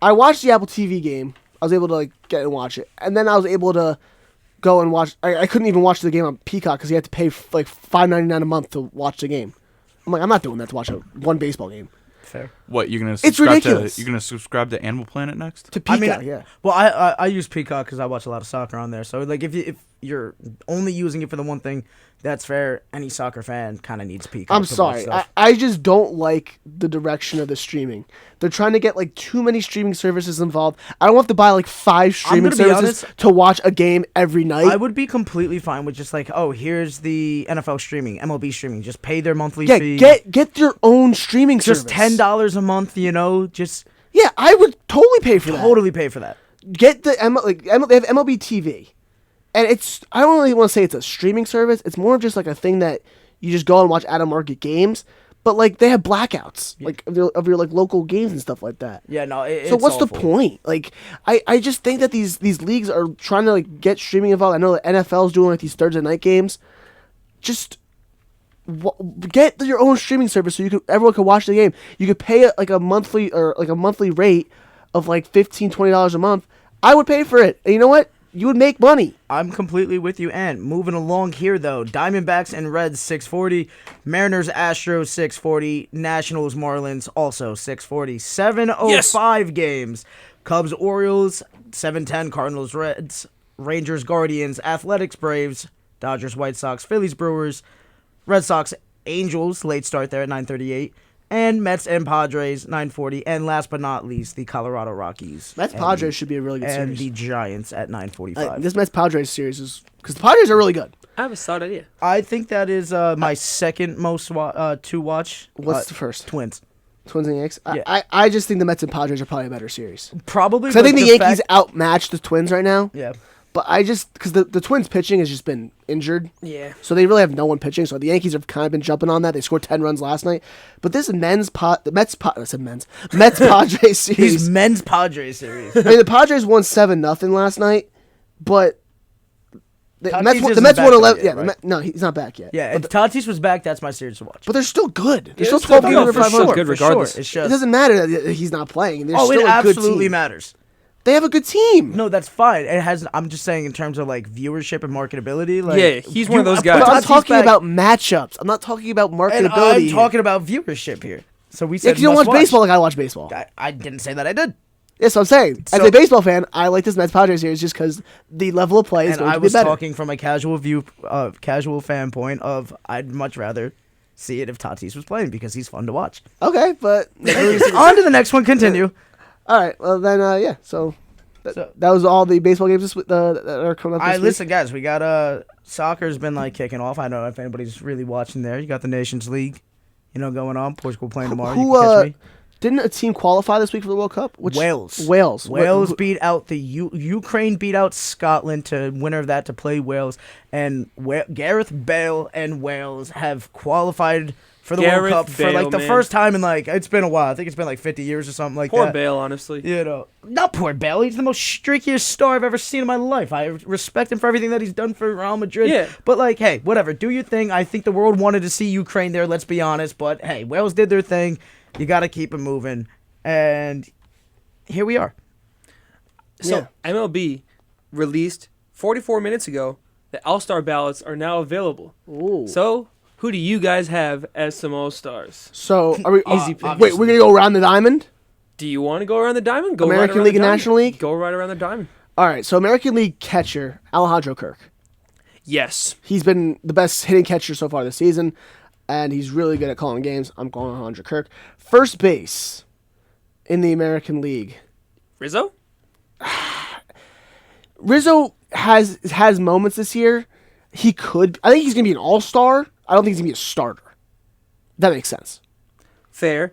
I watched the Apple TV game. I was able to get and watch it, and then I was able to go and watch. I couldn't even watch the game on Peacock because you had to pay $5.99 a month to watch the game. I'm like, I'm not doing that to watch one baseball game. Fair. What, you're gonna It's subscribe ridiculous. You're gonna subscribe to Animal Planet next? To Peacock, I mean, yeah. Well, I use Peacock because I watch a lot of soccer on there. So if you're only using it for the one thing, that's fair. Any soccer fan kind of needs Peacock. I'm for both sorry. stuff. I just don't like the direction of the streaming. They're trying to get too many streaming services involved. I don't have to buy 5 streaming gonna be services honest. to watch a game every night. I would be completely fine with just here's the NFL streaming, MLB streaming. Just pay their monthly yeah, fee. get your own streaming just service. $10 a month. Just Yeah, I would totally pay for that. totally pay for that. Get the they have MLB TV, and I don't really want to say it's a streaming service. It's more of just a thing that you just go and watch out of market games. But they have blackouts of your local games and stuff like that. Yeah, no. So what's the point? I just think that these leagues are trying to get streaming involved. I know the NFL's doing these Thursday night games. Just get your own streaming service so everyone can watch the game. You could pay a monthly rate of $15-$20 a month. I would pay for it. And you know what? You would make money. I'm completely with you. And moving along here, though, Diamondbacks and Reds 640, Mariners Astros 640, Nationals Marlins also 640. 7:05 games. Cubs Orioles 7:10, Cardinals Reds, Rangers Guardians, Athletics Braves, Dodgers White Sox, Phillies Brewers, Red Sox Angels late start there at 9:38. And Mets and Padres, 9:40. And last but not least, the Colorado Rockies. Mets Padres should be a really good and series. the Giants at 9:45. This Mets Padres series is because the Padres are really good. I have a solid idea. I think that is my second most to watch. What's the first? Twins. Twins and Yankees. Yeah. I just think the Mets and Padres are probably a better series. Probably. Because I think but the Yankees outmatch the Twins right now. Yeah. But because the Twins pitching has just been injured. Yeah. So they really have no one pitching. So the Yankees have kind of been jumping on that. They scored 10 runs last night. But this Mets Padres series. He's men's Padres series. I mean, the Padres won 7-0 last night, but the Tatis Mets isn't won back 11. yet, Yeah, right? no, he's not back yet. Yeah, if Tatis was back, that's my series to watch. But they're still good. They're Yeah, still 12 games no, over for 500. sure. Good regardless. It's It just, doesn't matter that he's not playing. They're it still a good absolutely team. matters. They have a good team. No, that's fine. It has. I'm just saying in terms of viewership and marketability. Yeah, he's one of those guys. But I'm Tatis talking back- about matchups. I'm not talking about And marketability. I'm here. talking about viewership here. So we said you don't watch must baseball like I watch baseball. I didn't say that I did. Yes, I'm saying. As So- a baseball fan, I like this Mets Padres series just because the level of play is And going I to be was better. talking from a casual fan point of I'd much rather see it if Tatis was playing because he's fun to watch. Okay, but On to the next one. Continue. all right. Well, then, yeah. So So- that was all the baseball games that are coming up this week. Listen, guys. We got soccer's been like kicking off. I don't know if anybody's really watching there. You got the Nations League, going on. Portugal playing tomorrow. Who you can catch me. didn't a team qualify this week for the World Cup? Wales. Wales. Wales beat out the Ukraine beat out Scotland to winner of that to play Wales, and Gareth Bale and Wales have qualified for the Gareth World Cup for Bale, like the man. first time in like it's been a while. I think it's been like 50 years or something like Poor that. Bale, honestly. Not poor Bale. He's the most streakiest star I've ever seen in my life. I respect him for everything that he's done for Real Madrid. Yeah. But like, hey, whatever. Do your thing. I think the world wanted to see Ukraine there. Let's be honest. But hey, Wales did their thing. You got to keep it moving. And here we are. So MLB released 44 minutes ago that All-Star ballots are now available. Ooh. So who do you guys have as some All-Stars? So are we? Easy pick. Wait, we're gonna go around the diamond. Do you want to go around the diamond? Go American right around League the and diamond. National League? Go right around the diamond. All right. So American League catcher Alejandro Kirk. Yes. He's been the best hitting catcher so far this season, and he's really good at calling games. I'm going Alejandro Kirk. First base in the American League. Rizzo? Rizzo has moments this year. I think he's gonna be an all-star. I don't think he's gonna be a starter. That makes sense. Fair.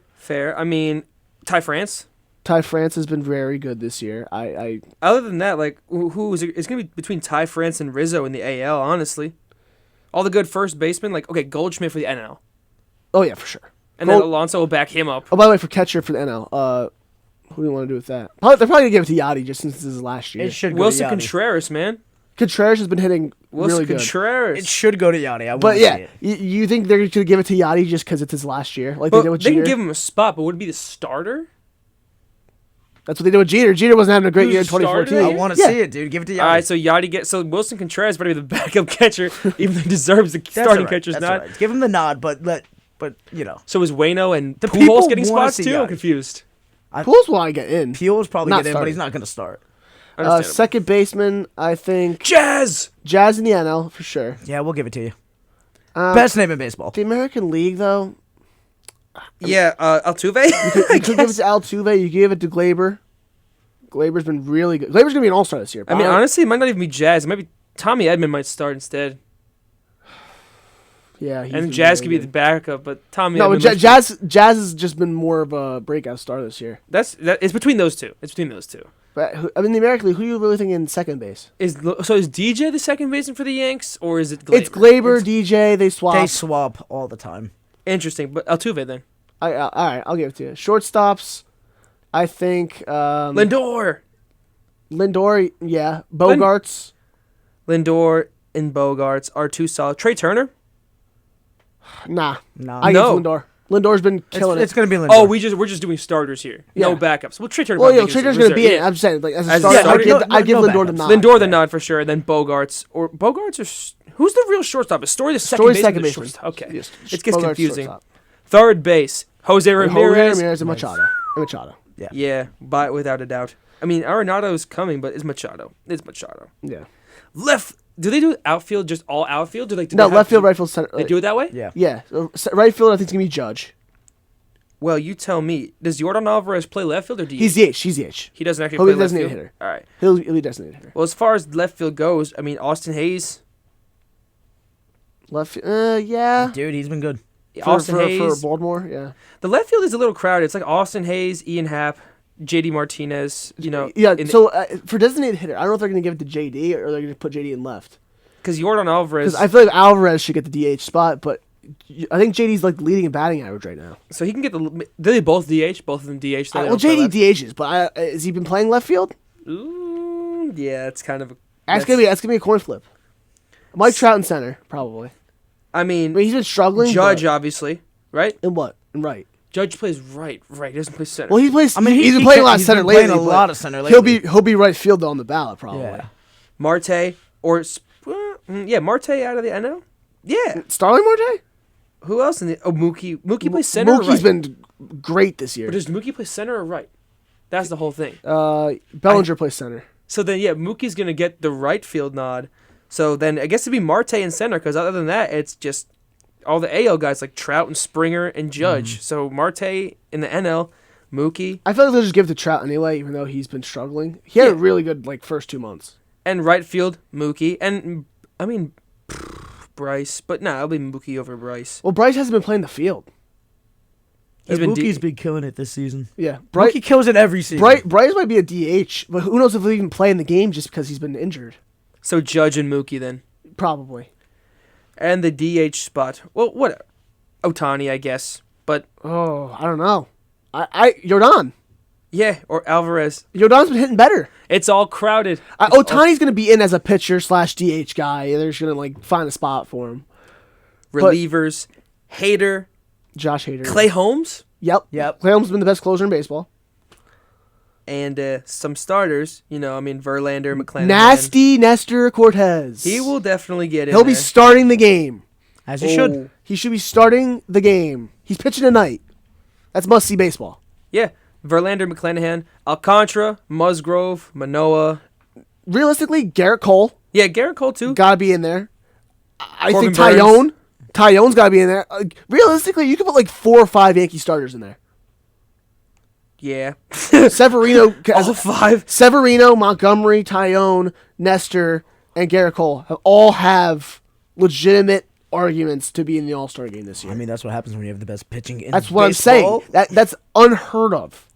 I mean, Ty France? Ty France has been very good this year. I Other than that, like, who is it? It's going to be between Ty France and Rizzo in the AL, honestly. All the good first basemen, like, okay, Goldschmidt for the NL. oh yeah, for sure. And then Alonso will back him up. Oh, by the way, for catcher for the NL, who do you want to do with that? They're probably gonna give it to Yachty just since this is last year. It should go Wilson to Yachty. Contreras, man. Contreras has been hitting Wilson really good. Contreras. It should go to Yachty. I But wanna yeah, see it. you think they're going to give it to Yachty just because it's his last year, like But they did with they Jeter? can give him a spot, but would it be the starter? That's what they did with Jeter. Jeter wasn't having a great Who's year in the starter 2014. here? I want to Yeah. see it, dude. Give it to Yachty. All right, so Yachty Wilson Contreras better be the backup catcher, even though he deserves the That's starting all right. catcher's That's not. all right. Give him the nod, but So is Wayno and The Pujols people getting wanna spots see too? I'm Yachty. confused. Pools want to get in. Peel's probably Not get in, but starting. he's not going to start. Understandable. Second baseman, I think Jazz. Jazz in the NL for sure. Yeah, we'll give it to you. Um, Best name in baseball. The American League though, Yeah, Altuve. you could give it to Altuve. You could give it to Glaber. Glaber's been really good. Glaber's gonna be an all-star this year. I mean, honestly, it might not even be Jazz. It might be Tommy Edman might start instead, yeah, he's and been Jazz really could be good. the backup. But Tommy, No, Edman but must- Jazz has just been more of a breakout star this year. It's between those two. But I mean, the American League, who are you really thinking in second base? Is DJ the second baseman for the Yanks, or is it Glaber? It's Glaber, DJ. They swap. They swap all the time. Interesting, but Altuve then. All right, I'll give it to you. Shortstops, I think Lindor, yeah. Bogarts. Lindor, and Bogarts are two solid. Trey Turner. Nah, No. I No. give Lindor. Lindor's been killing It's it. going to be Lindor. Oh, we're just doing starters here. No Yeah. backups. Well, Trey Turner. Well, probably yo, gets Trey a Turner's gonna be reserve, in it. I'm just saying, like as a As a starter, starter, I give no Lindor the backups. nod. Lindor the nod for sure, and then Bogarts or Bogarts or who's the real shortstop? Is Story the second Story baseman? second or the baseman. shortstop? Okay, Yes. it gets Bogarts confusing. shortstop. Third base, Jose Ramirez. Ramirez and Machado. Yeah, but without a doubt. I mean, Arenado's coming, but it's Machado. Yeah. Left. Do they do outfield just all outfield? Do they No, have left field, to- right field, center. They do it that way? Yeah. Yeah, so right field. I think it's gonna be Judge. Well, you tell me. Does Jordan Alvarez play left field or DH? He's DH. He's DH. He doesn't actually He'll play be left designated field. hitter. All right. He'll be designated hitter. Well, as far as left field goes, I mean, Austin Hayes. Left. Yeah. Dude, he's been good. Austin for Hayes. Baltimore. Yeah. The left field is a little crowded. It's like Austin Hayes, Ian Happ, JD Martinez. Yeah. So for designated hitter, I don't know if they're gonna give it to JD or they're gonna put JD in left. because Jordan Alvarez. Because I feel like Alvarez should get the DH spot, but I think JD's like leading in batting average right now. So he can get the. They both DH. Both of them DH. So they Well, don't play JD left. DHs, but has he been playing left field? Ooh, yeah, it's kind of. That's gonna be a coin flip. Mike Trout in center, probably. I I mean, mean, he's been struggling. Judge but obviously, right? in what? In right. Judge plays right. He doesn't play center. Well, he plays. I mean, he's been he playing can- a lot of he's center been playing lately. a but lot of center He'll lately. be right field though on the ballot probably. Yeah. Marte or Marte out of the NL. Yeah, Starling Marte? Who else in the? Oh, Mookie. Mookie plays center. Or Mookie's right? been great this year. But does Mookie play center or right? That's the whole thing. Bellinger plays center. So then, yeah, Mookie's gonna get the right field nod. So then, I guess it'd be Marte in center, because other than that, it's just all the AL guys like Trout and Springer and Judge. So Marte in the NL, Mookie, I feel like they'll just give it to Trout anyway, even though he's been struggling. He had a Yeah. really good first 2 months. and right field Mookie, and I mean Bryce, but nah, it'll be Mookie over Bryce. Well, Bryce hasn't been playing the field. Mookie's been killing it this season. Yeah, Mookie kills it every season. Bryce might be a DH, but who knows if he'll even play in the game just because he's been injured. So Judge and Mookie then, Probably. and the DH spot. Well, what? Ohtani, I guess, but Oh, I don't know. Yordan. yeah, or Alvarez. Yordan's been hitting better. It's all crowded. It's all Ohtani's going to be in as a pitcher / DH guy. They're just going to find a spot for him. relievers. Hader, Josh Hader. Clay Holmes, Yep. Clay Holmes has been the best closer in baseball. and some starters. Verlander, McClanahan. Nasty Nestor Cortez. He will definitely get in. He'll be there. starting the game. As he should. He should be starting the game. He's pitching tonight. That's must-see baseball. Yeah, Verlander, McClanahan, Alcantara, Musgrove, Manoah. Realistically, Garrett Cole Yeah, Garrett Cole too. got to be in there. I Corbin think Burns. Tyone's got to be in there. Realistically, you could put 4 or 5 Yankee starters in there. Yeah, Severino, all 5. Severino, Montgomery, Tyone, Nestor, and Garrett Cole all have legitimate arguments to be in the All-Star game this year. I mean, that's what happens when you have the best pitching in That's what baseball. I'm saying. That's unheard of.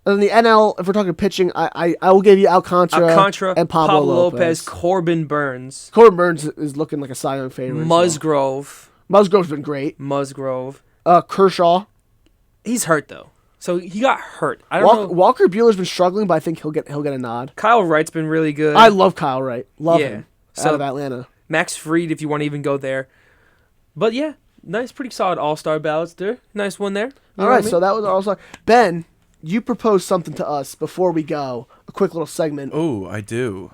And in the NL, if we're talking pitching, I will give you Alcantara and Pablo Lopez. Corbin Burns, Corbin Burns is looking like a Cy Young favorite. as well. Musgrove, Musgrove's been great. Kershaw. He's hurt though, so he got hurt. I don't know. Walker Buehler's been struggling, but I think he'll get a nod. Kyle Wright's been really good. I love Kyle Wright. Love Yeah. him. So- Out of Atlanta. Max Fried, if you want to even go there. But yeah, nice, pretty solid All-Star ballots there. Nice one there. All right, so that was also Ben. You proposed something to us before we go. A quick little segment. Oh, I do.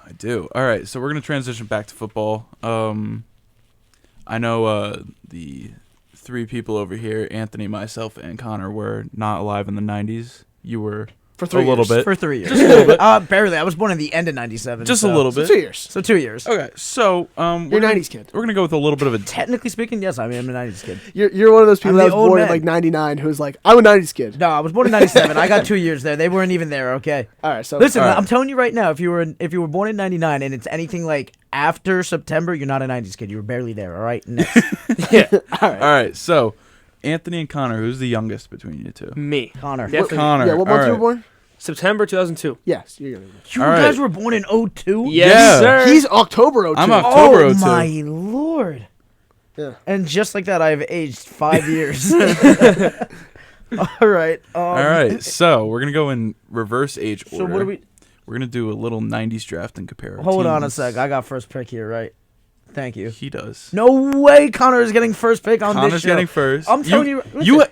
All right, so we're gonna transition back to football. I know the 3 people over here, Anthony, myself, and Connor, were not alive in the '90s. You were For 3 a little years. bit, For 3 years. just a little bit, Barely. I was born in the end of 97. just so. a little So bit. 2 years. So 2 years. Okay, so You're a we're gonna- 90s kid. We're gonna go with a little bit of a Technically speaking, yes, I mean, I'm a 90s kid. You're one of those people I'm that the was old born in man. 99 who's like, I'm a 90s kid. No, I was born in 97. I got 2 years there. They weren't even there, okay? All right, so Listen, all right. I'm telling you right now, if you were born in 99 and it's anything like after September, you're not a 90s kid. You were barely there, all right? Next. All right, so Anthony and Connor, who's the youngest between you two? Me. Connor. Definitely. Connor. Yeah, what month all you right. were born? September 2002. Yes, you're gonna. You All guys right. were born in 02? Yes, Yeah. sir. He's October 02. I'm October Oh 02. my lord. Yeah. And just like that, I've aged 5 years. All right. All right, so we're gonna go in reverse age order. So what are we? We're gonna do a little '90s draft and compare. our Hold on a teams. sec. I got first pick here, right? Thank you. He does. No way Connor is getting first pick on Connor's this show. getting first. I'm telling you.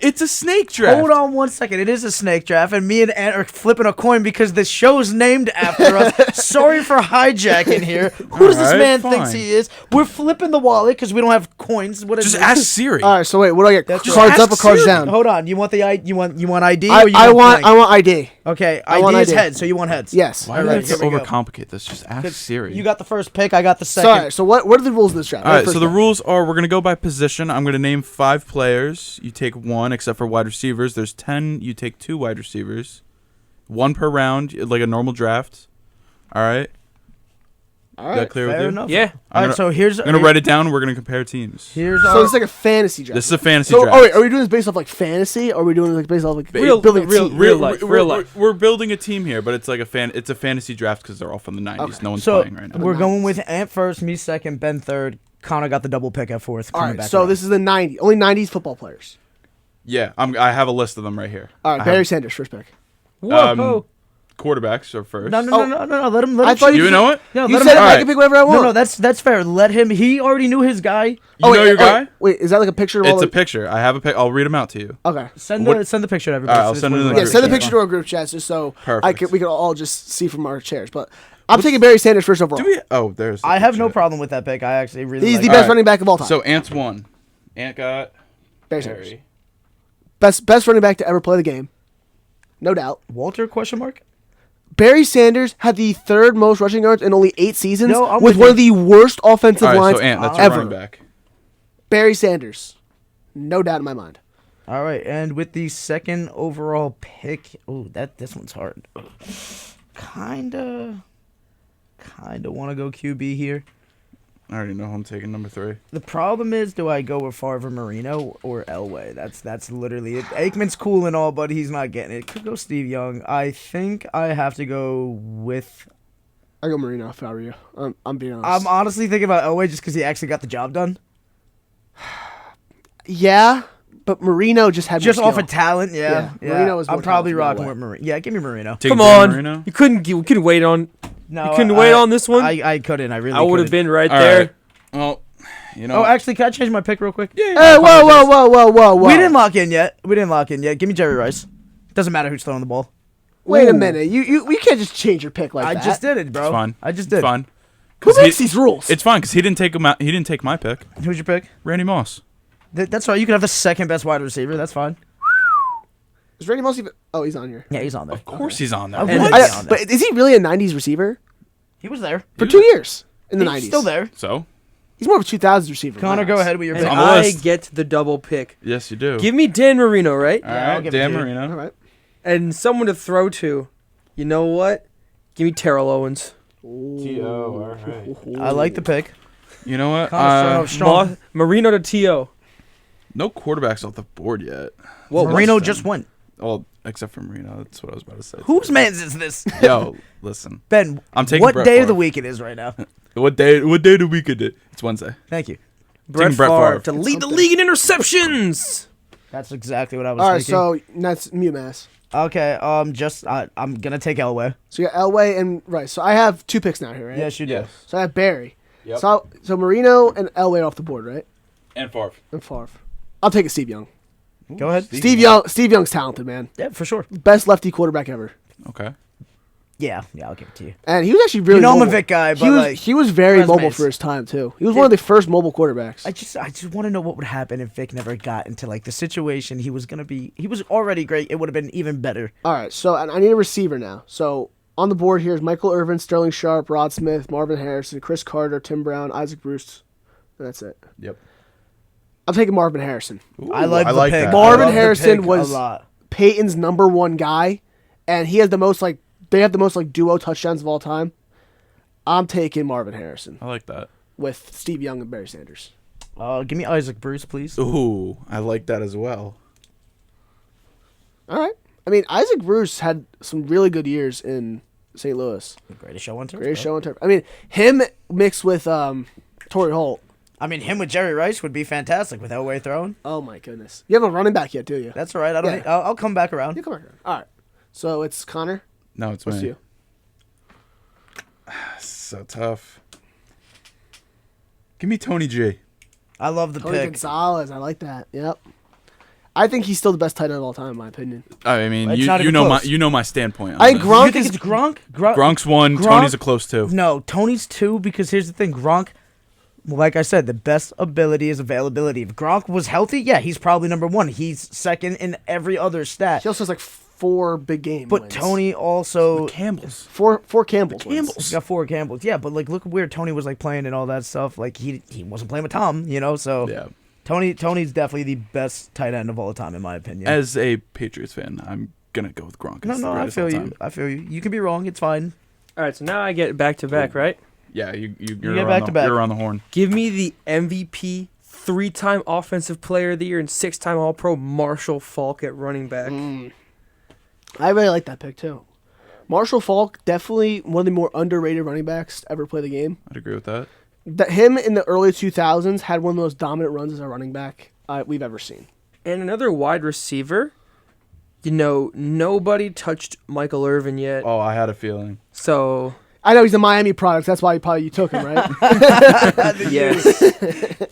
It's a snake draft. Hold on one second. It is a snake draft, and me and Ant are flipping a coin because the show's named after us. Sorry for hijacking here. Who does this Alright, man fine. thinks he is? We're flipping the wallet because we don't have coins. What is Just it? ask Siri. All right, so wait, what do I get? That's Cards right. up or Ask cards Siri. down? Hold on. You want you want ID? I or you want blank? ID. Okay, I want ID is ID. heads, so you want heads. Yes. Why do Alright, we have to here we go. overcomplicate this? Just ask Siri. You got the first pick. I got the second. Sorry. So what are the rules of this draft? All right, First so the pick. rules are we're going to go by position. I'm going to name 5 players. You take 1, except for wide receivers. There's 10. You take 2 wide receivers. 1 per round, like a normal draft. All right? All Is that right. clear with Fair you? enough. Yeah. All right, so here's I'm going to write it down. We're going to compare teams. Here's So our. it's like a fantasy draft. This is a fantasy So, draft. oh wait, are we doing this based off like fantasy, or are we doing this based off like Real- building a real- team? real life. We're building a team here, but it's like it's a fantasy draft because they're all from the 90s. Okay. No one's So playing right now. we're going with Ant first, me second, Ben third. Connor got the double pick at fourth. All coming right, back so around. this is the 90 only 90s football players. Yeah, I have a list of them right here. All right, I Barry have- Sanders first pick. Whoa. Quarterbacks are first. No. Let him. I thought choose. You know it? No, You let said him. I Alright. can pick whatever I want. No, that's fair. Let him. He already knew his guy. You know wait, your oh, guy? Wait, is that like a picture of all It's the... a picture. I have a pic. I'll read them out to you. Okay. Send What- the picture to everybody. Alright, I'll so send this it in way the we Yeah, group send the chat. picture to our group chat just so Perfect. we can all just see from our chairs. But I'm taking Barry Sanders first overall. Do we? Oh, there's. the I have no picture. problem with that pick. I actually really. He's like the it. best Alright. running back of all time. So Ant's 1. Ant got Barry Sanders. Barry. Best running back to ever play the game. No doubt. Walter, question mark? Barry Sanders had the third most rushing yards in only 8 seasons No, I'm with with one you. of the worst offensive All right, lines so Ant, that's your ever. running back. Barry Sanders. No doubt in my mind. All right, and with the second overall pick, this one's hard. Kinda want to go QB here. I already know who I'm taking number 3. The problem is, do I go with Favre Marino or Elway? That's literally it. Aikman's cool and all, but he's not getting it. Could go Steve Young. I think I have to go with. I go Marino if I were you. I'm being honest. I'm honestly thinking about Elway just because he actually got the job done. Yeah, but Marino just had Just more off skill. of talent, yeah. Marino was more I'm probably talented rocking than with Marino. Yeah, give me Marino. Taking Come Dan on. Marino? You couldn't wait on. No, You couldn't wait on this one? I couldn't. I really. I would have couldn't. been right All there. right. Well, you know. Oh, actually, can I change my pick real quick? yeah. Hey, whoa. We didn't lock in yet. Give me Jerry Rice. Doesn't matter who's throwing the ball. Wait a minute. You can't just change your pick like I that. just did it, bro. It's fine. I just did. It's fine. Who 'Cause makes these rules? It's fine because he didn't take him out. He didn't take my pick. Who's your pick? Randy Moss. That's right. You can have the second best wide receiver. That's fine. Is Randy Moss even? Oh, he's on here. Yeah, he's on there. Of course he's on there. I man. would. I- but is he really a 90s receiver? He was there. For 2 years in the He's 90s. still there. So, He's more of a 2000s receiver. Connor, than go us. ahead with your And pick. on the I list. get the double pick. yes, you do. Give me Dan Marino, right? All Yeah, I'll right, give it Dan to you. Marino. All right. And someone to throw to. You know what? Give me Terrell Owens. T.O., all right. I like the pick. You know what? Connor's strong. Marino to T.O. No quarterbacks off the board yet. Whoa, Marino What's just them? went. Well, except for Marino. That's what I was about to say. Whose man's is this? Yo, listen. Ben, I'm taking what Brett day of Favre. the week it is right now? What day of the week is it? It's Wednesday. Thank you. Brett Taking Brett Favre Favre. to lead the league in interceptions. That's exactly what I was All right, thinking. so that's Mass. Okay, I'm gonna take Elway. So you got Elway and Rice. So I have 2 picks now here, right? Yes, you do. Yes. So I have Barry. Yep. So Marino and Elway off the board, right? And Favre. And Favre. I'll take it Steve Young. Go ahead. Steve Young's talented, man. Yeah, for sure. Best lefty quarterback ever. Okay. Yeah, I'll give it to you. And he was actually really You know I'm a mobile. Vic guy, but he was, like, he was very resumes. mobile for his time, too. He was one of the first mobile quarterbacks. I just want to know what would happen if Vic never got into like the situation he was gonna be. He was already great. It would have been even better. All right, so I need a receiver now. So on the board here is Michael Irvin, Sterling Sharp, Rod Smith, Marvin Harrison, Chris Carter, Tim Brown, Isaac Bruce. That's it. Yep. I'm taking Marvin Harrison. I like the pick. that. I Marvin love the Harrison pick was a lot. Peyton's #1 guy, and he has the most they have the most duo touchdowns of all time. I'm taking Marvin Harrison I like that. with Steve Young and Barry Sanders. Give me Isaac Bruce, please. Ooh, I like that as well. All right. I mean, Isaac Bruce had some really good years in St. Louis. Greatest show on turf. Greatest bro. show on turf. I mean, him mixed with Torrey Holt. I mean, him with Jerry Rice would be fantastic with Elway throwing. Oh my goodness. You haven't running back yet, do you? That's all right. I don't. Yeah. I'll come back around. You come back around. All right. So it's Connor. No, it's What's me. you? So tough. Give me Tony G. I love the Tony pick. Gonzalez. I like that. Yep. I think he's still the best tight end of all time, in my opinion. I mean, It's you not even know close. my standpoint. On I think this. Gronk You think is it's Gronk? Gronk's 1. Gronk- Tony's a close 2. No, Tony's 2 because here's the thing. Gronk, like I said, the best ability is availability. If Gronk was healthy, yeah, he's probably #1. He's second in every other stat. He also has 4 big game But wins. Tony also Campbell's. four Campbell's wins. he's got 4 Campbells. Yeah, but look where Tony was playing and all that stuff. Like he wasn't playing with Tom, so Yeah. Tony's definitely the best tight end of all time in my opinion. As a Patriots fan, I'm gonna go with Gronk. It's the I greatest of feel all you. time. I feel you. You can be wrong. It's fine. All right, so now I get back to back, right? Yeah, you're get around back to back. You're around the horn. Give me the MVP, 3-time Offensive Player of the Year, and 6-time All-Pro Marshall Faulk at running back. I really like that pick, too. Marshall Faulk, definitely one of the more underrated running backs to ever play the game. I'd agree with that. Him in the early 2000s had one of the most dominant runs as a running back we've ever seen. And another wide receiver. Nobody touched Michael Irvin yet. Oh, I had a feeling. So, I know he's a Miami product. That's why you took him, right? yes.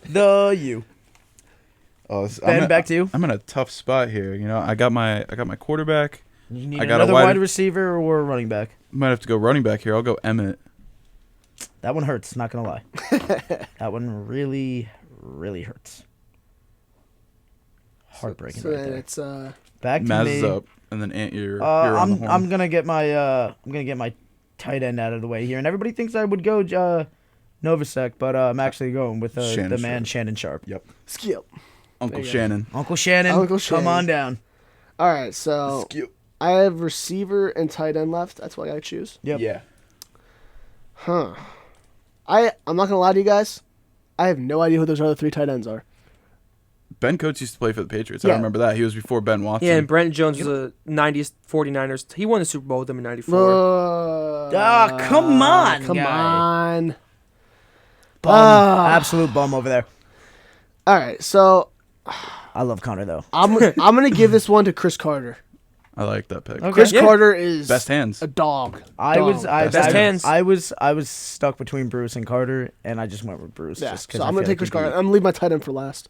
The you. Oh, Ben, back to you. I'm in a tough spot here. I got my quarterback. You need I got a another wide- wide receiver or a running back. Might have to go running back here. I'll go Emmett. That one hurts. Not gonna lie. That one really, really hurts. Heartbreaking So right then there. it's Back to Maz me. is up, and then Ant, you're on the horn. I'm gonna get my tight end out of the way here, and everybody thinks I would go Novacek, but I'm actually going with the man Shannon Sharp. Yep. Skip. Uncle There you go. Shannon. Uncle Shannon, Uncle come Shannon. on down. All right, so I have receiver and tight end left. That's what I gotta choose. Yep. Yeah. Huh. I'm not gonna lie to you guys. I have no idea who those other 3 tight ends are. Ben Coates used to play for the Patriots. Yeah. I remember that. He was before Ben Watson. Yeah, and Brent Jones was a 90s 49ers. He won the Super Bowl with them in 94. Come on, Come guy. on. Bum. Absolute bum over there. All right, so I love Connor though. I'm gonna give this one to Chris Carter. I like that pick. Okay. Chris Yeah. Carter is Best hands. a dog. I Dog. Best hands. I was stuck between Bruce and Carter, and I just went with Bruce. Yeah, Just 'cause so I I'm gonna feel take Chris like Carter. I'm gonna leave my tight end for last.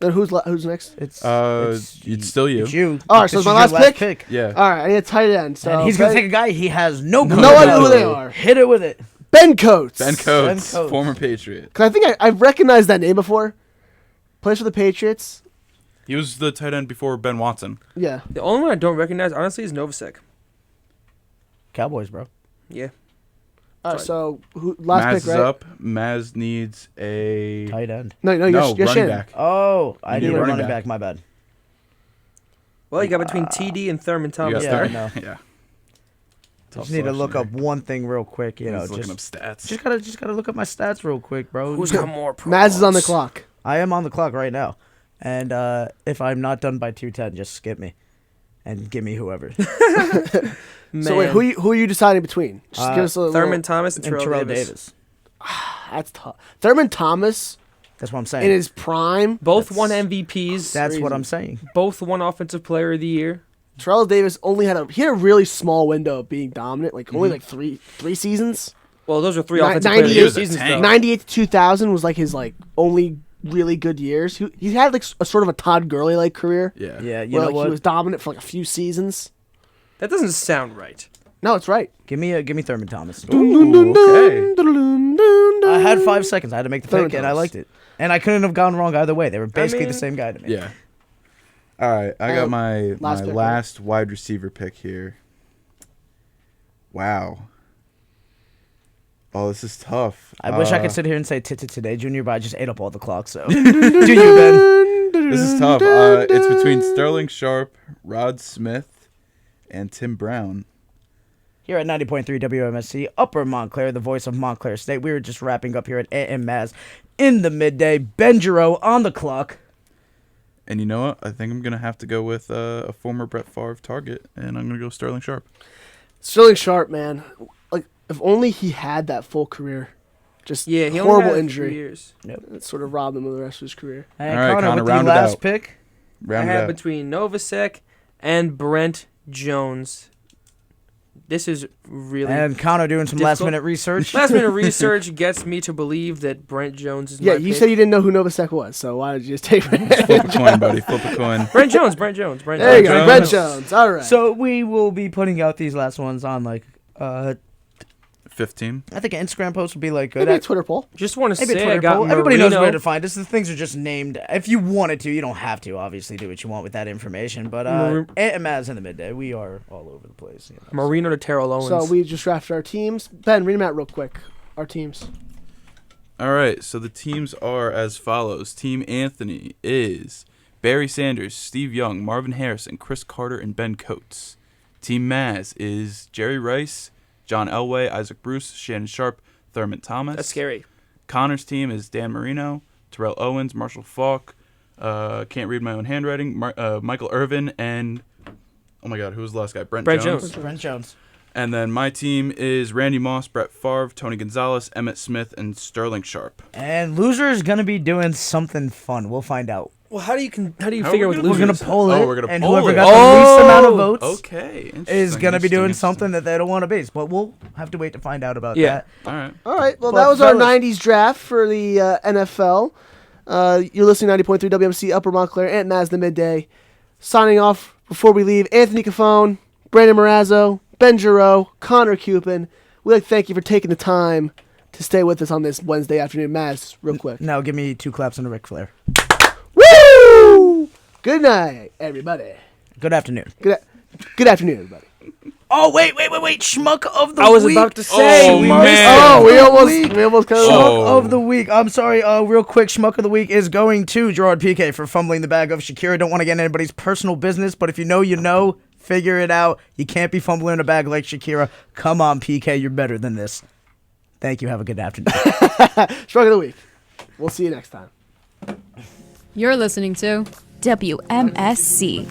Then who's next? It's It's still you. It's you. All right, so This it's my is your last pick? Yeah. All right, I need a tight end. So And he's gonna take a guy he has no clue no idea about. who they are. Hit it with it. Ben Coates. Ben Coates, Coates. former Patriot. Cause I think I've recognized that name before. Plays for the Patriots. He was the tight end before Ben Watson. Yeah. The only one I don't recognize, honestly, is Novacek. Cowboys, bro. Yeah. All right, Sorry. so last Maz pick, is right? up. Maz needs a Tight end. No, no you're running Shannon. back. Oh, I You need need a a running running back. My bad. Well, you got between TD and Thurman You Thomas. got Yeah, I third? know. Yeah. I just need to look up one thing real quick. You know, He's looking up just stats. just gotta look up my stats real quick, bro. Who's got more pros? Mazz is on the clock. I am on the clock right now, and if I'm not done by 2:10, just skip me, and give me whoever. So wait, who are you deciding between? Just give us a Thurman little, Thomas and and Terrell Davis. That's tough. Thurman Thomas That's what I'm saying. in his prime. Both won MVPs. That's what I'm saying. Both won Offensive Player of the Year. Terrell Davis only had a really small window of being dominant, like only like three seasons. Well, those are 3 Ni- Offensive Player of the 98 Year was a seasons, tank. though. 98 to 2000 was like his like only really good years. He had like a sort of a Todd Gurley like career. Yeah. Yeah, you Where know like what? he was dominant for like a few seasons. That doesn't sound right. No, it's right. Give me Thurman Thomas. Ooh, okay. I had 5 seconds. I had to make the Thurman pick, and I Thomas. liked it. And I couldn't have gone wrong either way. They were basically mean, the same guy to me. Yeah. All right, I got my last pick, last wide receiver pick here. Wow. Oh, this is tough. I wish I could sit here and say today, Junior, but I just ate up all the clock. So do you, Ben? This is tough. It's between Sterling Sharp, Rod Smith, and Tim Brown. Here at 90.3 WMSC, Upper Montclair, the voice of Montclair State. We were just wrapping up here at A&M Mazz in the midday. Ben Giroux on the clock. And you know what? I think I'm going to have to go with a former Brett Favre target, and I'm going to go Sterling Sharp. Sterling Sharp, man. Like if only he had that full career. Just Yeah, he horrible only had injury. 3 years. It sort of robbed him of the rest of his career. And All right, Connor, Connor, with the round it last out. pick. Round I it had out. between Novacek and Brent Jones. This is really And Connor doing some difficult. last-minute research. Last minute research gets me to believe that Brent Jones is Yeah, my you pick. said you didn't know who Novacek was, so why did you just take Flip a coin, buddy. Flip a coin. Brent Jones. Brent There you Jones. go, Brent Jones. All right. So we will be putting out these last ones on like 15. I think an Instagram post would be like good. maybe a Twitter poll. Just want to Maybe a say I Twitter got poll. Everybody knows Marino. where to find us. The things are just named. If you wanted to, you don't have to. Obviously, do what you want with that information. But and Mazz in the midday, we are all over the place. You know. Marino to Terrell Owens. So we just drafted our teams. Ben, read them out real quick. Our teams. All right, so the teams are as follows. Team Anthony is Barry Sanders, Steve Young, Marvin Harrison, Chris Carter, and Ben Coates. Team Mazz is Jerry Rice, John Elway, Isaac Bruce, Shannon Sharp, Thurman Thomas. That's scary. Connor's team is Dan Marino, Terrell Owens, Marshall Falk, can't read my own handwriting, Michael Irvin, and, oh my God, who was the last guy? Brent Jones. Brent Jones. And then my team is Randy Moss, Brett Favre, Tony Gonzalez, Emmett Smith, and Sterling Sharp. And loser is gonna be doing something fun. We'll find out. Well, how do you How figure are with we We're losers? gonna poll it, Oh, we're gonna and poll whoever it. got the least amount of votes Okay. is gonna be doing interesting. something that they don't want to be. But we'll have to wait to find out about Yeah. that. All right. All right. Well, But that was our fellas- 90s draft for the NFL. You're listening to 90.3 WMC Upper Montclair and Mazz the Midday. Signing off before we leave, Anthony Cafone, Brandon Morazzo, Ben Giroux, Connor Cupin. We'd like to thank you for taking the time to stay with us on this Wednesday afternoon. Mazz, real quick. Now give me 2 claps and a Ric Flair. Woo! Good night, everybody. Good afternoon. Good afternoon, everybody. Oh, wait. Schmuck of the week. I was about to say. Oh, we man. missed Oh, it. we almost cut it Schmuck off. of the week. I'm sorry. Real quick, Schmuck of the week is going to Gerard PK for fumbling the bag of Shakira. Don't want to get in anybody's personal business, but if you know, you know. Figure it out. You can't be fumbling a bag like Shakira. Come on, PK. You're better than this. Thank you. Have a good afternoon. Shrug of the week. We'll see you next time. You're listening to WMSC.